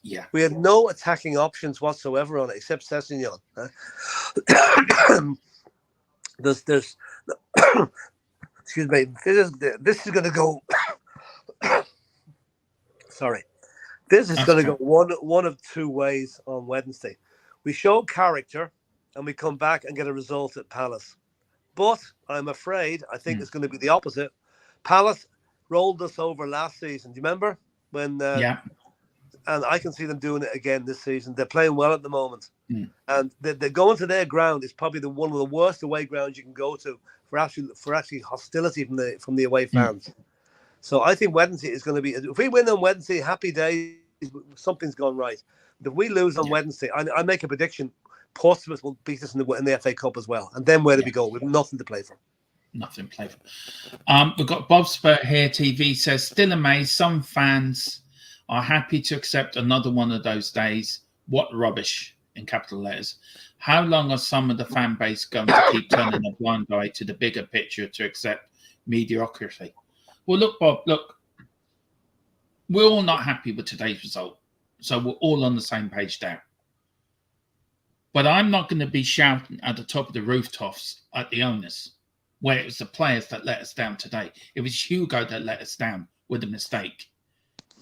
Yeah. We had no attacking options whatsoever on it, except Sessegnon. There's excuse me. This is going to go. Sorry. This is going to go one of two ways on Wednesday. We show character, and we come back and get a result at Palace. But I'm afraid I think it's going to be the opposite. Palace rolled us over last season. Do you remember when? And I can see them doing it again this season. They're playing well at the moment, and they're going to their ground. Is probably one of the worst away grounds you can go to for actually hostility from the away fans. So I think Wednesday is going to be. If we win on Wednesday, happy days. Something's gone right. If we lose on Wednesday, I make a prediction. Portsmouth will beat us in the FA Cup as well. And then where do we go? We've nothing to play for. Nothing to play for. We've got Bob Spurt here, TV, says, still amazed. Some fans are happy to accept another one of those days. What rubbish, in capital letters. How long are some of the fan base going to keep turning a blind eye to the bigger picture to accept mediocrity? Well, look, Bob, we're all not happy with today's result. So we're all on the same page there. But I'm not going to be shouting at the top of the rooftops at the owners, where it was the players that let us down today. It was Hugo that let us down with a mistake.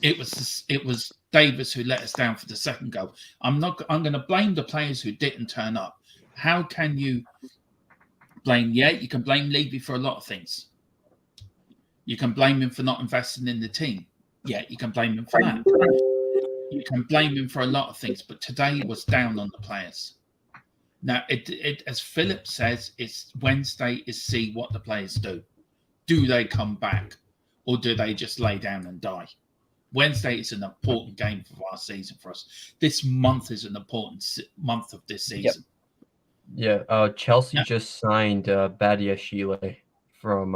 It was Davis who let us down for the second goal. I'm going to blame the players who didn't turn up. How can you blame? Yeah, you can blame Levy for a lot of things. You can blame him for not investing in the team. Yeah, you can blame him for that. You can blame him for a lot of things, but today was down on the players. Now, it as Philip says, it's Wednesday is see what the players do. Do they come back, or do they just lay down and die? Wednesday is an important game for our season for us. This month is an important month of this season. Yeah, Chelsea just signed Badiashile from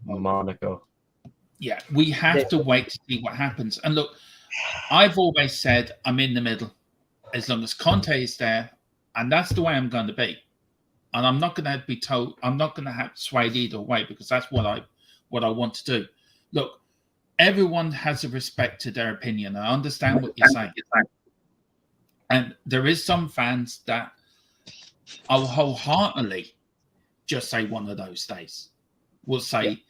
Monaco. Yeah, we have to wait to see what happens. And look, I've always said I'm in the middle. As long as Conte is there, and that's the way I'm going to be. And I'm not going to be told, I'm not going to have swayed either way, because that's what I want to do. Look, everyone has a respect to their opinion. I understand what you're saying. And there is some fans that I'll wholeheartedly just say one of those days. Will say,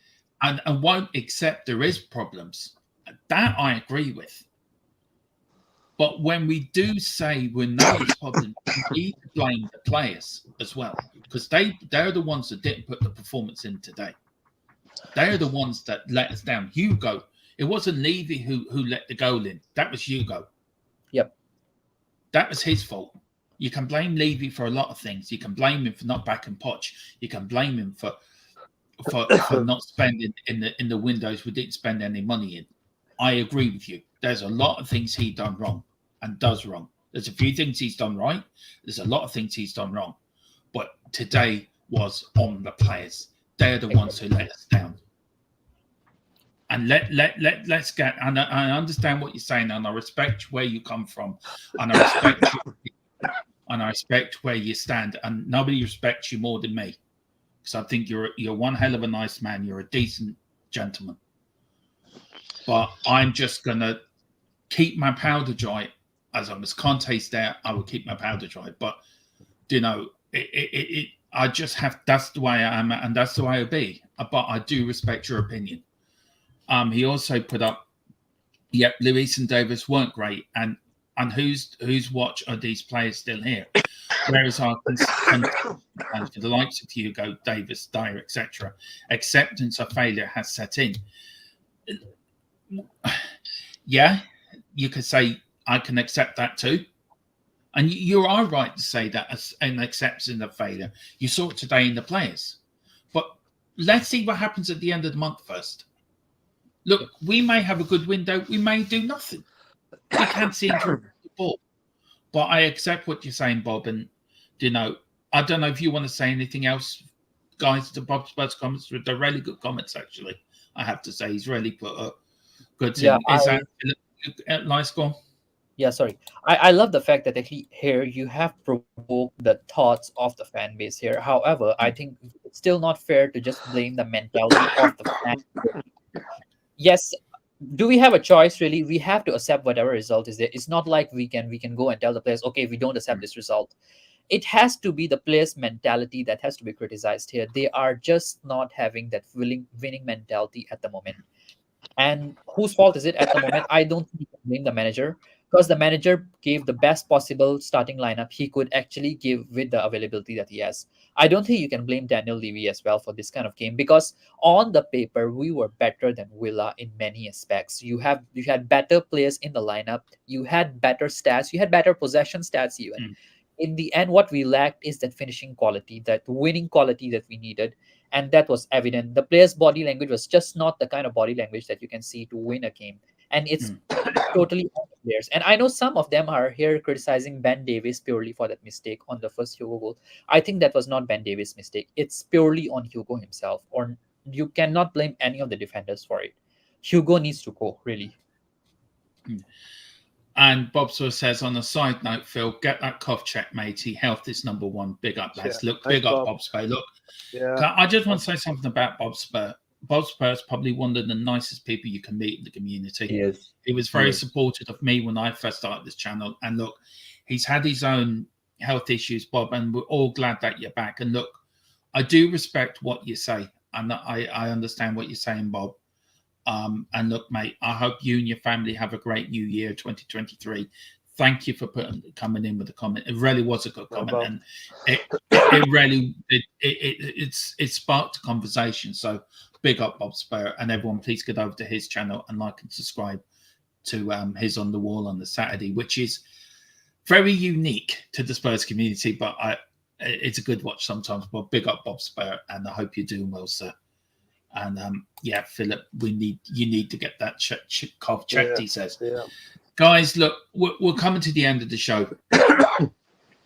and won't accept there is problems. That I agree with. But when we do say we know there's problems, we need to blame the players as well, because they're the ones that didn't put the performance in today. They're the ones that let us down. Hugo, it wasn't Levy who let the goal in. That was Hugo. Yep. That was his fault. You can blame Levy for a lot of things. You can blame him for not backing Poch. You can blame him for not spending in the windows we didn't spend any money in. I agree with you. There's a lot of things he done wrong and does wrong. There's a few things he's done right. There's a lot of things he's done wrong. But today was on the players. They're the ones who let us down. And let's get. And I understand what you're saying, and I respect where you come from, and I respect. and I respect where you stand, and nobody respects you more than me, because I think you're one hell of a nice man. You're a decent gentleman, but I'm just gonna keep my powder dry. As long as Conte's there, I will keep my powder dry. But I just have. That's the way I am, and that's the way I'll be. But I do respect your opinion. He also put up, Luis and Davis weren't great, and whose watch are these players still here? Whereas our and for the likes of Hugo, Davis, Dyer, etc., acceptance of failure has set in. Yeah, you could say I can accept that too. And you are right to say that as an acceptance of failure. You saw it today in the players. But let's see what happens at the end of the month first. Look, we may have a good window. We may do nothing. We can't see into the ball. But I accept what you're saying, Bob. And, I don't know if you want to say anything else, guys, to Bob Spurs comments. They're really good comments, actually. I have to say. He's really put a good thing. Yeah, Is that nice, go on? Yeah, sorry. I love the fact that actually here you have provoked the thoughts of the fan base here. However, I think it's still not fair to just blame the mentality of the fan. Yes, do we have a choice really? We have to accept whatever result is there. It's not like we can go and tell the players, okay, we don't accept this result. It has to be the players' mentality that has to be criticized here. They are just not having that winning mentality at the moment. And whose fault is it at the moment? I don't think you can blame the manager, because the manager gave the best possible starting lineup he could actually give with the availability that he has. I don't think you can blame Daniel Levy as well for this kind of game, because on the paper we were better than Villa in many aspects. You had better players in the lineup, you had better stats, you had better possession stats even. In the end, what we lacked is that finishing quality, that winning quality that we needed. And that was evident. The players' body language was just not the kind of body language that you can see to win a game. And it's totally on the players. And I know some of them are here criticizing Ben Davies purely for that mistake on the first Hugo goal. I think that was not Ben Davies' mistake. It's purely on Hugo himself. Or you cannot blame any of the defenders for it. Hugo needs to go, really. And Bob Sawyer says, on a side note, Phil, get that cough check, matey. Health is number one. Big up, lads. Look, big up, Bob Spur. Look, I just want to say something about Bob Spur. Bob Spur is probably one of the nicest people you can meet in the community. He is. He was very supportive of me when I first started this channel. And look, he's had his own health issues, Bob, and we're all glad that you're back. And look, I do respect what you say. And I understand what you're saying, Bob. And look, mate, I hope you and your family have a great new year, 2023. Thank you for coming in with the comment. It really was a good comment, and it really sparked a conversation. So big up Bob Spur, and everyone, please get over to his channel and like and subscribe to his On the Wall on the Saturday, which is very unique to the Spurs community, but it's a good watch sometimes. But big up Bob Spur, and I hope you're doing well, sir. And Philip, you need to get that cough checked. He says, guys, look, we're coming to the end of the show.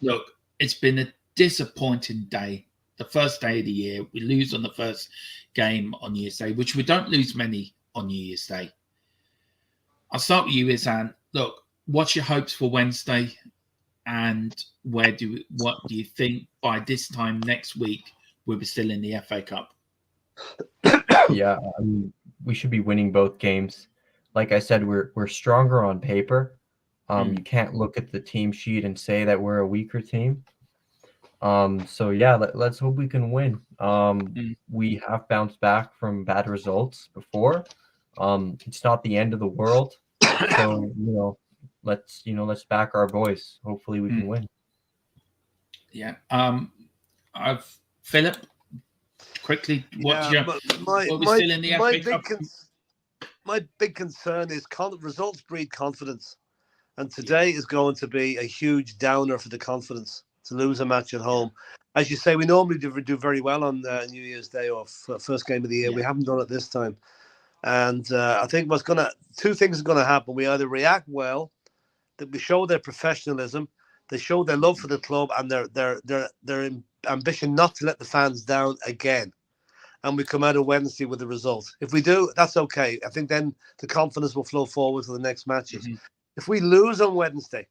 Look, it's been a disappointing day. The first day of the year, we lose on the first game on New Year's Day, which we don't lose many on New Year's Day. I'll start with you, Izan. Look, what's your hopes for Wednesday, and what do you think by this time next week we'll be still in the FA Cup? Yeah, we should be winning both games. Like I said, we're stronger on paper. You can't look at the team sheet and say that we're a weaker team. So yeah, let's hope we can win. We have bounced back from bad results before. It's not the end of the world. So let's back our boys. Hopefully we can win. Yeah. Philip, quickly, my big concern is results breed confidence, and today is going to be a huge downer for the confidence to lose a match at home. As you say, we normally do very well on New Year's Day or first game of the year. We haven't done it this time, and I think two things are going to happen. We either react well, that we show their professionalism, they show their love for the club and their ambition not to let the fans down again, and we come out on Wednesday with the result. If we do, that's okay. I think then the confidence will flow forward to the next matches. If we lose on Wednesday,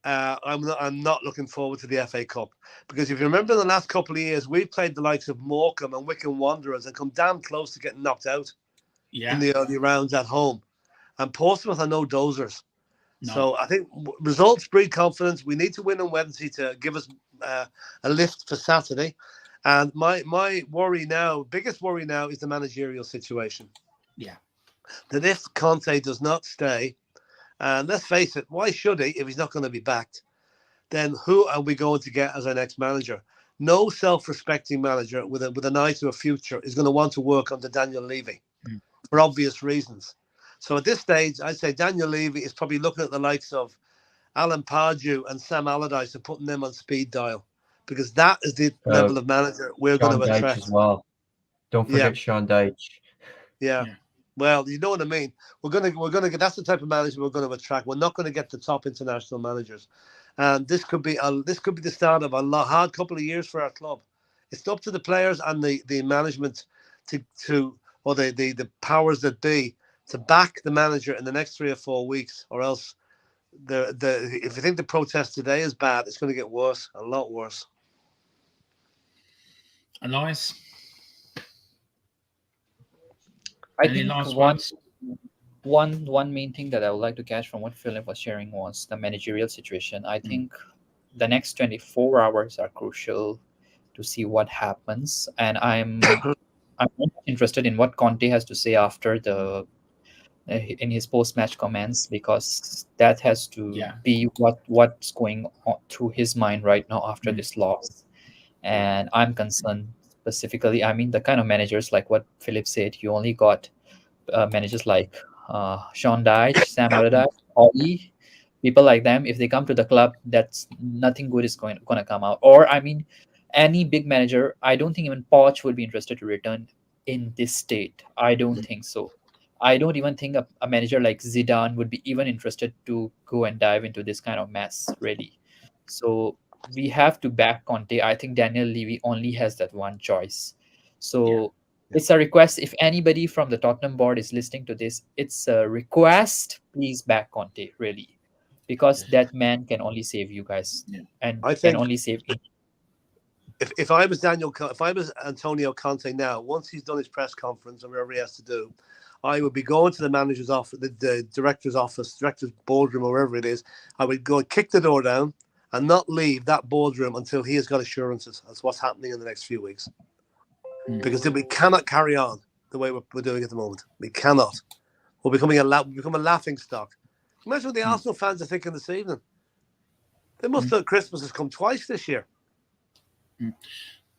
I'm not looking forward to the FA Cup, because if you remember the last couple of years, we've played the likes of Morecambe and Wycombe Wanderers and come damn close to getting knocked out in the early rounds at home. And Portsmouth are no dozers. No. So I think results breed confidence. We need to win on Wednesday to give us a lift for Saturday. And my worry now, biggest worry now, is the managerial situation. Yeah. That if Conte does not stay, and let's face it, why should he if he's not going to be backed? Then who are we going to get as our next manager? No self-respecting manager with an eye to a future is going to want to work under Daniel Levy for obvious reasons. So at this stage, I'd say Daniel Levy is probably looking at the likes of Alan Pardew and Sam Allardyce and putting them on speed dial, because that is the level of manager we're going to attract as well. Don't forget Sean Dyche. Yeah. Well, you know what I mean. We're gonna get. That's the type of manager we're going to attract. We're not going to get the top international managers, and this could be the start of a hard couple of years for our club. It's up to the players and the management or the powers that be to back the manager in the next 3 or 4 weeks, or else if you think the protest today is bad, it's going to get worse, a lot worse. Elias? I think one main thing that I would like to catch from what Philip was sharing was the managerial situation. I think the next 24 hours are crucial to see what happens, and I'm interested in what Conte has to say after in his post-match comments, because that has to be what's going on through his mind right now after this loss. And I'm concerned specifically. I mean, the kind of managers like what Philip said, you only got managers like Sean Dyche, Sam Allardyce, Ollie, people like them. If they come to the club, that's nothing good is going to come out. Or I mean, any big manager, I don't think even Poch would be interested to return in this state. I don't think so. I don't even think a manager like Zidane would be even interested to go and dive into this kind of mess, really. So we have to back Conte. I think Daniel Levy only has that one choice. So it's a request. If anybody from the Tottenham board is listening to this, it's a request. Please back Conte, really, because that man can only save you guys, and I think can only save. If I was Antonio Conte now, once he's done his press conference or whatever he has to do, I would be going to the manager's office, the director's office, director's boardroom, or wherever it is. I would go and kick the door down and not leave that boardroom until he has got assurances as what's happening in the next few weeks. Because we cannot carry on the way we're doing at the moment. We cannot. We're become a laughing stock. Imagine what the Arsenal fans are thinking this evening. They must have Christmas has come twice this year.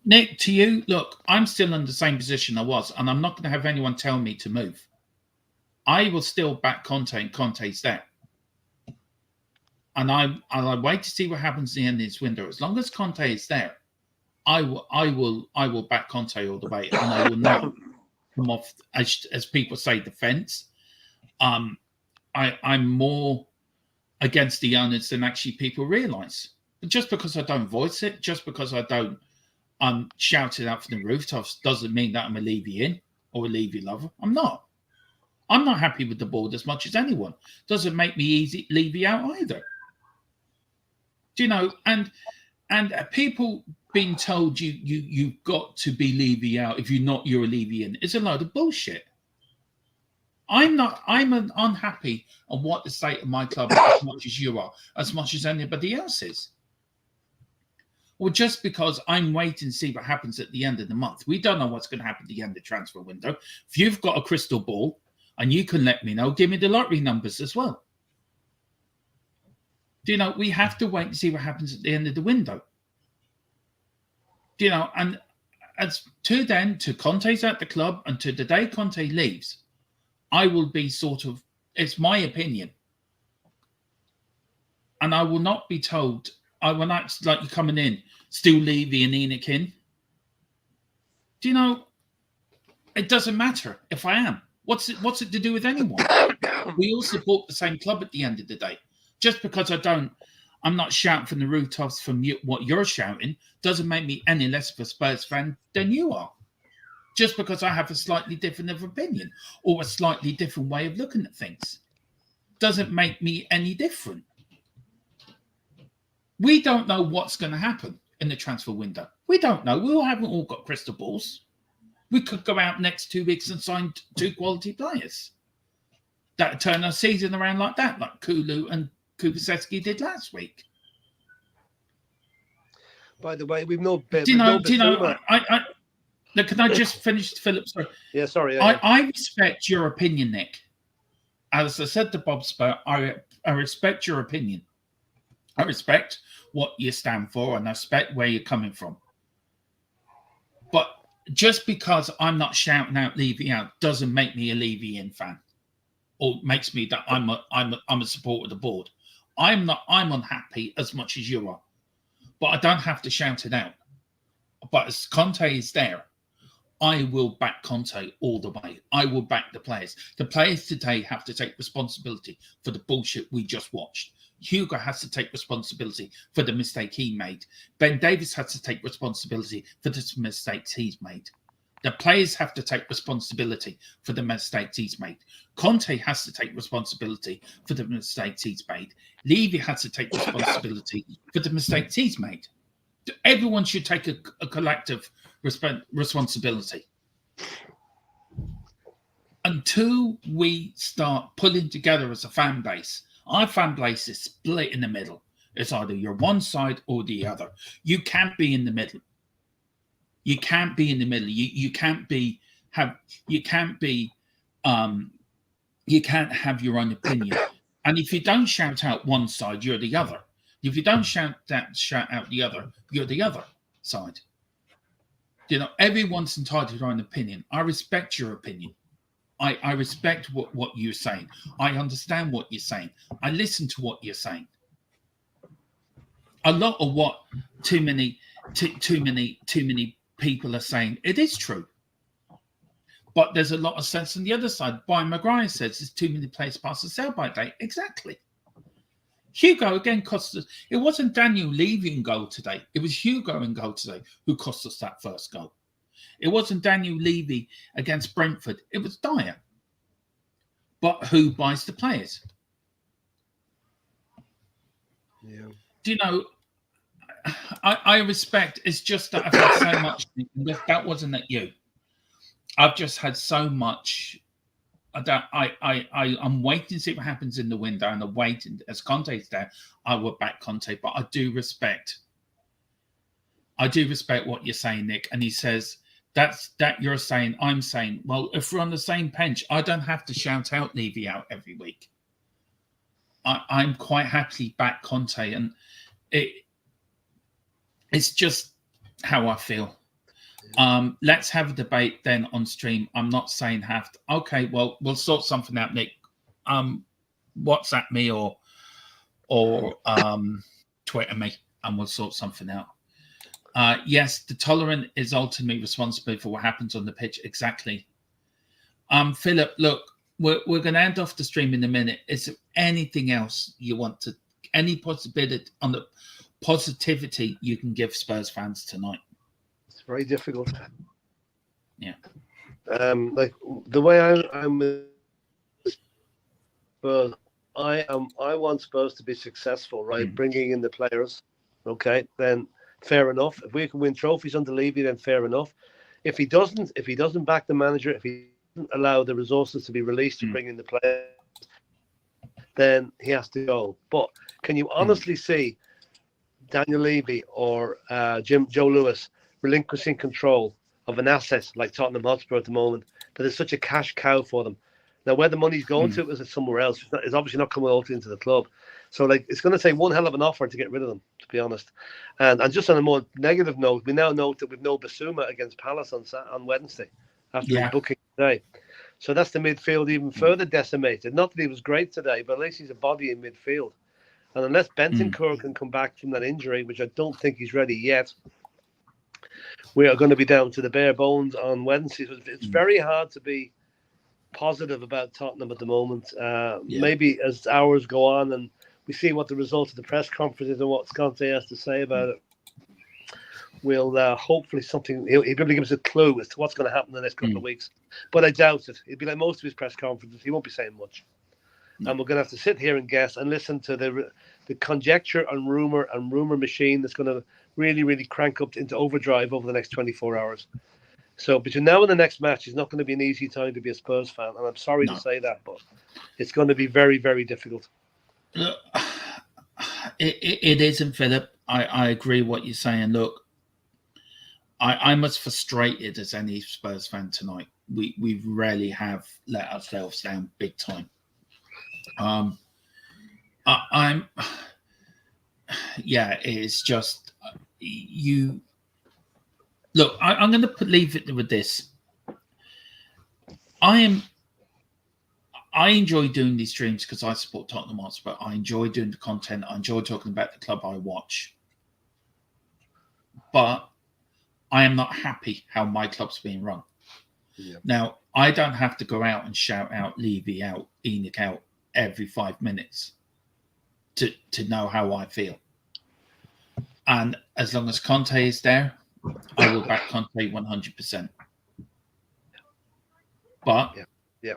Nick, to you, look, I'm still in the same position I was, and I'm not going to have anyone tell me to move. I will still back Conte, and Conte's there. And I'll wait to see what happens at the end of this window. As long as Conte is there, I will back Conte all the way, and I will not come off, as people say, the fence. I'm more against the owners than actually people realise. But just because I don't voice it, just because I don't shout it out from the rooftops, doesn't mean that I'm a Levy in or a Levy lover. I'm not. I'm not happy with the board as much as anyone. Doesn't make me easy Levy out either. Do you know? And people being told you've got to be Levy out. If you're not, you're a Levy in. It's a load of bullshit. I'm unhappy on what the state of my club is as much as you are, as much as anybody else is. Well, just because I'm waiting to see what happens at the end of the month. We don't know what's going to happen at the end of the transfer window. If you've got a crystal ball and you can let me know, give me the lottery numbers as well. Do you know, we have to wait and see what happens at the end of the window. Do you know, and as to then, to Conte's at the club and to the day Conte leaves, I will be it's my opinion. And I will not be told, I will not, like you're coming in, still Levy and Enoch in. Do you know, it doesn't matter if I am. What's it to do with anyone? We all support the same club at the end of the day. Just because I'm not shouting from the rooftops from what you're shouting, doesn't make me any less of a Spurs fan than you are. Just because I have a slightly different opinion or a slightly different way of looking at things doesn't make me any different. We don't know what's going to happen in the transfer window. We don't know. We haven't all got crystal balls. We could go out next 2 weeks and sign 2 quality players that turn our season around like that, like Kulu and Kubiceski did last week. By the way, we've no. Do you know? Look, can I just finish, Philip? Sorry. Yeah, sorry. I respect your opinion, Nick. As I said to Bob Spur, I respect your opinion. I respect what you stand for, and I respect where you're coming from. But just because I'm not shouting out Levy out doesn't make me a Levy in fan, or makes me that I'm a supporter of the board. I'm unhappy as much as you are, but I don't have to shout it out. But as Conte is there, I will back Conte all the way. I will back the players. The players today have to take responsibility for the bullshit we just watched. Hugo has to take responsibility for the mistake he made. Ben Davies has to take responsibility for the mistakes he's made. The players have to take responsibility for the mistakes he's made. Conte has to take responsibility for the mistakes he's made. Levy has to take responsibility for the mistakes he's made. Everyone should take a collective responsibility. Until we start pulling together as a fan base, our fan base is split in the middle. It's either you're one side or the other. You can't be in the middle. You can't be in the middle. You can't have your own opinion. And if you don't shout out one side, you're the other. If you don't shout out the other, you're the other side. You know, everyone's entitled to their own opinion. I respect your opinion. I respect what you're saying. I understand what you're saying. I listen to what you're saying. A lot of what too many people are saying, it is true. But there's a lot of sense on the other side. Brian Maguire says there's too many players past the sell-by date. Exactly. Hugo again cost us. It wasn't Daniel Levy in goal today. It was Hugo in goal today who cost us that first goal. It wasn't Daniel Levy against Brentford. It was Dyer. But who buys the players? Yeah. Do you know? I respect. It's just that I've had so much. That wasn't at you. I've just had so much. I'm waiting to see what happens in the window, and I'm waiting as Conte's there. I will back Conte, but I do respect what you're saying, Nick. And he says that you're saying. I'm saying, well, if we're on the same bench, I don't have to shout out Levy out every week. I'm quite happily back Conte, and it's just how I feel. Let's have a debate then on stream. I'm not saying have to. Okay, well, we'll sort something out, Nick. WhatsApp me or Twitter me, and we'll sort something out. Yes, the tolerant is ultimately responsible for what happens on the pitch. Exactly. Philip, look, we're going to end off the stream in a minute. Is there anything else you want to? Any possibility on the positivity you can give Spurs fans tonight? It's very difficult. Yeah. Like the way I'm with Spurs, I want Spurs to be successful, right? Bringing in the players. Okay, then fair enough. If we can win trophies under Levy, then fair enough. If he doesn't back the manager, if he doesn't allow the resources to be released to bring in the players, then he has to go. But can you honestly see Daniel Levy or Joe Lewis relinquishing control of an asset like Tottenham Hotspur at the moment that is such a cash cow for them? Now, where the money's going to is somewhere else. It's obviously not coming all into the club. So, like, it's going to take one hell of an offer to get rid of them, to be honest. And just on a more negative note, we now note that we've no Basuma against Palace on Wednesday after his booking today. So that's the midfield even further decimated. Not that he was great today, but at least he's a body in midfield. And unless Bentancur can come back from that injury, which I don't think he's ready yet, we are going to be down to the bare bones on Wednesday. So it's very hard to be positive about Tottenham at the moment. Maybe as hours go on and we see what the results of the press conference is and what Conte has to say about it, we'll hopefully he'll be able to give us a clue as to what's going to happen in the next couple of weeks. But I doubt it. It'll be like most of his press conferences. He won't be saying much. and we're going to have to sit here and guess and listen to the conjecture and rumor machine that's going to really, really crank up into overdrive over the next 24 hours. So between now and the next match is not going to be an easy time to be a Spurs fan, and I'm sorry to say that, but it's going to be very, very difficult. Look, it isn't, Philip. I agree what you're saying. Look, I'm as frustrated as any Spurs fan tonight. We really have let ourselves down big time. It's just you. Look, I'm going to leave it with this. I enjoy doing these streams because I support Tottenham Hotspur. I enjoy doing the content. I enjoy talking about the club I watch. But I am not happy how my club's being run. Yeah. Now, I don't have to go out and shout out Levy out, Enoch out every 5 minutes to know how I feel. And as long as Conte is there, I will back Conte 100%. But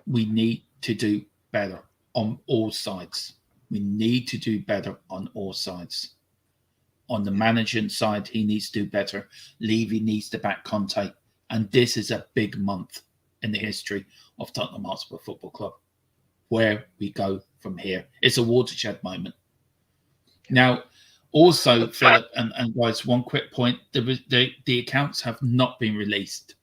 we need to do better on all sides. We need to do better on all sides. On the management side, he needs to do better. Levy needs to back Conte. And this is a big month in the history of Tottenham Hotspur Football Club. Where we go from here. It's a watershed moment. Now, also, Philip and guys, one quick point. The accounts have not been released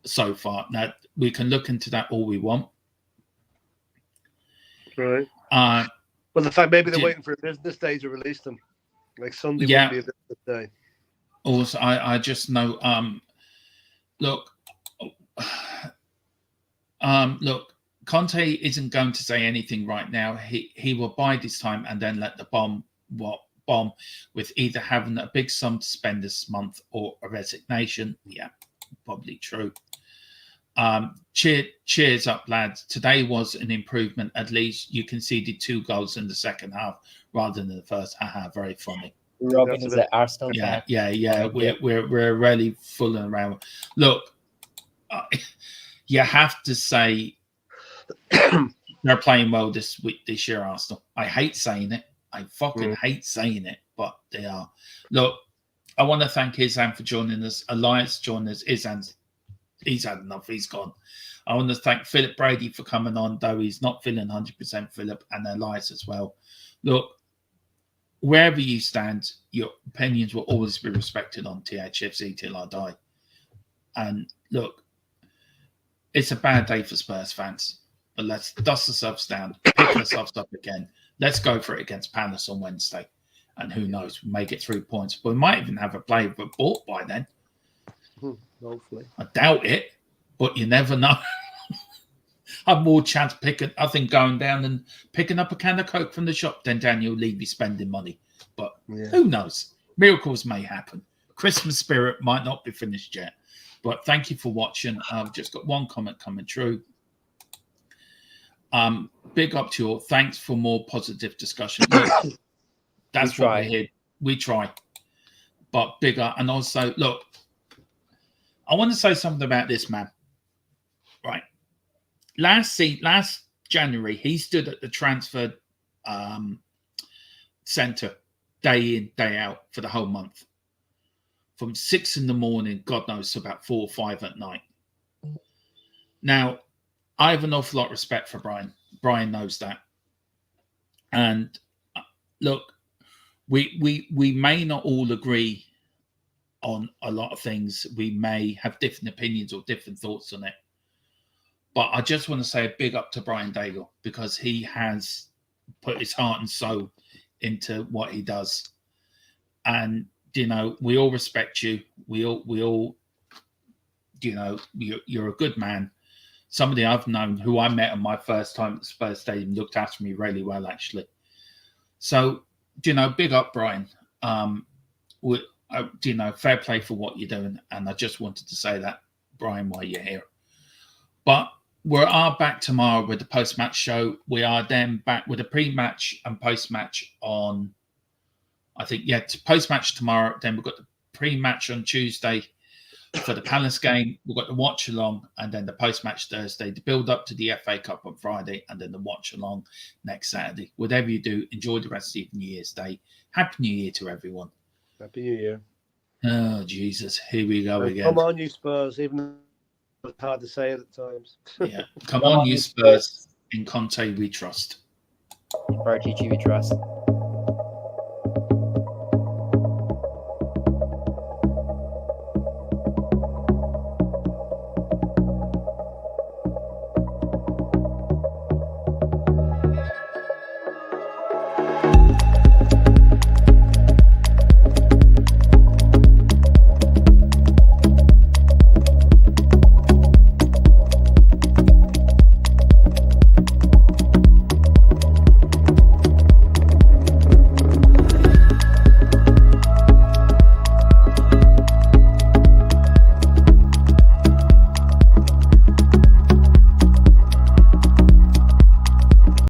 so far. Now, we can look into that all we want. Right. Well, the fact maybe they're waiting for a business day to release them. Like Sunday would be a business day. Also, I just know. Look, Conte isn't going to say anything right now. He will bide his time and then let the bomb with either having a big sum to spend this month or a resignation. Yeah, probably true. Cheers up, lads. Today was an improvement. At least you conceded 2 goals in the second half rather than the first. Haha, very funny. Robin is an Arsenal fan. Yeah. We're really fooling around. Look, you have to say they're playing well this year, Arsenal. I hate saying it. I fucking hate saying it, but they are. Look, I want to thank Izan for joining us. Elias joined us. Izan's he's had enough. He's gone. I want to thank Philip Brady for coming on, though he's not feeling 100%, Philip, and Elias as well. Look, wherever you stand, your opinions will always be respected on THFC till I die. And look, it's a bad day for Spurs fans, but let's dust ourselves down, pick ourselves up again. Let's go for it against Palace on Wednesday. And who knows, we may get 3 points. But we might even have a player bought by then. Hopefully. I doubt it, but you never know. I've more chance I think going down and picking up a can of Coke from the shop than Daniel Levy spending money. But who knows? Miracles may happen. Christmas spirit might not be finished yet. But thank you for watching. I've just got one comment coming through. Big up to you all. Thanks for more positive discussion. Look, that's what we're here. We try. But bigger. And also, look, I want to say something about this man. Right. Last January, he stood at the transfer centre day in, day out for the whole month. From 6 a.m, God knows, to about 4 or 5 at night. Now, I have an awful lot of respect for Brian. Brian knows that. And look, we may not all agree on a lot of things. We may have different opinions or different thoughts on it. But I just want to say a big up to Brian Daigle, because he has put his heart and soul into what he does. And, you know, we all respect you. We all, you know, you're a good man. Somebody I've known who I met on my first time at the Spurs Stadium looked after me really well, actually. So, you know, big up, Brian. You know, fair play for what you're doing. And I just wanted to say that, Brian, while you're here. But we are back tomorrow with the post-match show. We are then back with a pre-match and post-match on, I think, post-match tomorrow. Then we've got the pre-match on Tuesday. for the Palace game. We've got the watch along, and then the post match Thursday, the build up to the FA Cup on Friday, and then the watch along next Saturday. Whatever you do, enjoy the rest of New Year's Day. Happy New Year to everyone. Happy New Year. Oh Jesus, here we go again. Come on, you Spurs, even though it's hard to say it at times. Yeah, come on, you Spurs. In Conte we trust. RTG we trust.